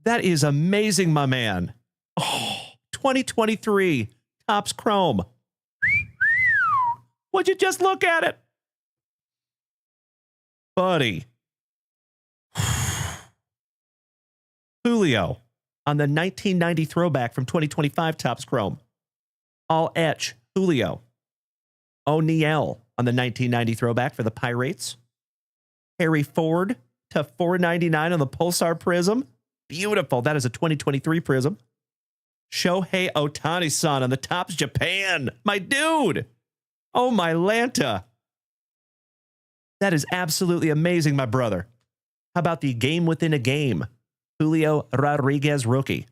That is amazing, my man. Oh, 2023 Topps Chrome. Would you just look at it? Buddy. Julio on the 1990 throwback from 2025 Topps Chrome. All etch. Julio. O'Neill on the 1990 throwback for the Pirates. Harry Ford to $4.99 on the Pulsar Prism. Beautiful. That is a 2023 Prism. Shohei Ohtani-san on the Topps Japan. My dude. Oh, my Lanta. That is absolutely amazing, my brother. How about the game within a game? Julio Rodriguez rookie.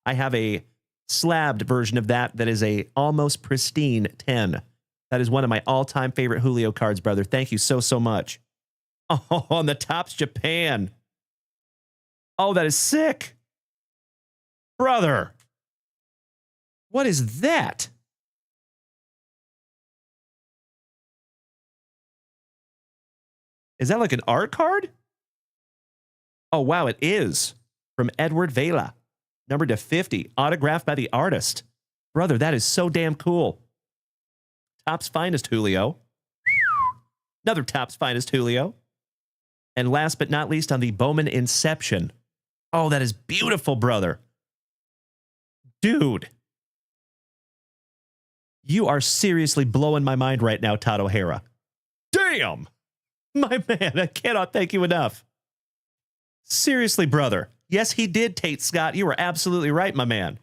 I have a slabbed version of that is a almost pristine 10. That is one of my all-time favorite Julio cards, brother. Thank you so, so much. Oh, on the Topps Japan. Oh, that is sick. Brother. What is that? Is that like an art card? Oh, wow, it is. From Edward Vela. Numbered to 50. Autographed by the artist. Brother, that is so damn cool. Topps finest Julio. Another Topps finest Julio. And last but not least on the Bowman Inception. Oh, that is beautiful, brother. Dude. You are seriously blowing my mind right now, Todd O'Hara. Damn! My man, I cannot thank you enough. Seriously, brother. Yes, he did, Tate Scott. You were absolutely right, my man.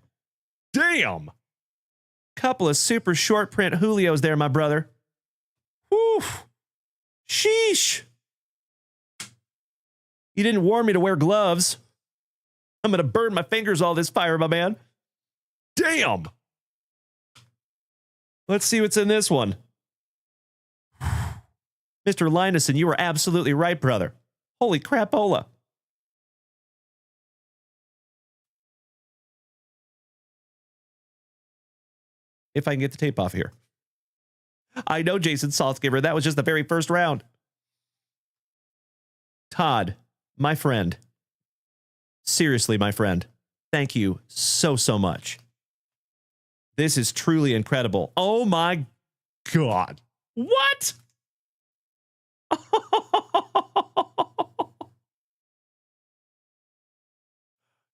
Damn! Couple of super short print Julios there, my brother. Whew. Sheesh. You didn't warn me to wear gloves. I'm going to burn my fingers all this fire, my man. Damn! Let's see what's in this one. Mr. Linison, you were absolutely right, brother. Holy crapola. If I can get the tape off here. I know, Jason Saltzgiver. That was just the very first round. Todd, my friend. Seriously, my friend. Thank you so, so much. This is truly incredible. Oh, my God. What?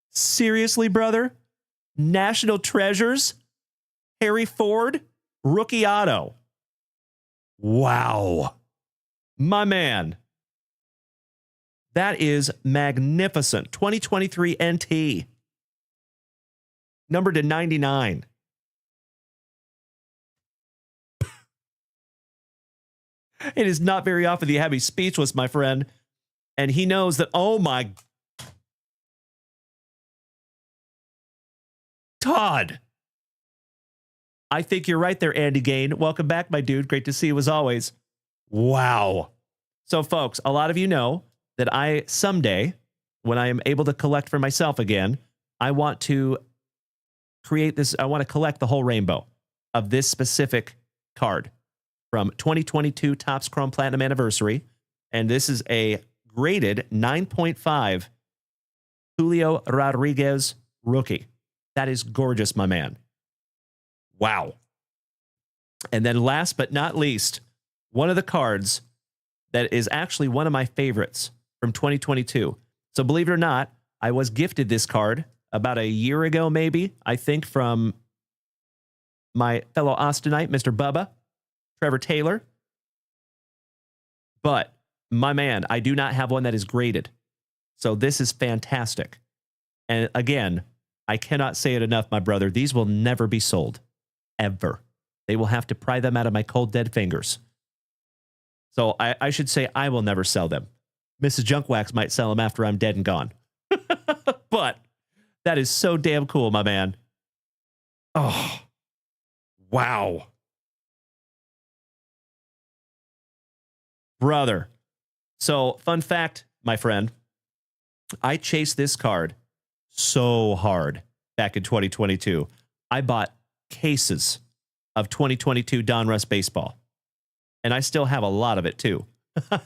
Seriously, brother? National Treasures? Harry Ford? Rookie auto. Wow. My man. That is magnificent. 2023 NT. Numbered to 99. It is not very often that you have me speechless, my friend. And he knows that, oh my... Todd. I think you're right there, Andy Gain. Welcome back, my dude. Great to see you as always. Wow. So, folks, a lot of you know that I someday, when I am able to collect for myself again, I want to create this. I want to collect the whole rainbow of this specific card from 2022 Topps Chrome Platinum Anniversary. And this is a graded 9.5 Julio Rodriguez rookie. That is gorgeous, my man. Wow. And then last but not least, one of the cards that is actually one of my favorites from 2022. So believe it or not, I was gifted this card about a year ago, maybe, I think, from my fellow Austinite, Mr. Bubba, Trevor Taylor. But, my man, I do not have one that is graded. So this is fantastic. And again, I cannot say it enough, my brother. These will never be sold. Ever. They will have to pry them out of my cold, dead fingers. So I should say I will never sell them. Mrs. Junkwax might sell them after I'm dead and gone. But that is so damn cool, my man. Oh, wow. Brother. So, fun fact, my friend. I chased this card so hard back in 2022. I bought cases of 2022 Donruss Baseball. And I still have a lot of it, too.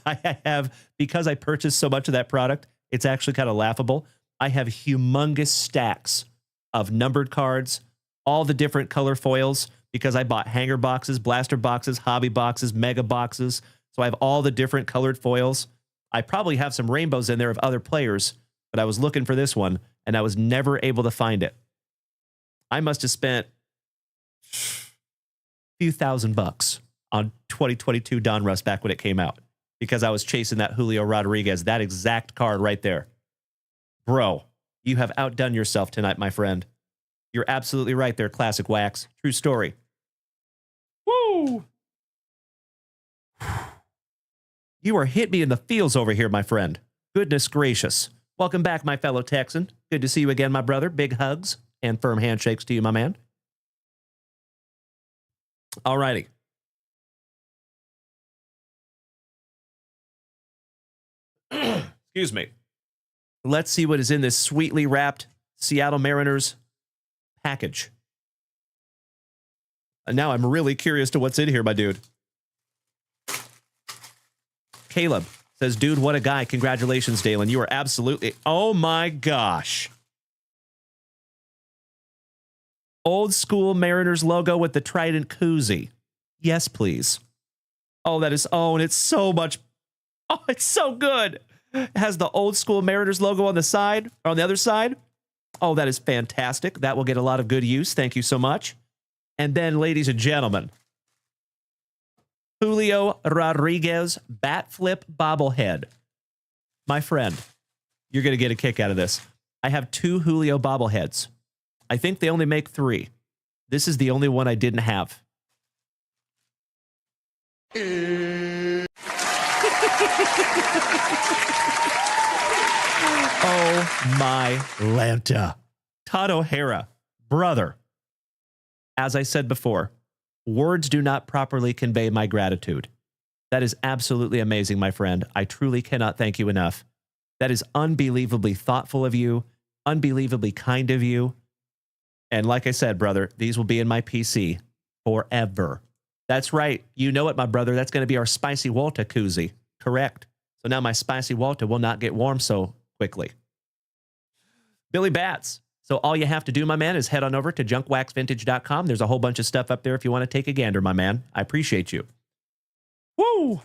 I have, because I purchased so much of that product, it's actually kind of laughable. I have humongous stacks of numbered cards, all the different color foils, because I bought hanger boxes, blaster boxes, hobby boxes, mega boxes. So I have all the different colored foils. I probably have some rainbows in there of other players, but I was looking for this one, and I was never able to find it. I must have spent a few $1,000 on 2022 Donruss back when it came out, because I was chasing that Julio Rodriguez, that exact card right there. Bro, you have outdone yourself tonight, my friend. You're absolutely right there, Classic Wax. True story. Woo! You are hit me in the feels over here, my friend. Goodness gracious. Welcome back, my fellow Texan. Good to see you again, my brother. Big hugs and firm handshakes to you, my man. All righty. Excuse me. Let's see what is in this sweetly wrapped Seattle Mariners package. And now I'm really curious to what's in here, my dude. Caleb says, dude, what a guy. Congratulations, Dalen. You are absolutely... Oh, my gosh. Old school Mariners logo with the Trident koozie. Yes, please. Oh, that is... Oh, and it's so much... Oh, it's so good. It has the old school Mariners logo on the side, or on the other side. Oh, that is fantastic. That will get a lot of good use. Thank you so much. And then, ladies and gentlemen, Julio Rodriguez bat flip bobblehead. My friend, you're going to get a kick out of this. I have 2 Julio bobbleheads. I think they only make 3. This is the only one I didn't have. Oh my Lanta. Todd O'Hara, brother. As I said before, words do not properly convey my gratitude. That is absolutely amazing, my friend. I truly cannot thank you enough. That is unbelievably thoughtful of you, unbelievably kind of you. And like I said, brother, these will be in my PC forever. That's right. You know it, my brother. That's going to be our Spicy Walter koozie. Correct. So now my Spicy Walter will not get warm so quickly. Billy Bats. So all you have to do, my man, is head on over to JunkWaxVintage.com. There's a whole bunch of stuff up there if you want to take a gander, my man. I appreciate you. Woo!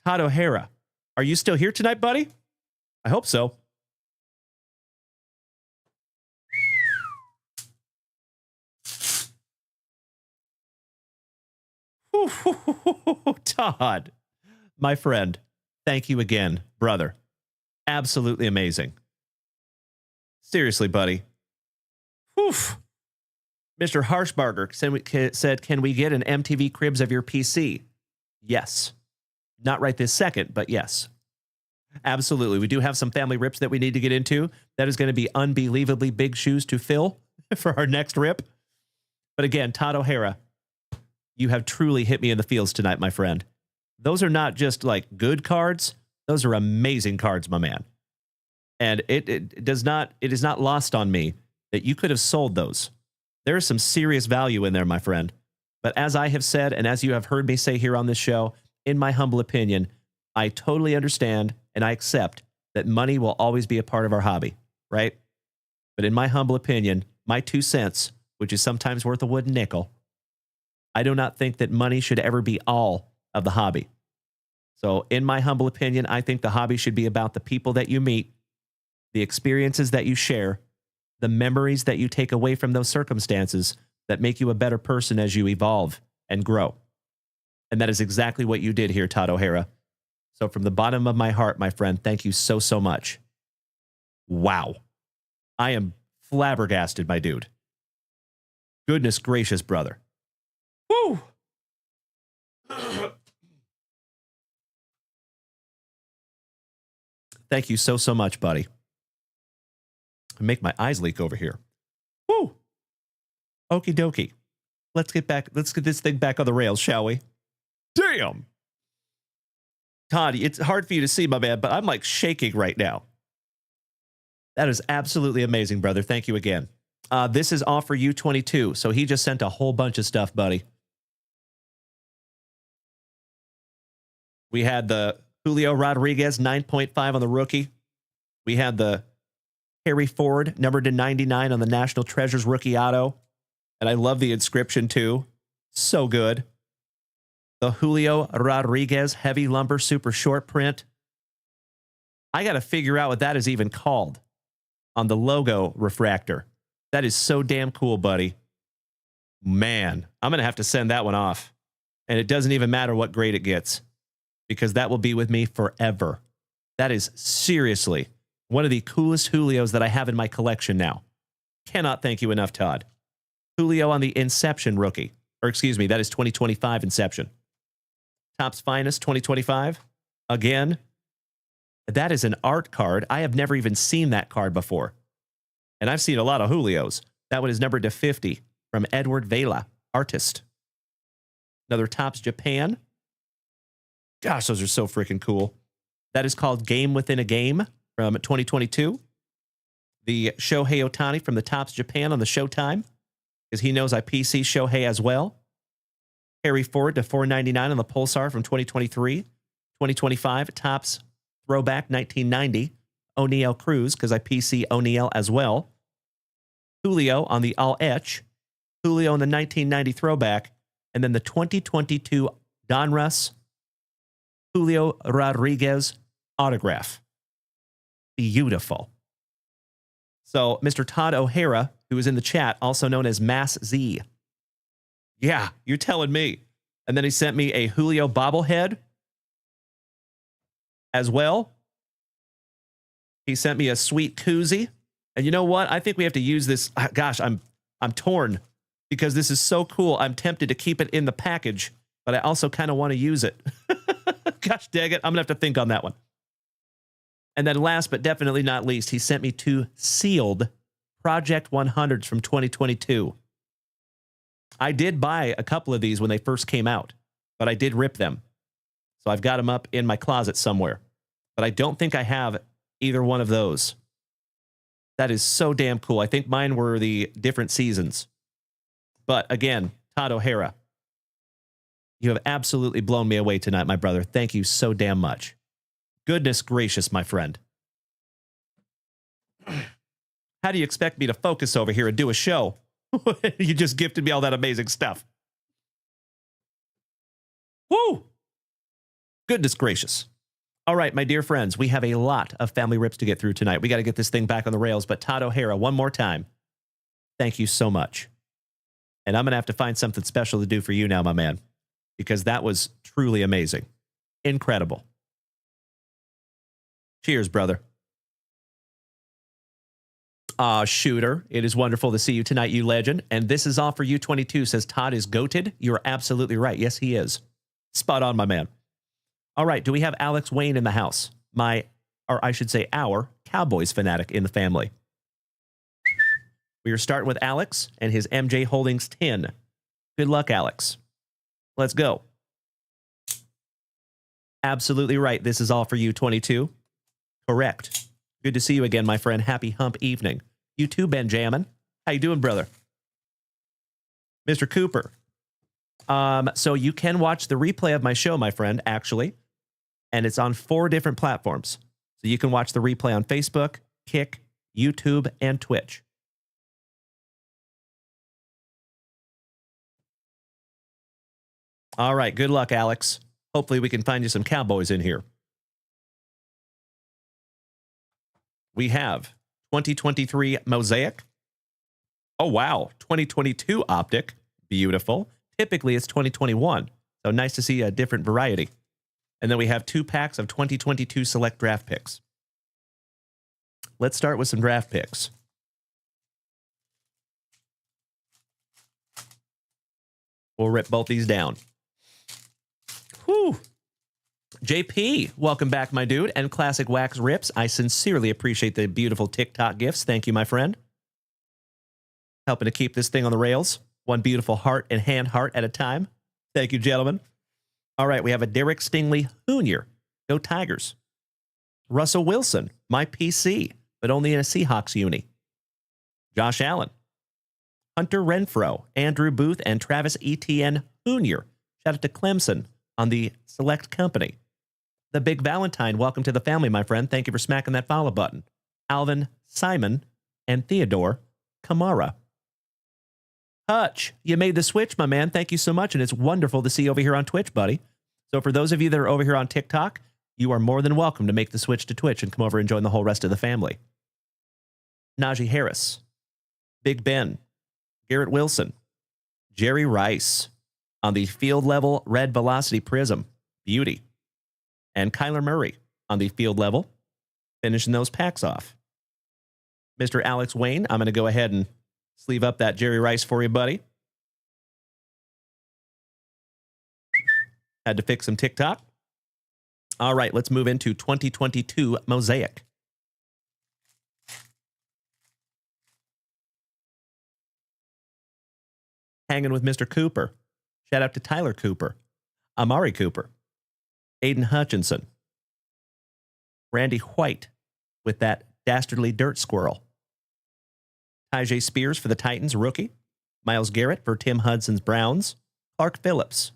Todd O'Hara, are you still here tonight, buddy? I hope so. Todd, my friend, thank you again, brother. Absolutely amazing. Seriously, buddy. Whew. Mr. Harshbarger said, can we get an MTV Cribs of your PC? Yes. Not right this second, but yes. Absolutely. We do have some family rips that we need to get into. That is going to be unbelievably big shoes to fill for our next rip. But again, Todd O'Hara, you have truly hit me in the feels tonight, my friend. Those are not just like good cards. Those are amazing cards, my man. And it is not lost on me that you could have sold those. There is some serious value in there, my friend. But as I have said, and as you have heard me say here on this show, in my humble opinion, I totally understand and I accept that money will always be a part of our hobby, right? But in my humble opinion, my 2 cents, which is sometimes worth a wooden nickel, I do not think that money should ever be all of the hobby. So in my humble opinion, I think the hobby should be about the people that you meet, the experiences that you share, the memories that you take away from those circumstances that make you a better person as you evolve and grow. And that is exactly what you did here, Todd O'Hara. So from the bottom of my heart, my friend, thank you so, so much. Wow. I am flabbergasted, my dude. Goodness gracious, brother. Woo! Thank you so, so much, buddy. Make my eyes leak over here. Woo! Okie dokie. Let's get this thing back on the rails, shall we? Damn! Todd, it's hard for you to see, my man, but I'm like shaking right now. That is absolutely amazing, brother. Thank you again. This is Offer U22, so he just sent a whole bunch of stuff, buddy. We had the Julio Rodriguez 9.5 on the rookie. We had the Harry Ford numbered to 99 on the National Treasures rookie auto. And I love the inscription too. So good. The Julio Rodriguez heavy lumber super short print. I got to figure out what that is even called on the logo refractor. That is so damn cool, buddy. Man, I'm going to have to send that one off. And it doesn't even matter what grade it gets, because that will be with me forever. That is seriously one of the coolest Julios that I have in my collection now. Cannot thank you enough, Todd. Julio on the Inception rookie. Or excuse me, that is 2025 Inception. Topps Finest 2025. Again, that is an art card. I have never even seen that card before. And I've seen a lot of Julios. That one is numbered to 50 from Edward Vela, artist. Another Topps Japan. Gosh, those are so freaking cool. That is called Game Within a Game from 2022. The Shohei Ohtani from the Topps Japan on the Showtime, because he knows I PC Shohei as well. Harry Ford to $4.99 on the Pulsar from 2023. 2025 Topps Throwback 1990. O'Neal Cruz, because I PC O'Neal as well. Julio on the All Etch. Julio in the 1990 Throwback. And then the 2022 Donruss Julio Rodriguez autograph. Beautiful. So, Mr. Todd O'Hara, who is in the chat, also known as Mass Z. Yeah, you're telling me. And then he sent me a Julio bobblehead as well. He sent me a sweet koozie. And you know what? I think we have to use this. Gosh, I'm torn because this is so cool. I'm tempted to keep it in the package, but I also kind of want to use it. Gosh dang it. I'm going to have to think on that one. And then last but definitely not least, he sent me 2 sealed Project 100s from 2022. I did buy a couple of these when they first came out, but I did rip them. So I've got them up in my closet somewhere. But I don't think I have either one of those. That is so damn cool. I think mine were the different seasons. But again, Todd O'Hara, you have absolutely blown me away tonight, my brother. Thank you so damn much. Goodness gracious, my friend. How do you expect me to focus over here and do a show? You just gifted me all that amazing stuff. Woo! Goodness gracious. All right, my dear friends, we have a lot of family rips to get through tonight. We got to get this thing back on the rails, but Todd O'Hara, one more time, thank you so much. And I'm going to have to find something special to do for you now, my man, because that was truly amazing. Incredible. Cheers, brother. Shooter, it is wonderful to see you tonight, you legend. And this is all for you, 22, says Todd is goated. You're absolutely right. Yes, he is. Spot on, my man. All right, do we have Alex Wayne in the house? Or I should say our Cowboys fanatic in the family. We are starting with Alex and his MJ Holdings 10. Good luck, Alex. Let's go. Absolutely right. This is all for you, 22. Correct. Good to see you again, my friend. Happy hump evening. You too, Benjamin. How you doing, brother? Mr. Cooper. So you can watch the replay of my show, my friend, actually. And it's on 4 different platforms. So you can watch the replay on Facebook, Kick, YouTube, and Twitch. All right. Good luck, Alex. Hopefully we can find you some Cowboys in here. We have 2023 Mosaic. Oh, wow. 2022 Optic. Beautiful. Typically, it's 2021. So nice to see a different variety. And then we have 2 packs of 2022 select draft picks. Let's start with some draft picks. We'll rip both these down. Whew. JP, welcome back, my dude, and Classic Wax Rips. I sincerely appreciate the beautiful TikTok gifts. Thank you, my friend. Helping to keep this thing on the rails. One beautiful heart and hand heart at a time. Thank you, gentlemen. All right, we have a Derek Stingley Jr. Go Tigers. Russell Wilson, my PC, but only in a Seahawks uni. Josh Allen. Hunter Renfrow, Andrew Booth, and Travis Etienne Jr. Shout out to Clemson on the select company. The Big Valentine, welcome to the family, my friend. Thank you for smacking that follow button. Alvin Simon and Theodore Kamara. Hutch, you made the switch, my man. Thank you so much, and it's wonderful to see you over here on Twitch, buddy. So for those of you that are over here on TikTok, you are more than welcome to make the switch to Twitch and come over and join the whole rest of the family. Najee Harris, Big Ben, Garrett Wilson, Jerry Rice on the field level red velocity prism. Beauty. And Kyler Murray on the field level, finishing those packs off. Mr. Alex Wayne, I'm going to go ahead and sleeve up that Jerry Rice for you, buddy. Had to fix some TikTok. All right, let's move into 2022 Mosaic. Hanging with Mr. Cooper. Shout out to Tyler Cooper, Amari Cooper, Aiden Hutchinson, Randy White with that dastardly dirt squirrel. Tyjae Spears for the Titans, rookie. Myles Garrett for Tim Hudson's Browns. Clark Phillips.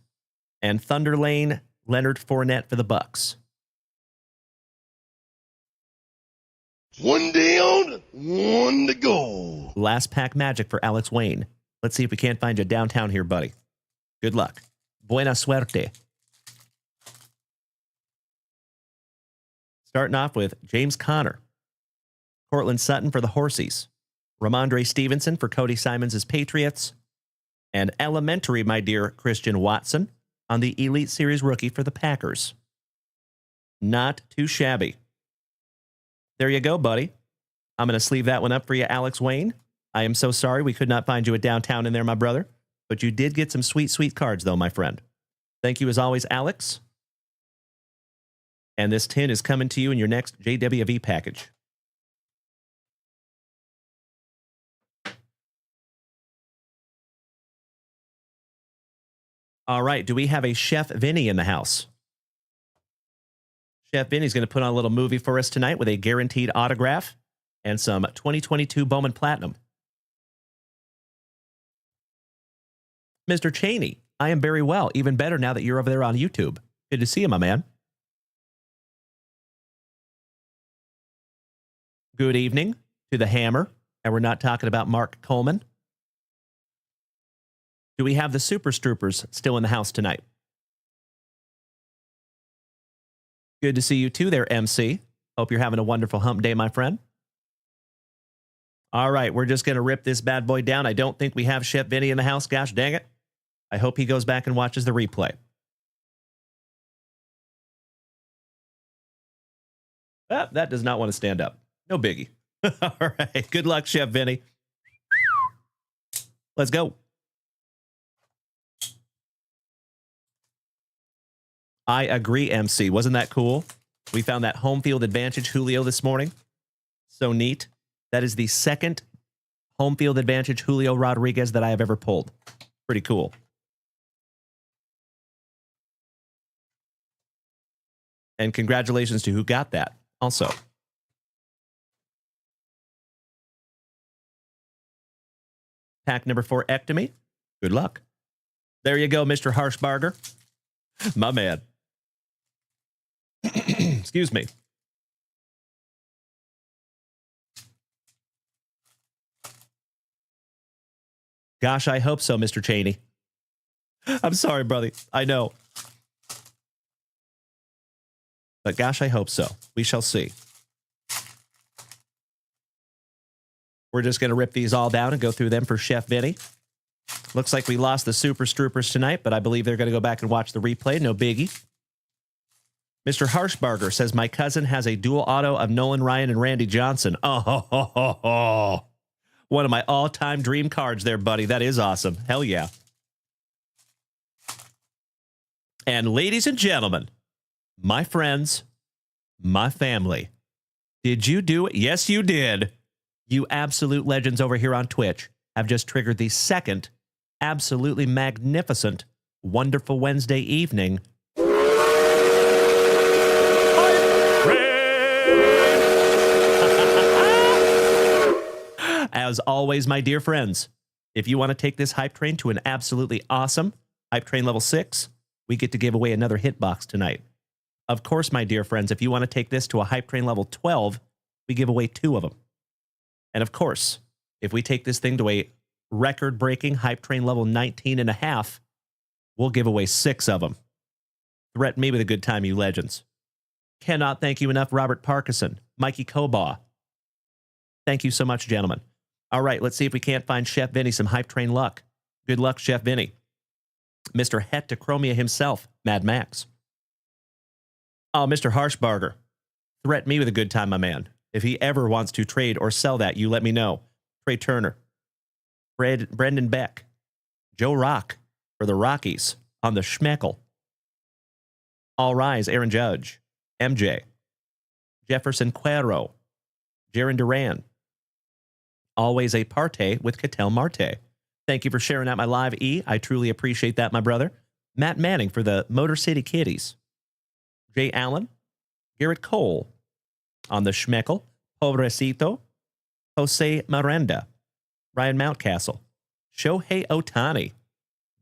And Thunder Lane Leonard Fournette for the Bucks. One down, one to go. Last pack magic for Alex Wayne. Let's see if we can't find you downtown here, buddy. Good luck. Buena suerte. Starting off with James Conner. Cortland Sutton for the Horsies. Ramondre Stevenson for Cody Simons' Patriots. And elementary, my dear Christian Watson, on the Elite Series rookie for the Packers. Not too shabby. There you go, buddy. I'm going to sleeve that one up for you, Alex Wayne. I am so sorry we could not find you at downtown in there, my brother. But you did get some sweet, sweet cards, though, my friend. Thank you as always, Alex. And this tin is coming to you in your next JWV package. All right, do we have a Chef Vinny in the house? Chef Vinny's going to put on a little movie for us tonight with a guaranteed autograph and some 2022 Bowman Platinum. Mr. Cheney, I am very well. Even better now that you're over there on YouTube. Good to see you, my man. Good evening to the Hammer. And we're not talking about Mark Coleman. Do we have the Super Stroopers still in the house tonight? Good to see you too there, MC. Hope you're having a wonderful hump day, my friend. All right, we're just going to rip this bad boy down. I don't think we have Chef Vinny in the house. Gosh dang it. I hope he goes back and watches the replay. Ah, that does not want to stand up. No biggie. All right, good luck, Chef Vinny. Let's go. I agree, MC. Wasn't that cool? We found that home field advantage Julio this morning. So neat. That is the second home field advantage Julio Rodriguez that I have ever pulled. Pretty cool. And congratulations to who got that also. Pack number 4, Ectomy. Good luck. There you go, Mr. Harshbarger. My man. Excuse me. Gosh, I hope so, Mr. Cheney. I'm sorry, brother. I know. But gosh, I hope so. We shall see. We're just going to rip these all down and go through them for Chef Vinny. Looks like we lost the Super Stroopers tonight, but I believe they're going to go back and watch the replay. No biggie. Mr. Harshbarger says, my cousin has a dual auto of Nolan Ryan and Randy Johnson. Oh, one of my all-time dream cards there, buddy. That is awesome. Hell yeah. And ladies and gentlemen, my friends, my family, did you do it? Yes, you did. You absolute legends over here on Twitch have just triggered the second absolutely magnificent, wonderful Wednesday evening. As always, my dear friends, if you want to take this hype train to an absolutely awesome hype train level 6, we get to give away another hitbox tonight. Of course, my dear friends, if you want to take this to a hype train level 12, we give away 2 of them. And of course, if we take this thing to a record-breaking hype train level 19.5, we'll give away 6 of them. Threaten me with a good time, you legends. Cannot thank you enough, Robert Parkinson, Mikey Kobaugh. Thank you so much, gentlemen. All right, let's see if we can't find Chef Vinny some hype train luck. Good luck, Chef Vinny. Mr. Hectochromia himself, Mad Max. Oh, Mr. Harshbarger. Threaten me with a good time, my man. If he ever wants to trade or sell that, you let me know. Trey Turner. Brendan Beck. Joe Rock for the Rockies on the Schmeckle. All Rise, Aaron Judge. MJ. Jefferson Cuero. Jaron Duran. Always a parte with Ketel Marte. Thank you for sharing out my live, E. I truly appreciate that, my brother. Matt Manning for the Motor City Kitties. Jay Allen. Garrett Cole. On the Schmeckel, Pobrecito, Jose Miranda, Ryan Mountcastle, Shohei Ohtani.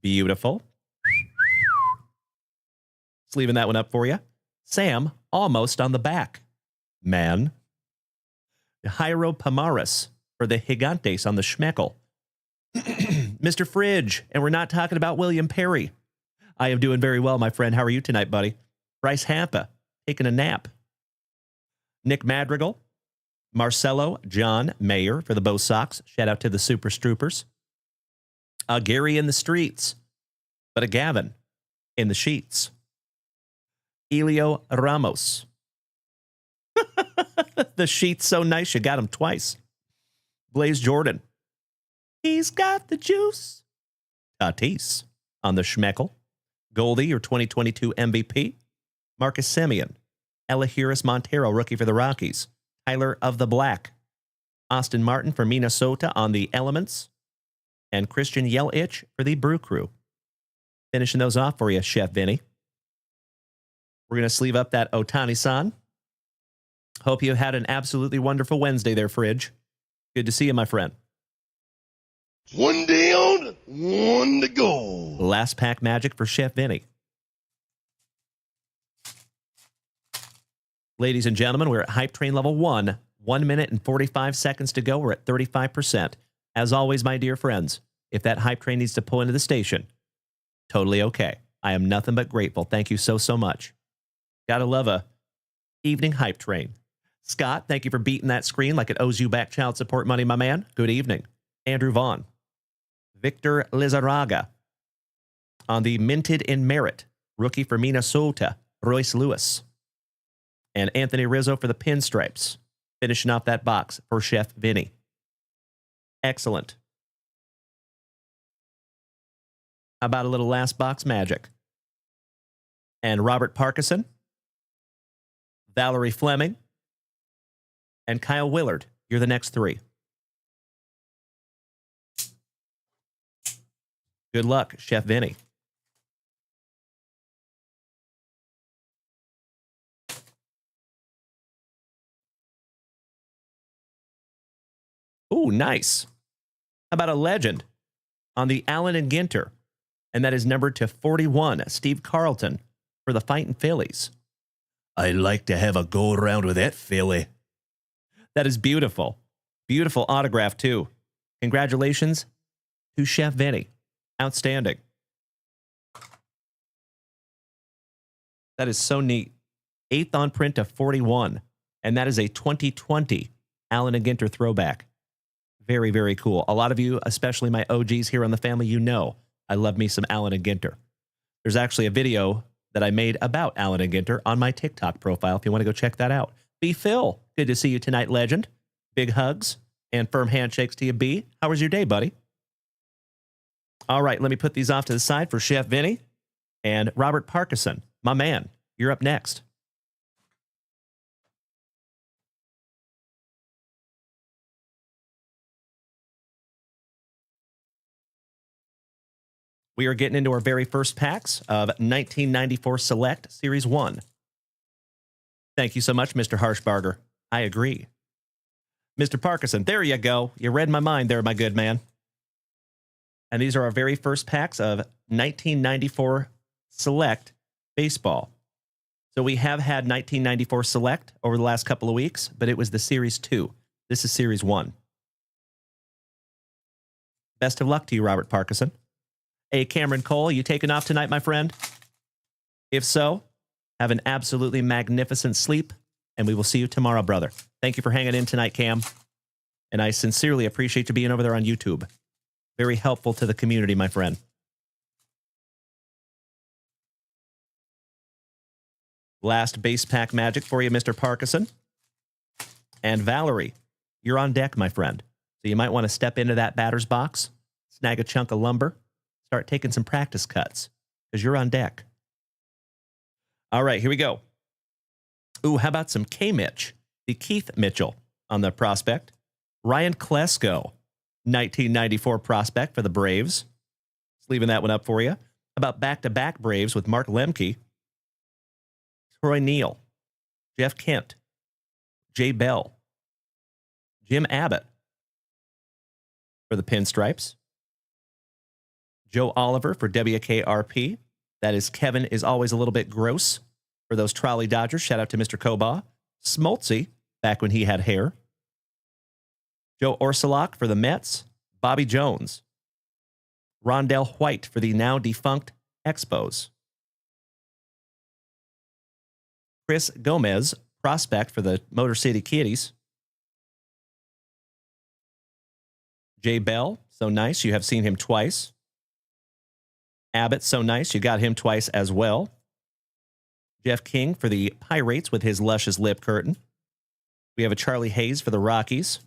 Beautiful. Just leaving that one up for you. Sam, almost on the back. Man. Jairo Pomares for the Gigantes on the Schmeckel. Mr. Fridge, and we're not talking about William Perry. I am doing very well, my friend. How are you tonight, buddy? Bryce Hampa, taking a nap. Nick Madrigal, Marcelo John Mayer for the Bo Sox. Shout out to the Super Stroopers. Gary in the streets, but a Gavin in the sheets. Elio Ramos. The sheet's so nice, you got him twice. Blaze Jordan. He's got the juice. Tatis on the Schmeckel. Goldie, your 2022 MVP. Marcus Semien. Elahiris Montero, rookie for the Rockies. Tyler of the Black. Austin Martin for Minnesota on the Elements. And Christian Yelich for the Brew Crew. Finishing those off for you, Chef Vinny. We're going to sleeve up that Ohtani-san. Hope you had an absolutely wonderful Wednesday there, Fridge. Good to see you, my friend. One down, one to go. Last pack magic for Chef Vinny. Ladies and gentlemen, we're at Hype Train level 1. 1 minute and 45 seconds to go. We're at 35%. As always, my dear friends, if that Hype Train needs to pull into the station, totally okay. I am nothing but grateful. Thank you so, so much. Gotta love a evening Hype Train. Scott, thank you for beating that screen like it owes you back child support money, my man. Good evening. Andrew Vaughn. Victor Lizarraga. On the Minted in Merit, rookie for Minnesota, Royce Lewis. And Anthony Rizzo for the Pinstripes. Finishing off that box for Chef Vinny. Excellent. How about a little last box magic? And Robert Parkinson, Valerie Fleming, and Kyle Willard. You're the next 3. Good luck, Chef Vinny. Ooh, nice. How about a legend on the Allen and Ginter? And that is numbered to 41, Steve Carlton for the Fightin' Phillies. I'd like to have a go around with that Philly. That is beautiful. Beautiful autograph, too. Congratulations to Chef Vinny. Outstanding. That is so neat. 8th on print of 41. And that is a 2020 Allen and Ginter throwback. Very, very cool. A lot of you, especially my OGs here on the family, you know I love me some Allen and Ginter. There's actually a video that I made about Allen and Ginter on my TikTok profile if you want to go check that out. B. Phil, good to see you tonight, legend. Big hugs and firm handshakes to you, B. How was your day, buddy? All right, let me put these off to the side for Chef Vinny and Robert Parkinson. My man, you're up next. We are getting into our very first packs of 1994 Select Series 1. Thank you so much, Mr. Harshbarger. I agree. Mr. Parkinson, there you go. You read my mind there, my good man. And these are our very first packs of 1994 Select Baseball. So we have had 1994 Select over the last couple of weeks, but it was the Series 2. This is Series 1. Best of luck to you, Robert Parkinson. Hey, Cameron Cole, you taking off tonight, my friend? If so, have an absolutely magnificent sleep, and we will see you tomorrow, brother. Thank you for hanging in tonight, Cam. And I sincerely appreciate you being over there on YouTube. Very helpful to the community, my friend. Last base pack magic for you, Mr. Parkinson. And Valerie, you're on deck, my friend. So you might want to step into that batter's box, snag a chunk of lumber, start taking some practice cuts, because you're on deck. All right, here we go. Ooh, how about some K-Mitch? The Keith Mitchell on the prospect. Ryan Klesko, 1994 prospect for the Braves. Just leaving that one up for you. How about back-to-back Braves with Mark Lemke, Troy Neal, Jeff Kent, Jay Bell. Jim Abbott for the Pinstripes. Joe Oliver for WKRP. That is Kevin is always a little bit gross for those Trolley Dodgers. Shout out to Mr. Koba. Smoltzy, back when he had hair. Joe Orsulak for the Mets. Bobby Jones. Rondell White for the now defunct Expos. Chris Gomez, prospect for the Motor City Kitties. Jay Bell, so nice. You have seen him twice. Abbott, so nice. You got him twice as well. Jeff King for the Pirates with his luscious lip curtain. We have a Charlie Hayes for the Rockies.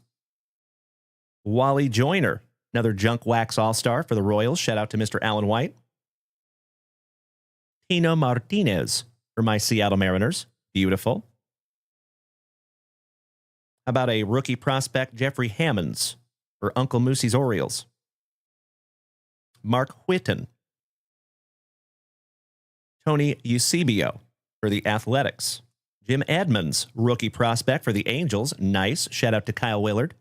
Wally Joyner, another Junk Wax All-Star for the Royals. Shout out to Mr. Alan White. Tino Martinez for my Seattle Mariners. Beautiful. How about a rookie prospect, Jeffrey Hammonds for Uncle Moosey's Orioles. Mark Whitten. Tony Eusebio for the Athletics. Jim Edmonds, rookie prospect for the Angels. Nice. Shout out to Kyle Willard.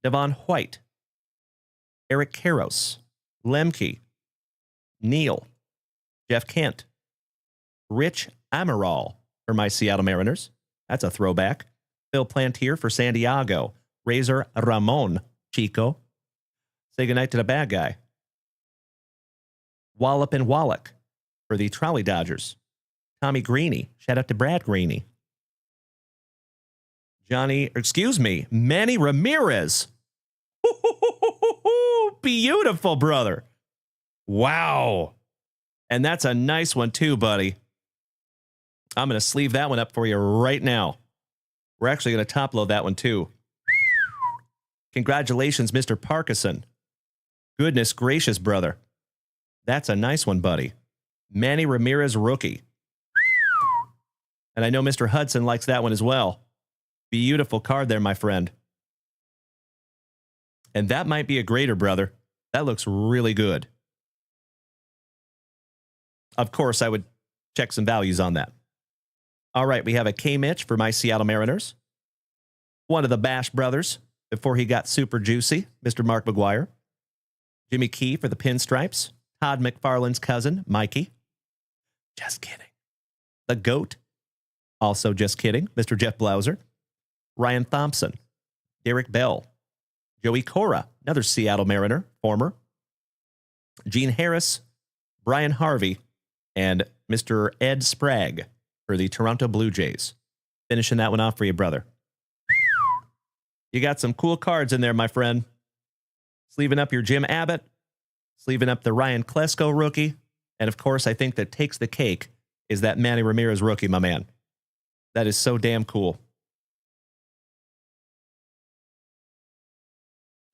Devon White. Eric Karros. Lemke. Neal. Jeff Kent. Rich Amaral for my Seattle Mariners. That's a throwback. Phil Plantier for San Diego. Razor Ramon. Chico. Say goodnight to the bad guy. Wallop and Wallach for the Trolley Dodgers. Tommy Greeny. Shout out to Brad Greeny. Manny Ramirez. Beautiful, brother. Wow. And that's a nice one too, buddy. I'm going to sleeve that one up for you right now. We're actually going to top load that one too. Congratulations, Mr. Parkinson. Goodness gracious, brother. That's a nice one, buddy. Manny Ramirez, rookie. And I know Mr. Hudson likes that one as well. Beautiful card there, my friend. And that might be a grader, brother. That looks really good. Of course, I would check some values on that. All right, we have a K-Mitch for my Seattle Mariners. One of the Bash brothers before he got super juicy, Mr. Mark McGuire. Jimmy Key for the Pinstripes. Todd McFarlane's cousin, Mikey. Just kidding. The GOAT. Also just kidding, Mr. Jeff Blauser. Ryan Thompson. Derek Bell. Joey Cora, another Seattle Mariner, former. Gene Harris. Brian Harvey. And Mr. Ed Sprague for the Toronto Blue Jays. Finishing that one off for you, brother. You got some cool cards in there, my friend. Sleeving up your Jim Abbott. Sleeving up the Ryan Klesko rookie. And, of course, I think that takes the cake is that Manny Ramirez rookie, my man. That is so damn cool.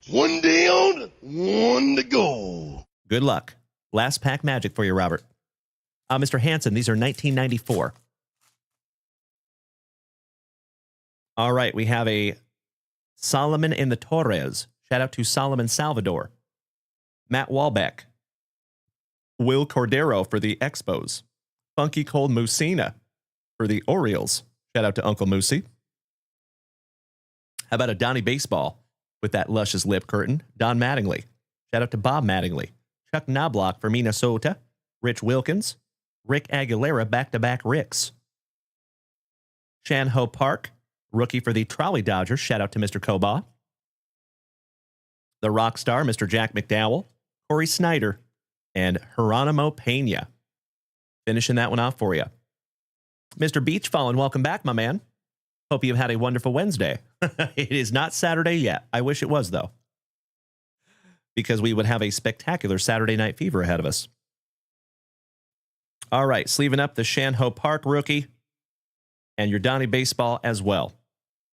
One down, one to go. Good luck. Last pack magic for you, Robert. Mr. Hanson, these are 1994. All right, we have a Solomon in the Torres. Shout out to Solomon Salvador. Matt Walbeck. Will Cordero for the Expos. Funky Cold Musina for the Orioles. Shout out to Uncle Moosey. How about a Donnie Baseball with that luscious lip curtain? Don Mattingly. Shout out to Bob Mattingly. Chuck Knobloch for Minnesota. Rich Wilkins. Rick Aguilera, back-to-back Ricks. Shan-Ho Park, rookie for the Trolley Dodgers. Shout out to Mr. Koba. The rock star, Mr. Jack McDowell. Corey Snyder. And Geronimo Pena. Finishing that one off for you. Mr. Beachfallen, welcome back, my man. Hope you've had a wonderful Wednesday. It is not Saturday yet. I wish it was, though, because we would have a spectacular Saturday Night Fever ahead of us. All right, sleeving up the Shan-Ho Park rookie and your Donnie Baseball as well.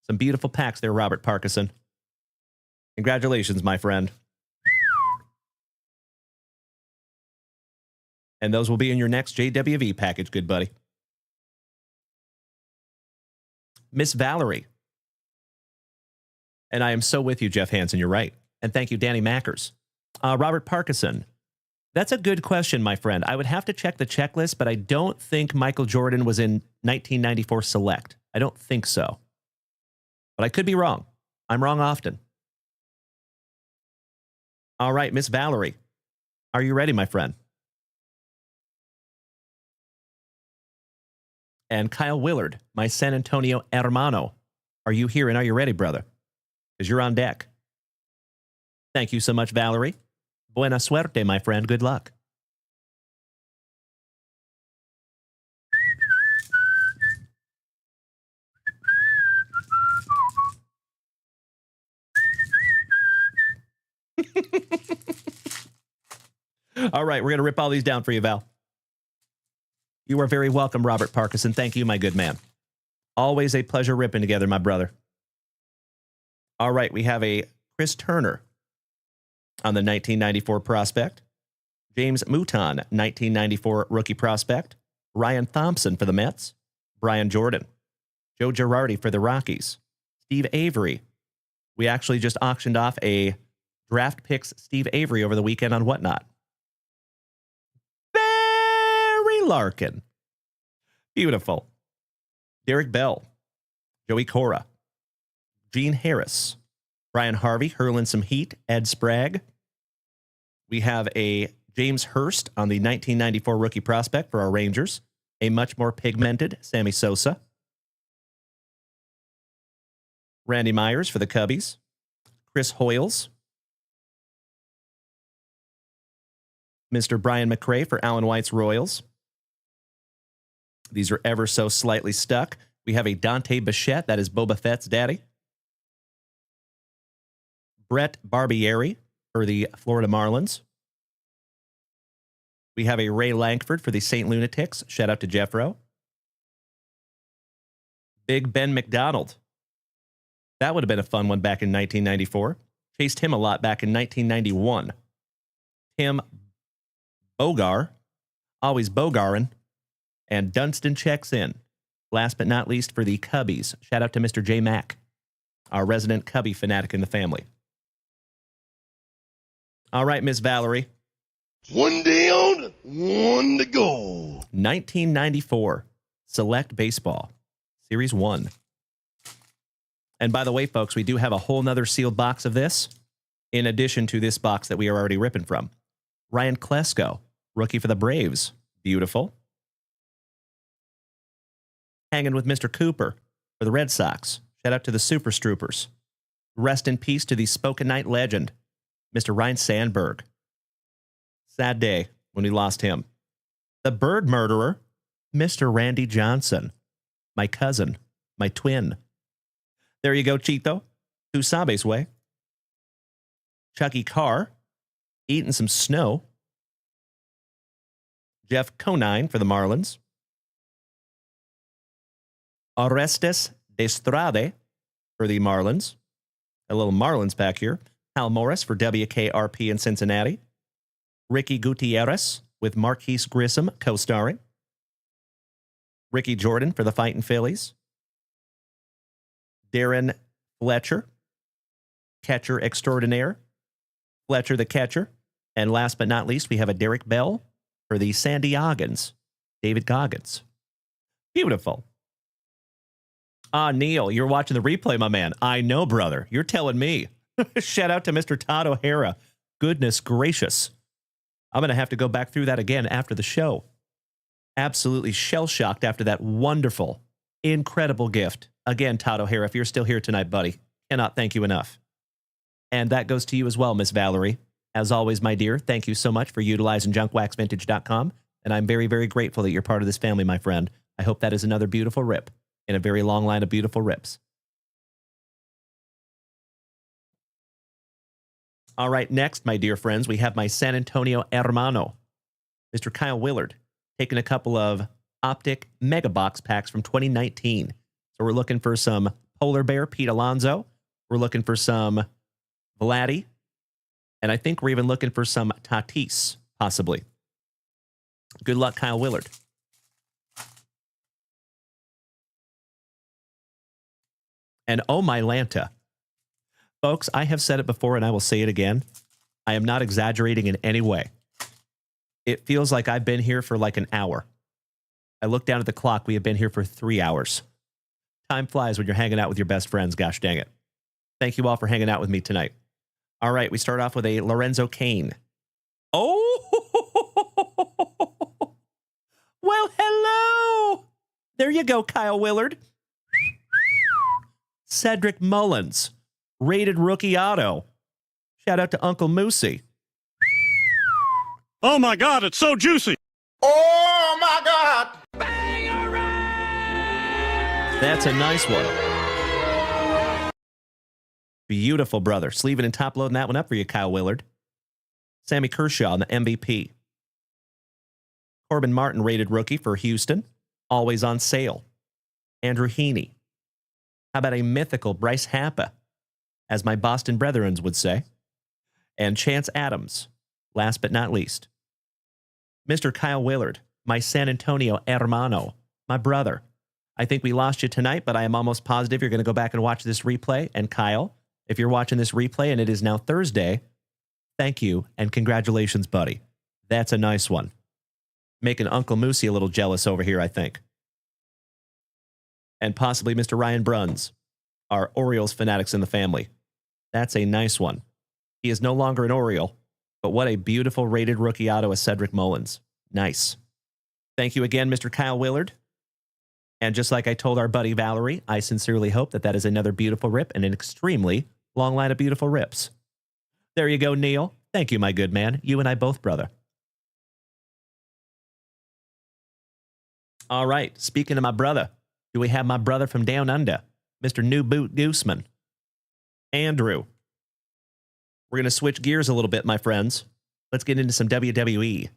Some beautiful packs there, Robert Parkinson. Congratulations, my friend. And those will be in your next JWV package, good buddy. Miss Valerie. And I am so with you, Jeff Hansen. You're right. And thank you, Danny Mackers. Robert Parkinson. That's a good question, my friend. I would have to check the checklist, but I don't think Michael Jordan was in 1994 Select. I don't think so. But I could be wrong. I'm wrong often. All right, Miss Valerie. Are you ready, my friend? And Kyle Willard, my San Antonio hermano. Are you here and are you ready, brother? Because you're on deck. Thank you so much, Valerie. Buena suerte, my friend. Good luck. All right, we're going to rip all these down for you, Val. You are very welcome, Robert Parkinson. Thank you, my good man. Always a pleasure ripping together, my brother. All right, we have a Chris Turner on the 1994 prospect. James Mouton, 1994 rookie prospect. Ryan Thompson for the Mets. Brian Jordan. Joe Girardi for the Rockies. Steve Avery. We actually just auctioned off a draft picks Steve Avery over the weekend on Whatnot. Barry Larkin. Beautiful. Derek Bell. Joey Cora. Gene Harris. Brian Harvey hurling some heat. Ed Sprague. We have a James Hurst on the 1994 rookie prospect for our Rangers. A much more pigmented Sammy Sosa. Randy Myers for the Cubbies. Chris Hoyles. Mr. Brian McRae for Alan White's Royals. These are ever so slightly stuck. We have a Dante Bichette. That is Boba Fett's daddy. Brett Barbieri for the Florida Marlins. We have a Ray Lankford for the St. Lunatics. Shout out to Jeffro. Big Ben McDonald. That would have been a fun one back in 1994. Chased him a lot back in 1991. Tim Bogar. Always Bogarin. And Dunston checks in. Last but not least for the Cubbies. Shout out to Mr. J. Mack, our resident Cubby fanatic in the family. All right, Miss Valerie. One down, one to go. 1994 Select Baseball, Series 1. And by the way, folks, we do have a whole nother sealed box of this, in addition to this box that we are already ripping from. Ryan Klesko, rookie for the Braves. Beautiful. Hanging with Mr. Cooper for the Red Sox. Shout out to the Super Stroopers. Rest in peace to the Spoken Night legend, Mr. Ryan Sandberg. Sad day when we lost him. The Bird Murderer, Mr. Randy Johnson. My cousin, my twin. There you go, Chito. Tusabe's way. Chucky Carr, eating some snow. Jeff Conine for the Marlins. Orestes Destrade for the Marlins. A little Marlins back here. Hal Morris for WKRP in Cincinnati. Ricky Gutierrez with Marquise Grissom co-starring. Ricky Jordan for the Fightin' Phillies. Darren Fletcher, catcher extraordinaire. Fletcher the catcher. And last but not least, we have a Derek Bell for the San Diegans. David Goggins. Beautiful. Neil, you're watching the replay, my man. I know, brother. You're telling me. Shout out to Mr. Todd O'Hara. Goodness gracious. I'm going to have to go back through that again after the show. Absolutely shell-shocked after that wonderful, incredible gift. Again, Todd O'Hara, if you're still here tonight, buddy, cannot thank you enough. And that goes to you as well, Miss Valerie. As always, my dear, thank you so much for utilizing JunkWaxVintage.com. And I'm very, very grateful that you're part of this family, my friend. I hope that is another beautiful rip in a very long line of beautiful rips. All right, next, my dear friends, we have my San Antonio hermano, Mr. Kyle Willard, taking a couple of Optic Mega Box packs from 2019. So we're looking for some Polar Bear Pete Alonso. We're looking for some Vladdy. And I think we're even looking for some Tatis, possibly. Good luck, Kyle Willard. And oh my Lanta. Folks, I have said it before and I will say it again. I am not exaggerating in any way. It feels like I've been here for like an hour. I look down at the clock. We have been here for 3 hours. Time flies when you're hanging out with your best friends. Gosh dang it. Thank you all for hanging out with me tonight. All right, we start off with a Lorenzo Kane. Oh, well, hello. There you go, Kyle Willard. Cedric Mullins, rated rookie auto. Shout out to Uncle Moosey. Oh my God, it's so juicy. Oh my God! That's a nice one. Beautiful, brother. Sleeving and top loading that one up for you, Kyle Willard. Sammy Kershaw on the MVP. Corbin Martin, rated rookie for Houston. Always on sale. Andrew Heaney. How about a mythical Bryce Harper, as my Boston brethrens would say. And Chance Adams, last but not least. Mr. Kyle Willard, my San Antonio hermano, my brother. I think we lost you tonight, but I am almost positive you're going to go back and watch this replay. And Kyle, if you're watching this replay and it is now Thursday, thank you and congratulations, buddy. That's a nice one. Making Uncle Moosey a little jealous over here, I think. And possibly Mr. Ryan Bruns, our Orioles fanatics in the family. That's a nice one. He is no longer an Oriole, but what a beautiful rated rookie auto of Cedric Mullins. Nice. Thank you again, Mr. Kyle Willard. And just like I told our buddy Valerie, I sincerely hope that that is another beautiful rip and an extremely long line of beautiful rips. There you go, Neil. Thank you, my good man. You and I both, brother. All right. Speaking of my brother, do we have my brother from down under, Mr. New Boot Gooseman? Andrew. We're going to switch gears a little bit, my friends. Let's get into some WWE.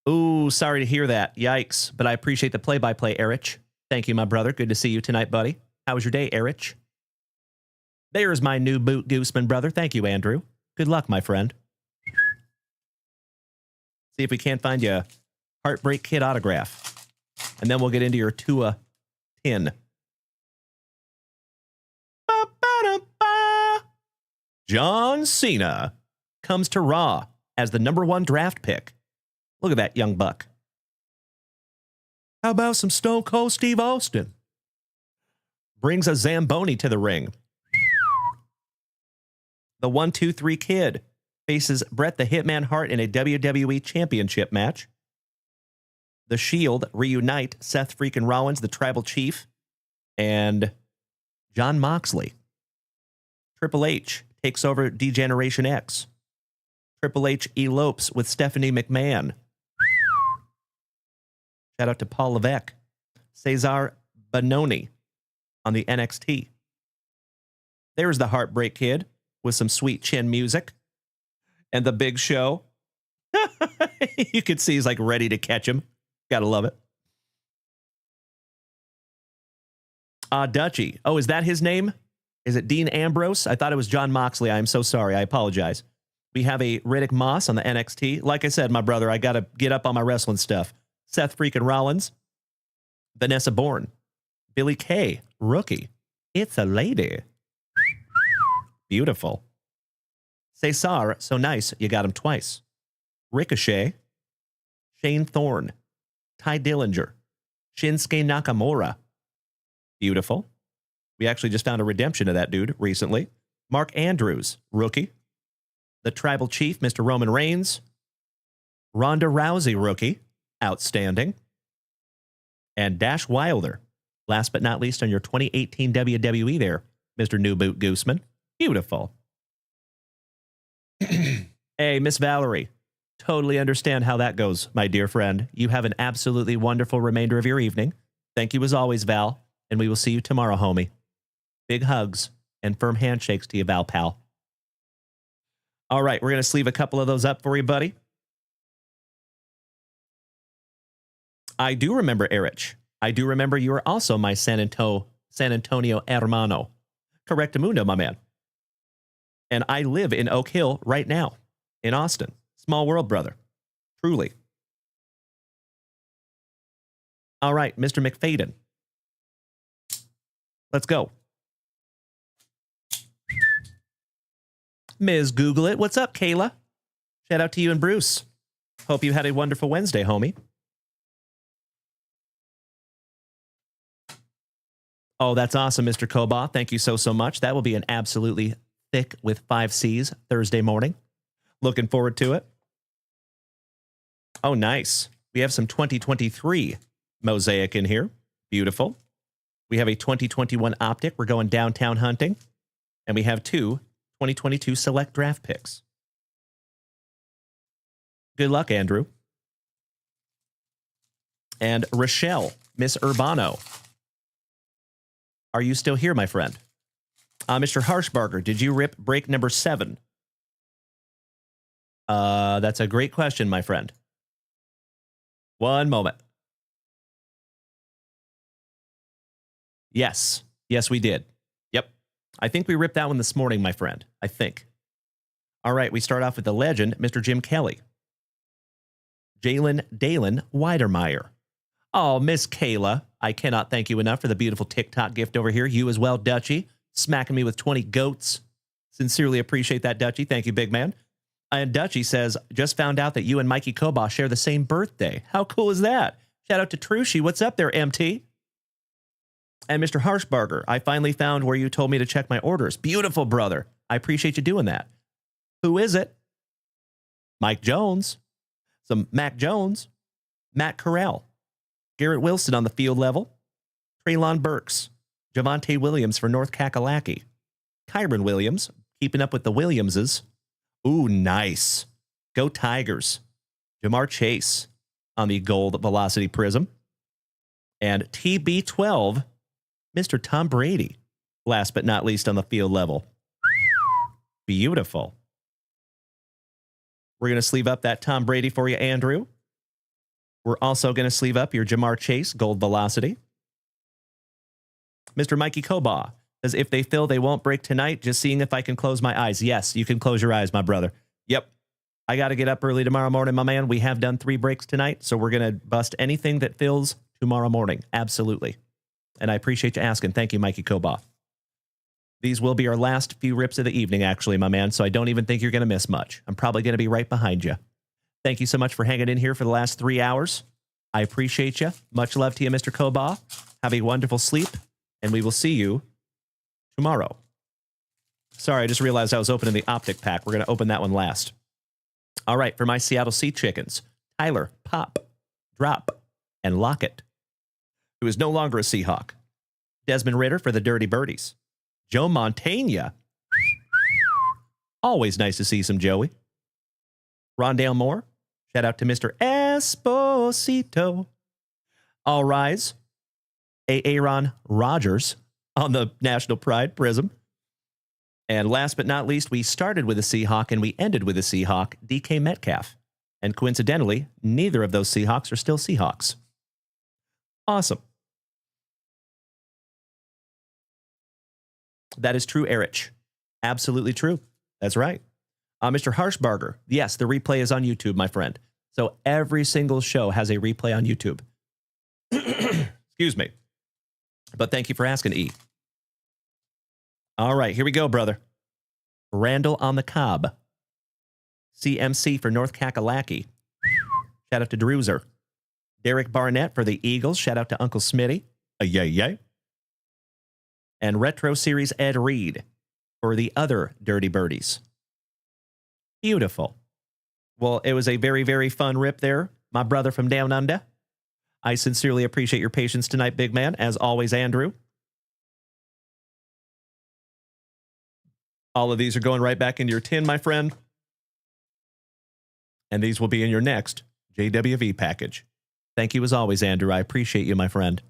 Ooh, sorry to hear that. Yikes. But I appreciate the play-by-play, Erich. Thank you, my brother. Good to see you tonight, buddy. How was your day, Erich? There's my New Boot Gooseman, brother. Thank you, Andrew. Good luck, my friend. See if we can't find you a Heartbreak Kid autograph. And then we'll get into your Tua tin. John Cena comes to Raw as the #1 draft pick. Look at that young buck. How about some Stone Cold Steve Austin? Brings a Zamboni to the ring. The 1-2-3 Kid faces Bret the Hitman Hart in a WWE Championship match. The Shield reunite Seth freaking Rollins, the Tribal Chief, and Jon Moxley. Triple H takes over D-Generation X. Triple H elopes with Stephanie McMahon. Shout out to Paul Levesque. Cesar Bononi on the NXT. There's the Heartbreak Kid with some sweet chin music. And the Big Show. You can see he's like ready to catch him. Gotta love it. Dutchie. Oh, is that his name? Is it Dean Ambrose? I thought it was Jon Moxley. I'm so sorry. I apologize. We have a Riddick Moss on the NXT. Like I said, my brother, I got to get up on my wrestling stuff. Seth freaking Rollins. Vanessa Bourne. Billy Kay. Rookie. It's a lady. Beautiful. Cesar. So nice. You got him twice. Ricochet. Shane Thorne. Ty Dillinger. Shinsuke Nakamura. Beautiful. We actually just found a redemption of that dude recently. Mark Andrews. Rookie. The Tribal Chief, Mr. Roman Reigns. Ronda Rousey, rookie. Outstanding. And Dash Wilder. Last but not least on your 2018 WWE there, Mr. New Boot Gooseman. Beautiful. Hey, Miss Valerie. Totally understand how that goes, my dear friend. You have an absolutely wonderful remainder of your evening. Thank you as always, Val. And we will see you tomorrow, homie. Big hugs and firm handshakes to you, Val pal. All right, we're going to sleeve a couple of those up for you, buddy. I do remember, Erich. I do remember you are also my San Antonio hermano. Correctamundo, my man. And I live in Oak Hill right now, in Austin. Small world, brother. Truly. All right, Mr. McFadden. Let's go. Ms. Google It. What's up, Kayla? Shout out to you and Bruce. Hope you had a wonderful Wednesday, homie. Oh, that's awesome, Mr. Koba. Thank you so much. That will be an absolutely thick with 5 C's Thursday morning. Looking forward to it. Oh, nice. We have some 2023 mosaic in here. Beautiful. We have a 2021 optic. We're going downtown hunting. And we have 2 2022 select draft picks. Good luck, Andrew. And Rochelle, Miss Urbano. Are you still here, my friend? Mr. Harshbarger, did you rip break number 7? That's a great question, my friend. One moment. Yes. Yes, we did. Yep. I think we ripped that one this morning, my friend. I think. All right, we start off with the legend, Mr. Jim Kelly. Jalen Dalen Weidermeyer. Oh, Miss Kayla, I cannot thank you enough for the beautiful TikTok gift over here. You as well, Dutchie, smacking me with 20 goats. Sincerely appreciate that, Dutchie. Thank you, big man. And Dutchie says, just found out that you and Mikey Koba share the same birthday. How cool is that? Shout out to Trushi. What's up there, MT? And Mr. Harshbarger, I finally found where you told me to check my orders. Beautiful, brother. I appreciate you doing that. Who is it? Mike Jones. Some Mac Jones. Matt Corral. Garrett Wilson on the field level. Traylon Burks. Javonte Williams for North Kakalaki. Kyron Williams, keeping up with the Williamses. Ooh, nice. Go Tigers. Jamar Chase on the gold velocity prism. And TB12, Mr. Tom Brady. Last but not least on the field level. Beautiful. We're going to sleeve up that Tom Brady for you, Andrew. We're also going to sleeve up your Jamar Chase gold velocity. Mr. Mikey Koba says, if they fill, they won't break tonight. Just seeing if I can close my eyes. Yes, you can close your eyes, my brother. Yep. I got to get up early tomorrow morning, my man. We have done 3 breaks tonight, so we're going to bust anything that fills tomorrow morning. Absolutely. And I appreciate you asking. Thank you, Mikey Koba. These will be our last few rips of the evening, actually, my man, so I don't even think you're going to miss much. I'm probably going to be right behind you. Thank you so much for hanging in here for the last 3 hours. I appreciate you. Much love to you, Mr. Koba. Have a wonderful sleep, and we will see you tomorrow. Sorry, I just realized I was opening the optic pack. We're going to open that one last. All right, for my Seattle Sea Chickens, Tyler, Pop, Drop, and Lockett, who is no longer a Seahawk. Desmond Ritter for the Dirty Birdies. Joe Montaigne. Always nice to see some Joey. Rondale Moore. Shout out to Mr. Esposito. All rise. Aaron Rodgers on the National Pride Prism. And last but not least, we started with a Seahawk and we ended with a Seahawk, DK Metcalf. And coincidentally, neither of those Seahawks are still Seahawks. Awesome. That is true, Erich. Absolutely true. That's right. Mr. Harshbarger, yes, the replay is on YouTube, my friend. So every single show has a replay on YouTube. Excuse me. But thank you for asking, E. All right, here we go, brother. Randall on the Cobb. CMC for North Kakalaki. Shout out to Drewzer. Derek Barnett for the Eagles. Shout out to Uncle Smitty. Yay. And Retro Series Ed Reed for the other Dirty Birdies. Beautiful. Well, it was a very, very fun rip there, my brother from down under. I sincerely appreciate your patience tonight, big man. As always, Andrew. All of these are going right back into your tin, my friend. And these will be in your next JWV package. Thank you as always, Andrew. I appreciate you, my friend.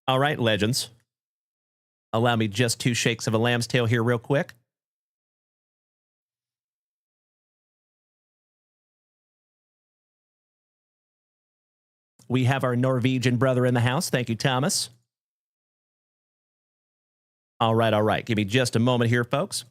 All right, legends. Allow me just 2 shakes of a lamb's tail here real quick. We have our Norwegian brother in the house. Thank you, Thomas. All right. Give me just a moment here, folks.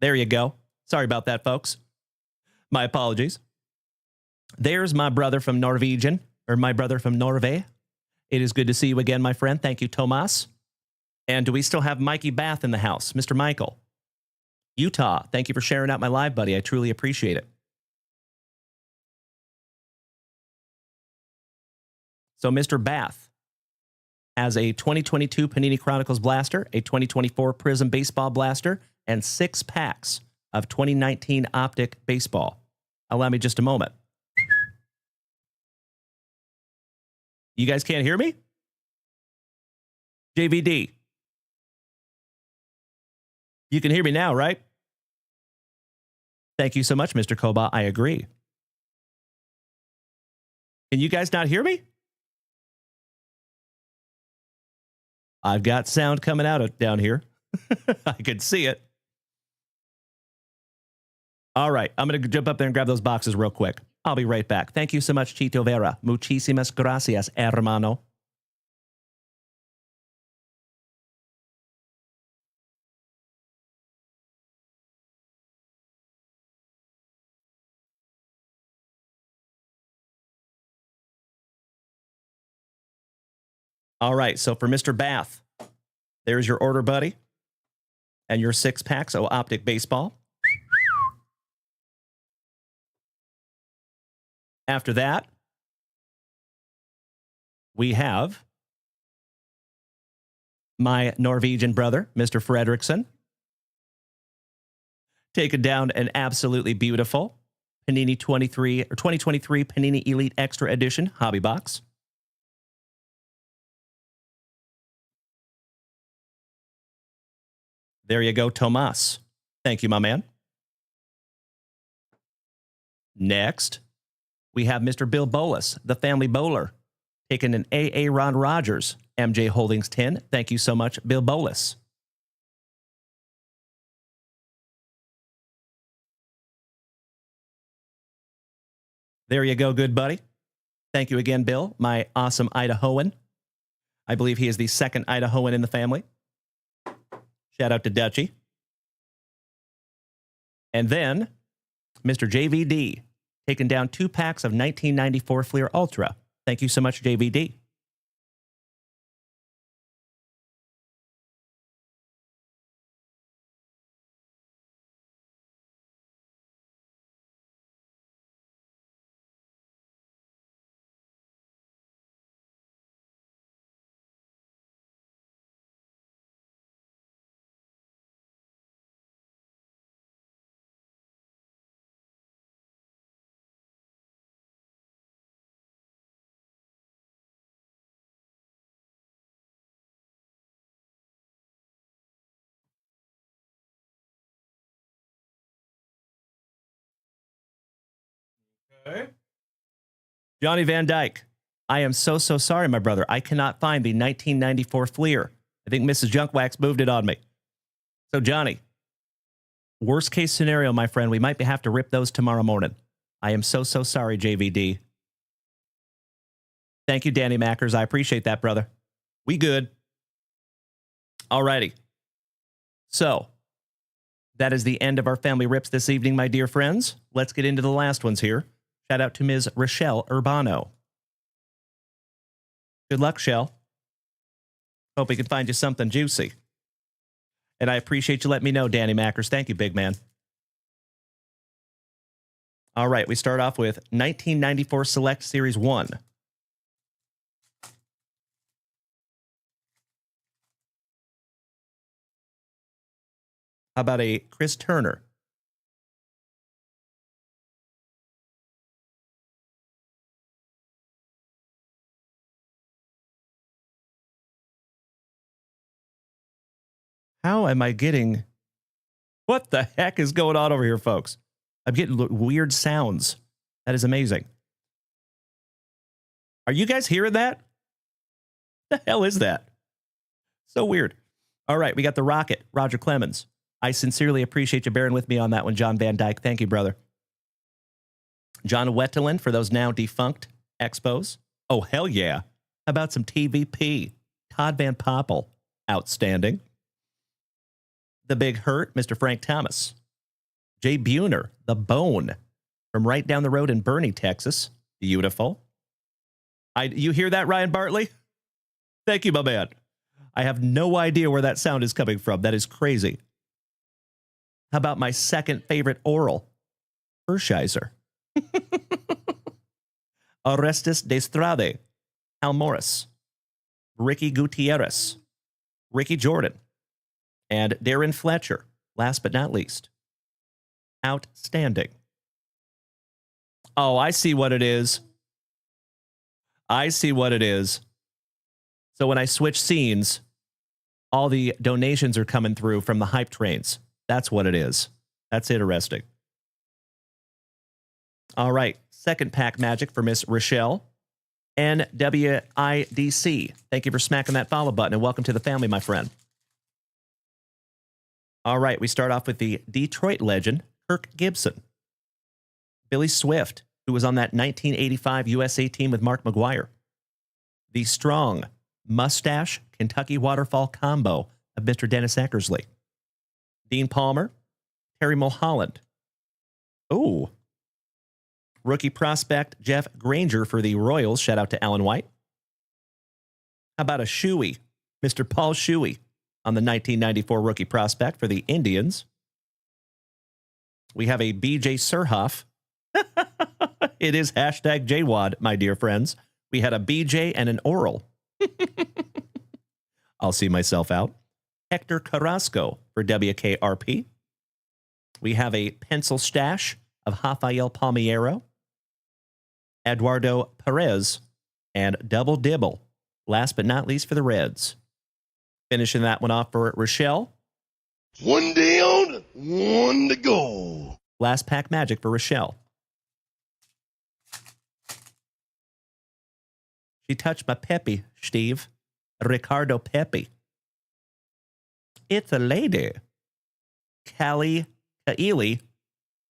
There you go. Sorry about that, folks. My apologies. There's my brother from Norwegian, or my brother from Norway. It is good to see you again, my friend. Thank you, Tomas. And do we still have Mikey Bath in the house? Mr. Michael. Utah, thank you for sharing out my live, buddy. I truly appreciate it. So Mr. Bath has a 2022 Panini Chronicles blaster, a 2024 Prizm Baseball blaster, and 6 packs of 2019 Optic Baseball. Allow me just a moment. You guys can't hear me? JVD. You can hear me now, right? Thank you so much, Mr. Koba. I agree. Can you guys not hear me? I've got sound coming out down here. I can see it. All right, I'm going to jump up there and grab those boxes real quick. I'll be right back. Thank you so much, Chito Vera. Muchísimas gracias, hermano. All right, so for Mr. Bath, there's your order, buddy, and your 6 packs of Optic Baseball. After that, we have my Norwegian brother, Mr. Fredrickson, taking down an absolutely beautiful Panini 2023 Panini Elite Extra Edition hobby box. There you go, Tomas. Thank you, my man. Next, we have Mr. Bill Bolus, the family bowler, taking an A.A. Ron Rogers MJ Holdings 10. Thank you so much, Bill Bolus. There you go, good buddy. Thank you again, Bill, my awesome Idahoan. I believe he is the second Idahoan in the family. Shout out to Dutchie. And then, Mr. JVD, taking down 2 packs of 1994 Fleer Ultra. Thank you so much, JVD. Okay. Johnny Van Dyke. I am so sorry, my brother. I cannot find the 1994 Fleer. I think Mrs. Junkwax moved it on me. So, Johnny, worst case scenario, my friend, we might have to rip those tomorrow morning. I am so sorry, JVD. Thank you, Danny Mackers. I appreciate that, brother. We good. All righty. So, that is the end of our family rips this evening, my dear friends. Let's get into the last ones here. Shout out to Ms. Rochelle Urbano. Good luck, Shell. Hope we can find you something juicy. And I appreciate you letting me know, Danny Mackers. Thank you, big man. All right, we start off with 1994 Select Series 1. How about a Chris Turner? How am I getting... What the heck is going on over here, folks? I'm getting weird sounds. That is amazing. Are you guys hearing that? The hell is that? So weird. All right, we got the Rocket, Roger Clemens. I sincerely appreciate you bearing with me on that one, John Van Dyke. Thank you, brother. John Wetteland for those now defunct Expos. Oh, hell yeah. How about some TVP? Todd Van Poppel. Outstanding. The Big Hurt, Mr. Frank Thomas. Jay Buhner, the Bone, from right down the road in Bernie, Texas. Beautiful. You hear that, Ryan Bartley? Thank you, my man. I have no idea where that sound is coming from. That is crazy. How about my second favorite oral? Hershiser. Orestes Destrade. Hal Morris. Ricky Gutierrez. Ricky Jordan. And Darren Fletcher. Last but not least. Outstanding. Oh, I see what it is. I see what it is. So when I switch scenes, all the donations are coming through from the hype trains. That's what it is. That's interesting. All right. Second pack magic for Miss Rochelle. NWIDC. Thank you for smacking that follow button and welcome to the family, my friend. All right. We start off with the Detroit legend, Kirk Gibson. Billy Swift, who was on that 1985 USA team with Mark McGuire. The strong mustache Kentucky waterfall combo of Mr. Dennis Eckersley. Dean Palmer, Terry Mulholland. Oh, rookie prospect Jeff Granger for the Royals. Shout out to Alan White. How about a Shuey, Mr. Paul Shuey, on the 1994 rookie prospect for the Indians. We have a BJ Surhoff. It is hashtag JWAD, my dear friends. We had a BJ and an oral. I'll see myself out. Hector Carrasco for WKRP. We have a pencil stash of Rafael Palmiero, Eduardo Perez, and Double Dibble. Last but not least for the Reds. Finishing that one off for Rochelle. One down, one to go. Last pack magic for Rochelle. She touched my Pepe, Steve. Ricardo Pepe. It's a lady. Kaili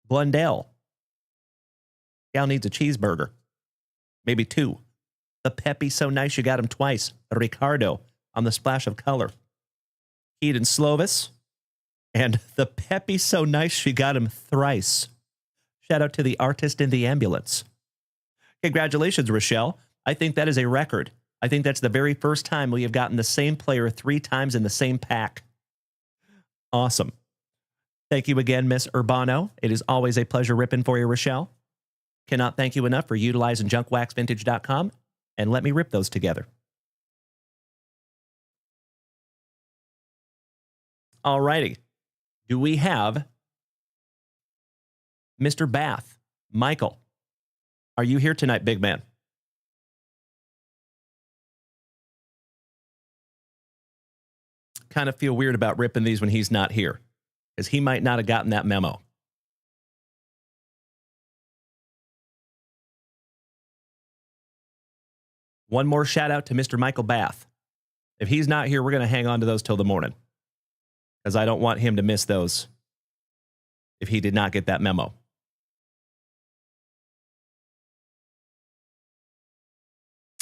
Blundell. Gal needs a cheeseburger. Maybe two. The Pepe so nice you got him twice. Ricardo on the splash of color. Keaton Slovis. And the Pepe so nice she got him thrice. Shout out to the artist in the ambulance. Congratulations, Rochelle. I think that is a record. I think that's the very first time we have gotten the same player 3 times in the same pack. Awesome. Thank you again, Miss Urbano. It is always a pleasure ripping for you, Rochelle. Cannot thank you enough for utilizing JunkWaxVintage.com, and let me rip those together. All righty. Do we have Mr. Bath? Michael, are you here tonight, big man? Kind of feel weird about ripping these when he's not here, because he might not have gotten that memo. One more shout out to Mr. Michael Bath. If he's not here, we're going to hang on to those till the morning, because I don't want him to miss those if he did not get that memo.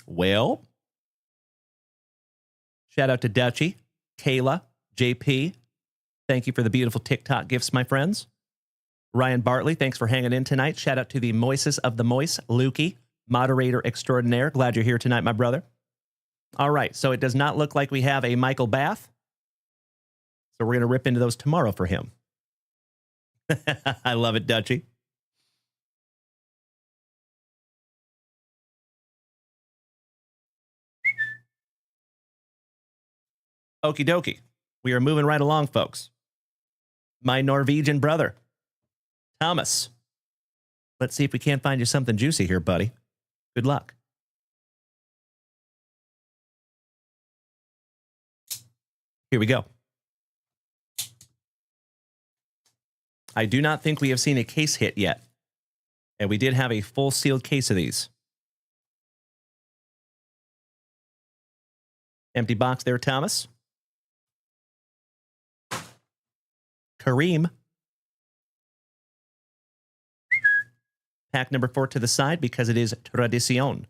Well, shout out to Dutchie, Kayla, JP. Thank you for the beautiful TikTok gifts, my friends. Ryan Bartley, thanks for hanging in tonight. Shout out to the Moises of the Moise, Lukey, moderator extraordinaire. Glad you're here tonight, my brother. All right, so it does not look like we have a Michael Bath. So we're going to rip into those tomorrow for him. I love it, Dutchie. Okie dokie. We are moving right along, folks. My Norwegian brother, Thomas. Let's see if we can't find you something juicy here, buddy. Good luck. Here we go. I do not think we have seen a case hit yet. And we did have a full sealed case of these. Empty box there, Thomas. Kareem. Pack number 4 to the side because it is Tradicion.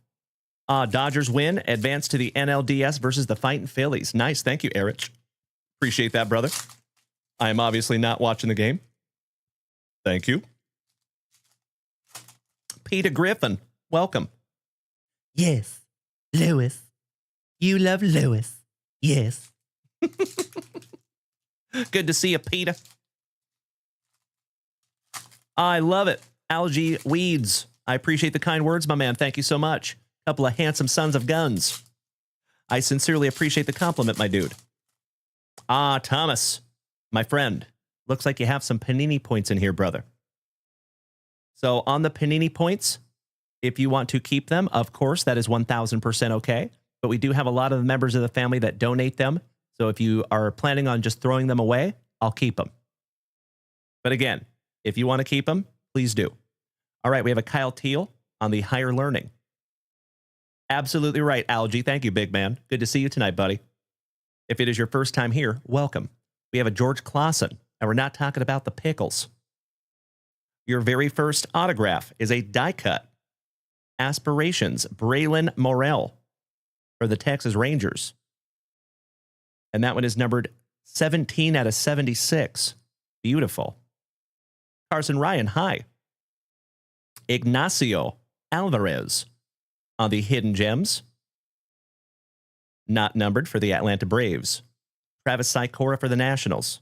Dodgers win, advance to the NLDS versus the Fightin' Phillies. Nice. Thank you, Erich. Appreciate that, brother. I am obviously not watching the game. Thank you. Peter Griffin, welcome. Yes, Lewis. You love Lewis. Yes. Good to see you, Peter. I love it. Algae Weeds. I appreciate the kind words, my man. Thank you so much. Couple of handsome sons of guns. I sincerely appreciate the compliment, my dude. Ah, Thomas, my friend. Looks like you have some Panini points in here, brother. So on the Panini points, if you want to keep them, of course, that is 1,000% okay. But we do have a lot of members of the family that donate them. So if you are planning on just throwing them away, I'll keep them. But again, if you want to keep them, please do. All right, we have a Kyle Teal on the higher learning. Absolutely right, Algie. Thank you, big man. Good to see you tonight, buddy. If it is your first time here, welcome. We have a George Clausen, and we're not talking about the pickles. Your very first autograph is a die cut. Aspirations, Braylon Morrell for the Texas Rangers. And that one is numbered 17 out of 76. Beautiful. Carson Ryan, hi. Ignacio Alvarez on the Hidden Gems. Not numbered for the Atlanta Braves. Travis Sikora for the Nationals.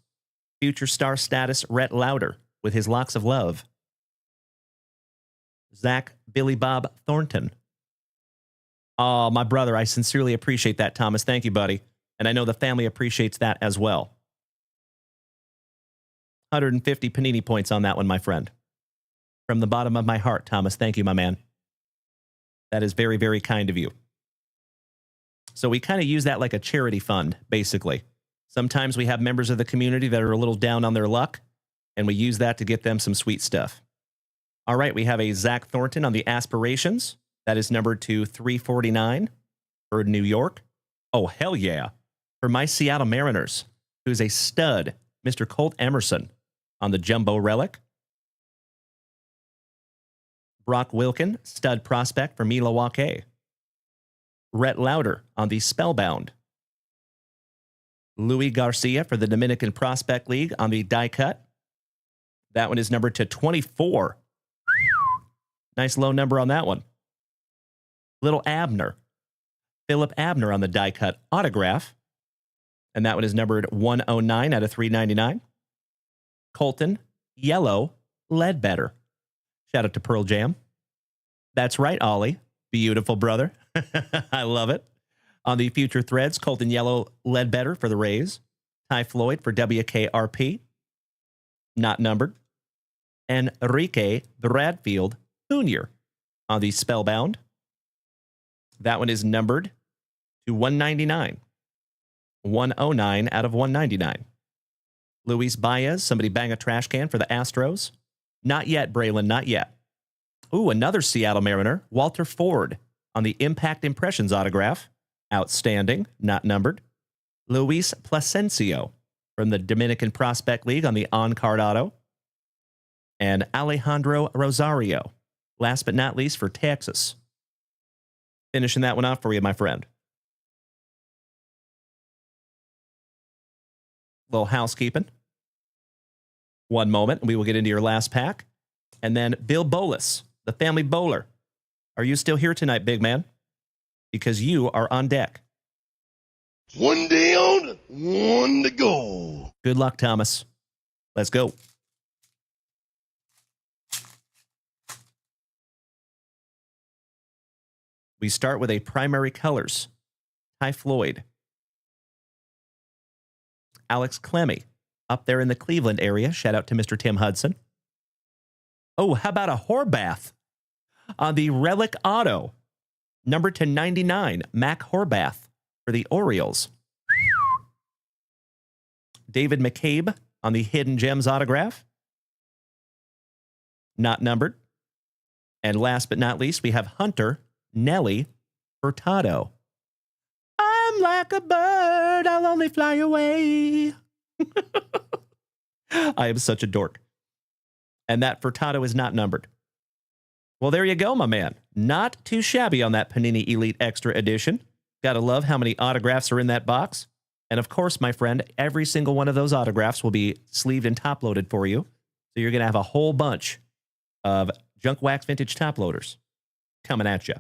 Future star status, Rhett Lauder with his Locks of Love. Zach Billy Bob Thornton. Oh, my brother, I sincerely appreciate that, Thomas. Thank you, buddy. And I know the family appreciates that as well. 150 Panini points on that one, my friend. From the bottom of my heart, Thomas. Thank you, my man. That is very, very kind of you. So we kind of use that like a charity fund, basically. Sometimes we have members of the community that are a little down on their luck, and we use that to get them some sweet stuff. All right, we have a Zach Thornton on the Aspirations. That is numbered to 349 for New York. Oh, hell yeah. For my Seattle Mariners, who's a stud, Mr. Colt Emerson on the Jumbo Relic. Brock Wilken, stud prospect for Milwaukee. Rhett Lauder on the Spellbound. Louis Garcia for the Dominican Prospect League on the die cut. That one is numbered to 24. Nice low number on that one. Little Abner. Philip Abner on the die cut autograph. And that one is numbered 109 out of 399. Colton Yellow Ledbetter. Shout out to Pearl Jam. That's right, Ollie. Beautiful, brother. I love it. On the Future Threads, Colton Yellow Ledbetter for the Rays. Ty Floyd for WKRP. Not numbered. And Enrique Bradfield Jr. on the Spellbound. That one is numbered to 199. 109 out of 199. Luis Baez, somebody bang a trash can for the Astros. Not yet, Braylon, not yet. Ooh, another Seattle Mariner, Walter Ford on the Impact Impressions autograph. Outstanding, not numbered. Luis Plasencio from the Dominican Prospect League on the on-card auto. And Alejandro Rosario, last but not least for Texas. Finishing that one off for you, my friend. Little housekeeping. One moment, we will get into your last pack. And then Bill Bolus, the family bowler. Are you still here tonight, big man? Because you are on deck. One down, one to go. Good luck, Thomas. Let's go. We start with a primary colors. Ty Floyd. Alex Clemmy, up there in the Cleveland area. Shout out to Mr. Tim Hudson. Oh, how about a Horvath on the Relic Auto, number to 99, Mac Horvath for the Orioles. David McCabe on the Hidden Gems autograph, not numbered. And last but not least, we have Hunter Nelly Furtado. I'm like a bird, I'll only fly away. I am such a dork. And that Furtado is not numbered. Well, there you go, my man. Not too shabby on that Panini Elite Extra Edition. Gotta love how many autographs are in that box. And of course, my friend, every single one of those autographs will be sleeved and top-loaded for you. So you're going to have a whole bunch of Junk Wax Vintage top loaders coming at you.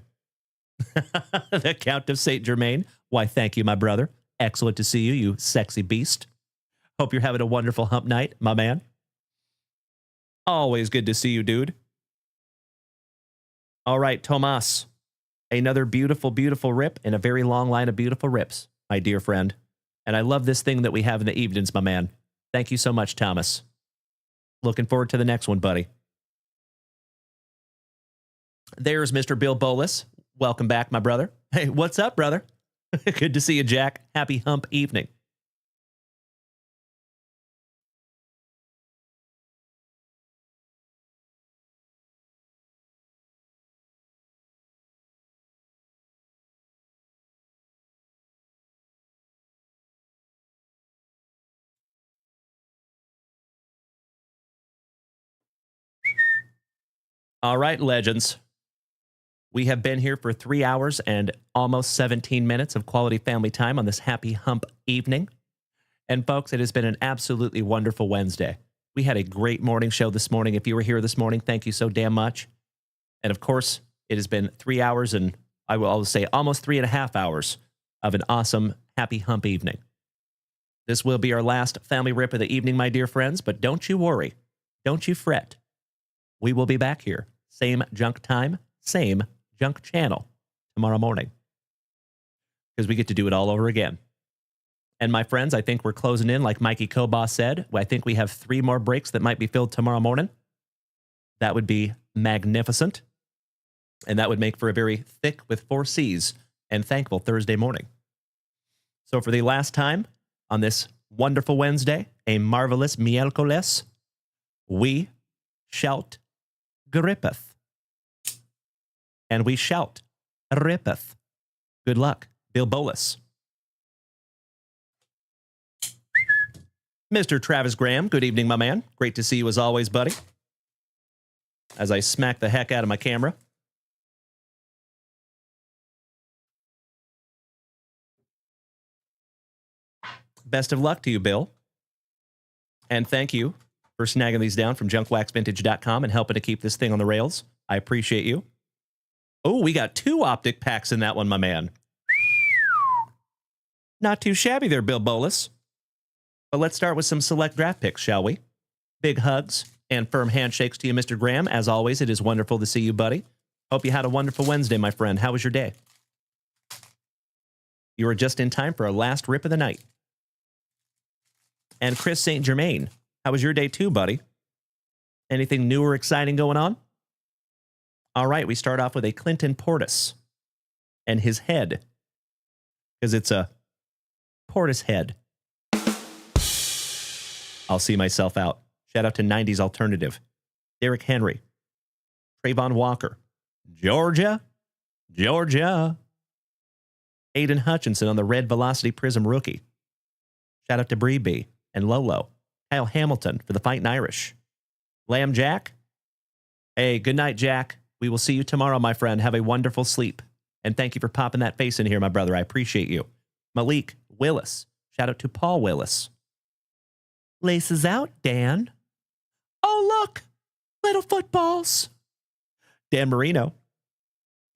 The Count of St. Germain. Why, thank you, my brother. Excellent to see you, you sexy beast. Hope you're having a wonderful hump night, my man. Always good to see you, dude. All right, Tomas. Another beautiful, beautiful rip and a very long line of beautiful rips, my dear friend. And I love this thing that we have in the evenings, my man. Thank you so much, Thomas. Looking forward to the next one, buddy. There's Mr. Bill Bolus. Welcome back, my brother. Hey, what's up, brother? Good to see you, Jack. Happy hump evening. All right, legends. We have been here for 3 hours and almost 17 minutes of quality family time on this happy hump evening. And folks, it has been an absolutely wonderful Wednesday. We had a great morning show this morning. If you were here this morning, thank you so damn much. And of course, it has been 3 hours and I will always say almost 3.5 hours of an awesome happy hump evening. This will be our last family rip of the evening, my dear friends, but don't you worry. Don't you fret. We will be back here. Same junk time, same junk channel tomorrow morning. Because we get to do it all over again. And my friends, I think we're closing in, like Mikey Koba said. I think we have 3 more breaks that might be filled tomorrow morning. That would be magnificent. And that would make for a very thick with 4 C's and thankful Thursday morning. So for the last time on this wonderful Wednesday, a marvelous miércoles, we shout grippeth. And we shout rippeth. Good luck, Bill Bolus. Mr. Travis Graham, good evening, my man. Great to see you as always, buddy. As I smack the heck out of my camera. Best of luck to you, Bill. And thank you for snagging these down from JunkWaxVintage.com and helping to keep this thing on the rails. I appreciate you. Oh, we got 2 optic packs in that one, my man. Not too shabby there, Bill Bolus. But let's start with some select draft picks, shall we? Big hugs and firm handshakes to you, Mr. Graham. As always, it is wonderful to see you, buddy. Hope you had a wonderful Wednesday, my friend. How was your day? You were just in time for our last rip of the night. And Chris St. Germain, how was your day too, buddy? Anything new or exciting going on? All right, we start off with a Clinton Portis and his head, because it's a Portis head. I'll see myself out. Shout out to 90s Alternative. Derrick Henry. Trayvon Walker. Georgia. Aiden Hutchinson on the Red Velocity Prizm rookie. Shout out to Bree B and Lolo. Kyle Hamilton for the Fighting Irish. Lamb Jack. Hey, good night, Jack. We will see you tomorrow, my friend. Have a wonderful sleep. And thank you for popping that face in here, my brother. I appreciate you. Malik Willis. Shout out to Paul Willis. Laces out, Dan. Oh, look. Little footballs. Dan Marino.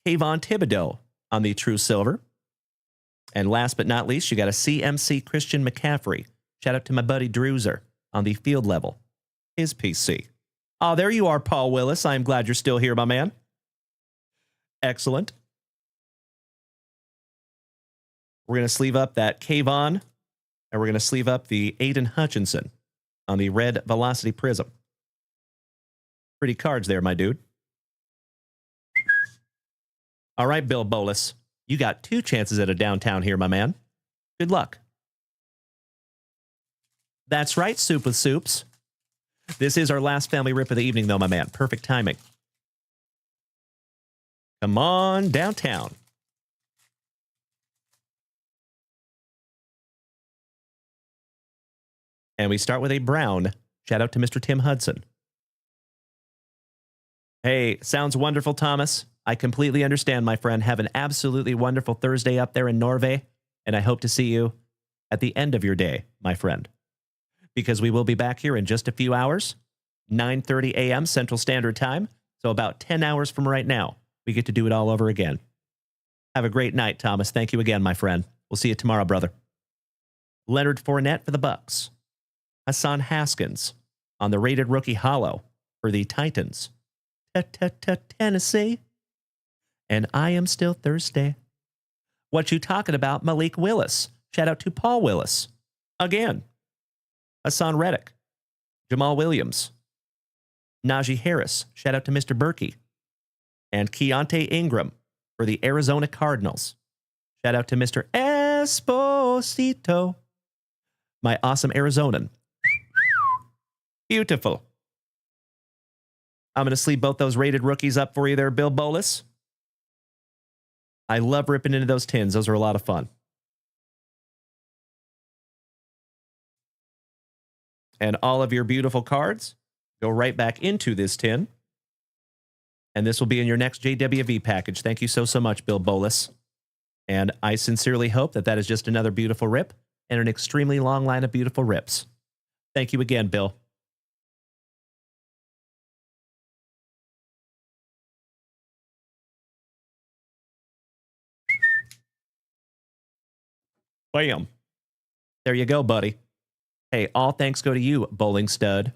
Kayvon Thibodeau on the True Silver. And last but not least, you got a CMC Christian McCaffrey. Shout out to my buddy Drewzer on the field level. His PC. Oh, there you are, Paul Willis. I'm glad you're still here, my man. Excellent. We're going to sleeve up that Kayvon, and we're going to sleeve up the Aiden Hutchinson on the Red Velocity Prizm. Pretty cards there, my dude. All right, Bill Bolus. You got 2 chances at a downtown here, my man. Good luck. That's right, Soup with Soups. This is our last family rip of the evening, though, my man. Perfect timing. Come on downtown. And we start with a brown. Shout out to Mr. Tim Hudson. Hey, sounds wonderful, Thomas. I completely understand, my friend. Have an absolutely wonderful Thursday up there in Norway, and I hope to see you at the end of your day, my friend. Because we will be back here in just a few hours 9:30 a.m. Central Standard Time. So about 10 hours from right now, we get to do it all over again. Have a great night, Thomas. Thank you again, my friend. We'll see you tomorrow, brother. Leonard Fournette for the Bucks. Hassan Haskins on the rated rookie hollow for the Titans. Tennessee. And I am still thirsty. What you talking about, Malik Willis? Shout out to Paul Willis. Again. Hassan Reddick. Jamal Williams. Najee Harris. Shout out to Mr. Berkey. And Keontae Ingram for the Arizona Cardinals. Shout out to Mr. Esposito. My awesome Arizonan. Beautiful. I'm going to sleeve both those rated rookies up for you there, Bill Bolus. I love ripping into those tins. Those are a lot of fun. And all of your beautiful cards go right back into this tin. And this will be in your next JWV package. Thank you so much, Bill Bolus. And I sincerely hope that that is just another beautiful rip and an extremely long line of beautiful rips. Thank you again, Bill. Bam. There you go, buddy. Hey, all thanks go to you, bowling stud.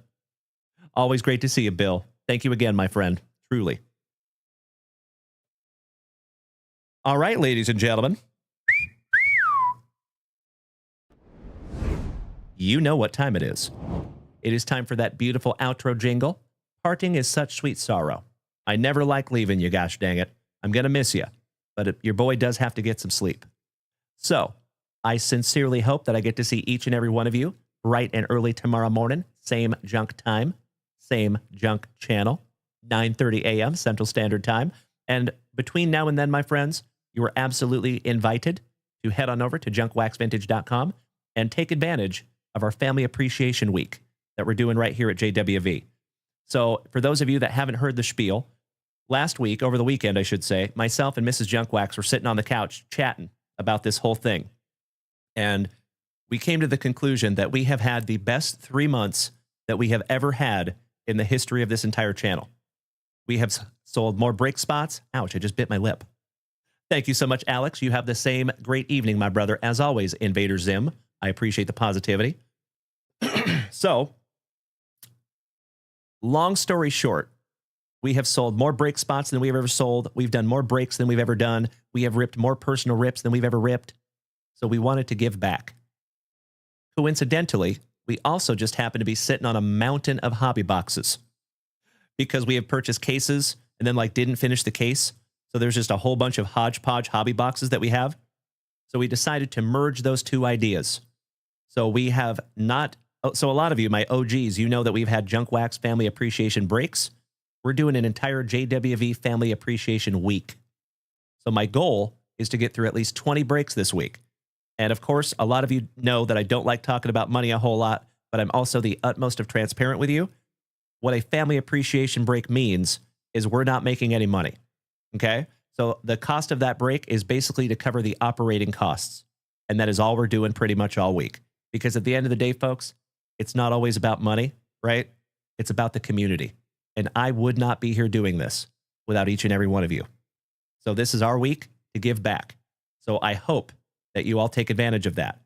Always great to see you, Bill. Thank you again, my friend. Truly. All right, ladies and gentlemen. You know what time it is. It is time for that beautiful outro jingle. Parting is such sweet sorrow. I never like leaving you, gosh dang it. I'm going to miss you. But your boy does have to get some sleep. So, I sincerely hope that I get to see each and every one of you bright and early tomorrow morning. Same junk time. Same junk channel. 9:30 a.m. Central Standard Time. And between now and then, my friends, you are absolutely invited to head on over to JunkWaxVintage.com and take advantage of our Family Appreciation Week that we're doing right here at JWV. So for those of you that haven't heard the spiel, last week, over the weekend, I should say, myself and Mrs. Junkwax were sitting on the couch chatting about this whole thing. And we came to the conclusion that we have had the best 3 months that we have ever had in the history of this entire channel. We have sold more break spots. Ouch, I just bit my lip. Thank you so much, Alex. You have the same great evening, my brother. As always, Invader Zim. I appreciate the positivity. So, long story short, we have sold more break spots than we've ever sold. We've done more breaks than we've ever done. We have ripped more personal rips than we've ever ripped. So we wanted to give back. Coincidentally, we also just happen to be sitting on a mountain of hobby boxes because we have purchased cases and then didn't finish the case. So there's just a whole bunch of hodgepodge hobby boxes that we have. So we decided to merge those two ideas. So we have not, so a lot of you, my OGs, you know that we've had Junk Wax Family Appreciation Breaks. We're doing an entire JWV Family Appreciation Week. So my goal is to get through at least 20 breaks this week. And of course, a lot of you know that I don't like talking about money a whole lot, but I'm also the utmost of transparent with you. What a Family Appreciation Break means is we're not making any money. Okay? So the cost of that break is basically to cover the operating costs. And that is all we're doing pretty much all week. Because at the end of the day, folks, it's not always about money, right? It's about the community. And I would not be here doing this without each and every one of you. So this is our week to give back. So I hope that you all take advantage of that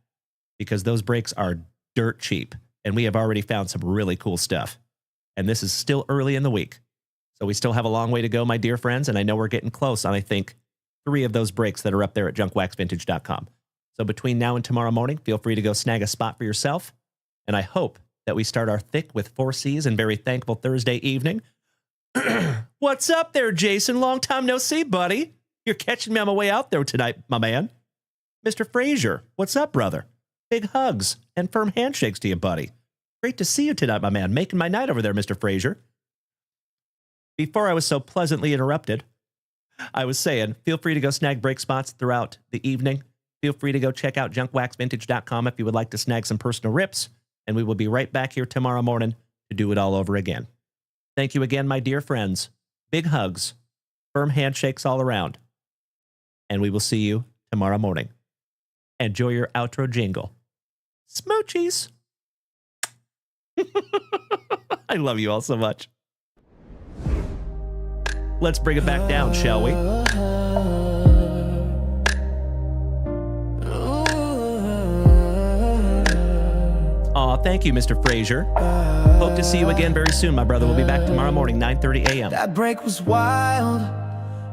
because those breaks are dirt cheap. And we have already found some really cool stuff. And this is still early in the week. So we still have a long way to go, my dear friends. And I know we're getting close on, I think, 3 of those breaks that are up there at JunkWaxVintage.com. So between now and tomorrow morning, feel free to go snag a spot for yourself. And I hope that we start our thick with 4 C's and very thankful Thursday evening. What's up there, Jason? Long time no see, buddy. You're catching me on my way out there tonight, my man. Mr. Frazier, what's up, brother? Big hugs and firm handshakes to you, buddy. Great to see you tonight, my man. Making my night over there, Mr. Frazier. Before I was so pleasantly interrupted, I was saying, feel free to go snag break spots throughout the evening. Feel free to go check out JunkWaxVintage.com if you would like to snag some personal rips. And we will be right back here tomorrow morning to do it all over again. Thank you again, my dear friends. Big hugs, firm handshakes all around. And we will see you tomorrow morning. Enjoy your outro jingle. Smoochies. I love you all so much. Let's bring it back down, shall we? Aw, thank you, Mr. Frazier. Hope to see you again very soon, my brother. We'll be back tomorrow morning, 9:30 a.m. That break was wild.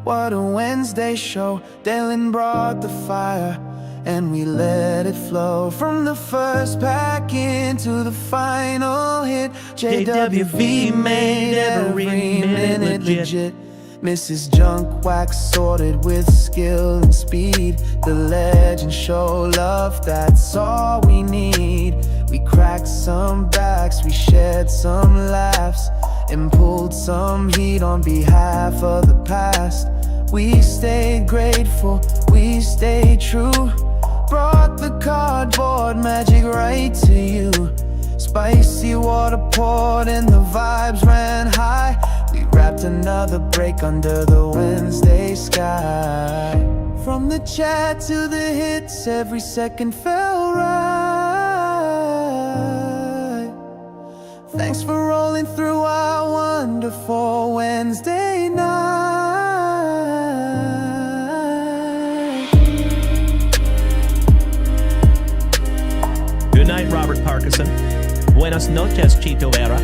What a Wednesday show. Dalen brought the fire, and we let it flow. From the first pack into the final hit, JWV made every minute legit. Mrs. Junk Wax sorted with skill and speed. The legends show love, that's all we need. We cracked some backs, we shared some laughs, and pulled some heat on behalf of the past. We stayed grateful, we stayed true. Brought the cardboard magic right to you. Spicy water poured and the vibes ran high. We wrapped another break under the Wednesday sky. From the chat to the hits, every second felt right. Thanks for rolling through our wonderful Wednesday night. Good night, Robert Parkinson. Buenas noches, Chito Vera.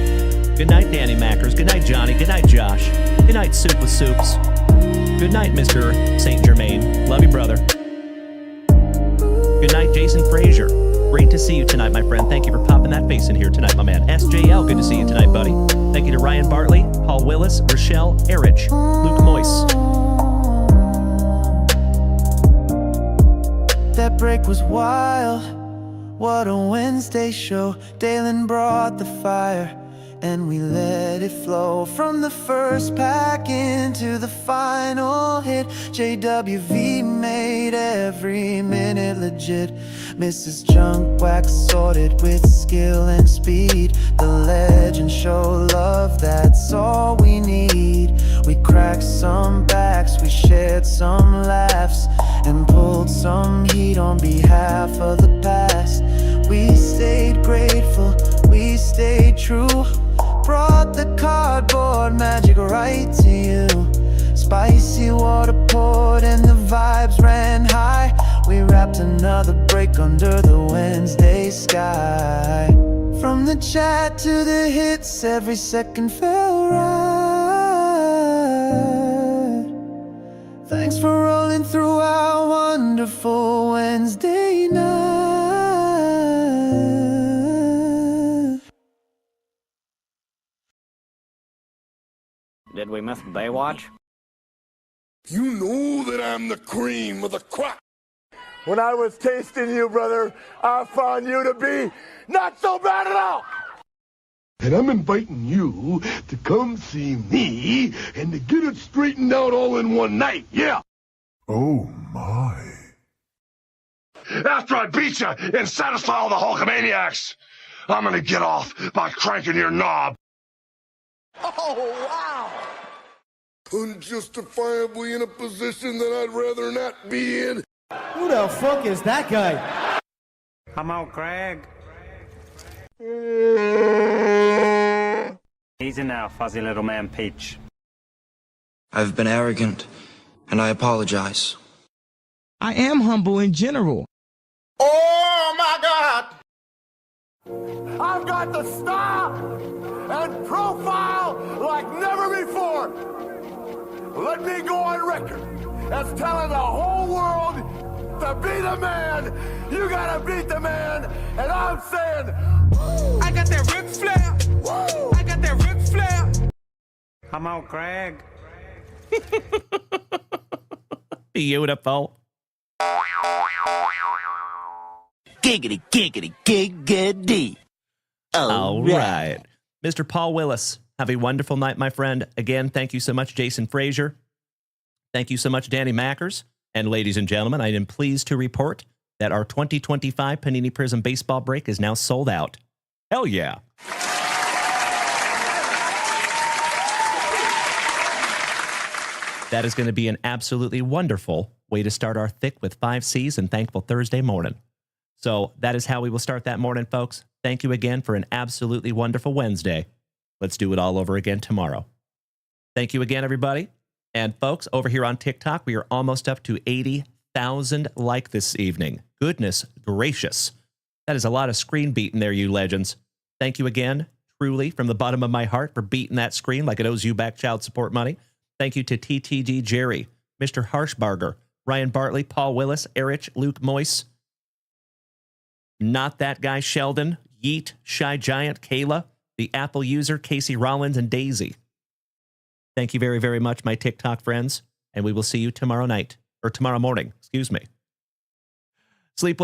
Good night, Danny Mackers. Good night, Johnny. Good night, Josh. Good night, Soup with Soups. Good night, Mr. St. Germain. Love you, brother. Good night, Jason Frazier. Great to see you tonight, my friend. Thank you for popping that face in here tonight, my man. SJL, good to see you tonight, buddy. Thank you to Ryan Bartley, Paul Willis, Rochelle Erich, Luke Moyce. That break was wild. What a Wednesday show. Dalen brought the fire, and we let it flow. From the first pack into the final hit, JWV made every minute legit. Mrs. Junk Wax sorted with skill and speed. The legends show love, that's all we need. We cracked some backs, we shared some laughs, and pulled some heat on behalf of the past. We stayed grateful, we stayed true. Brought the cardboard magic right to you. Spicy water poured and the vibes ran high. We wrapped another break under the Wednesday sky. From the chat to the hits, every second felt right. Thanks for rolling through our wonderful Wednesday night. Did we miss Baywatch? You know that I'm the cream of the crop. When I was tasting you, brother, I found you to be not so bad at all. And I'm inviting you to come see me and to get it straightened out all in one night, yeah. Oh, my. After I beat you and satisfy all the Hulkamaniacs, I'm gonna get off by cranking your knob. Oh, wow. Unjustifiably in a position that I'd rather not be in. Who the fuck is that guy? Come out, Greg. Easy now, fuzzy little man Peach. I've been arrogant, and I apologize. I am humble in general. Oh, my God. I've got the style and profile like never before. Let me go on record as telling the whole world to be the man. You gotta beat the man, and I'm saying, woo. I got that Ric Flair. Woo. I got that Ric Flair. Come out, Greg. Beautiful. Giggity, giggity, giggity. All right. Mr. Paul Willis, have a wonderful night, my friend. Again, thank you so much, Jason Frazier. Thank you so much, Danny Mackers. And ladies and gentlemen, I am pleased to report that our 2025 Panini Prizm Baseball Break is now sold out. Hell yeah. That is going to be an absolutely wonderful way to start our Thick with 5 C's and Thankful Thursday morning. So that is how we will start that morning, folks. Thank you again for an absolutely wonderful Wednesday. Let's do it all over again tomorrow. Thank you again, everybody. And folks, over here on TikTok, we are almost up to 80,000 like this evening. Goodness gracious. That is a lot of screen beating there, you legends. Thank you again, truly, from the bottom of my heart for beating that screen like it owes you back child support money. Thank you to TTG Jerry, Mr. Harshbarger, Ryan Bartley, Paul Willis, Erich, Luke Moyce, Not That Guy Sheldon, Yeet, Shy Giant, Kayla, the Apple user, Casey Rollins, and Daisy. Thank you very, very much, my TikTok friends, and we will see you tomorrow night, or tomorrow morning, excuse me. Sleep well.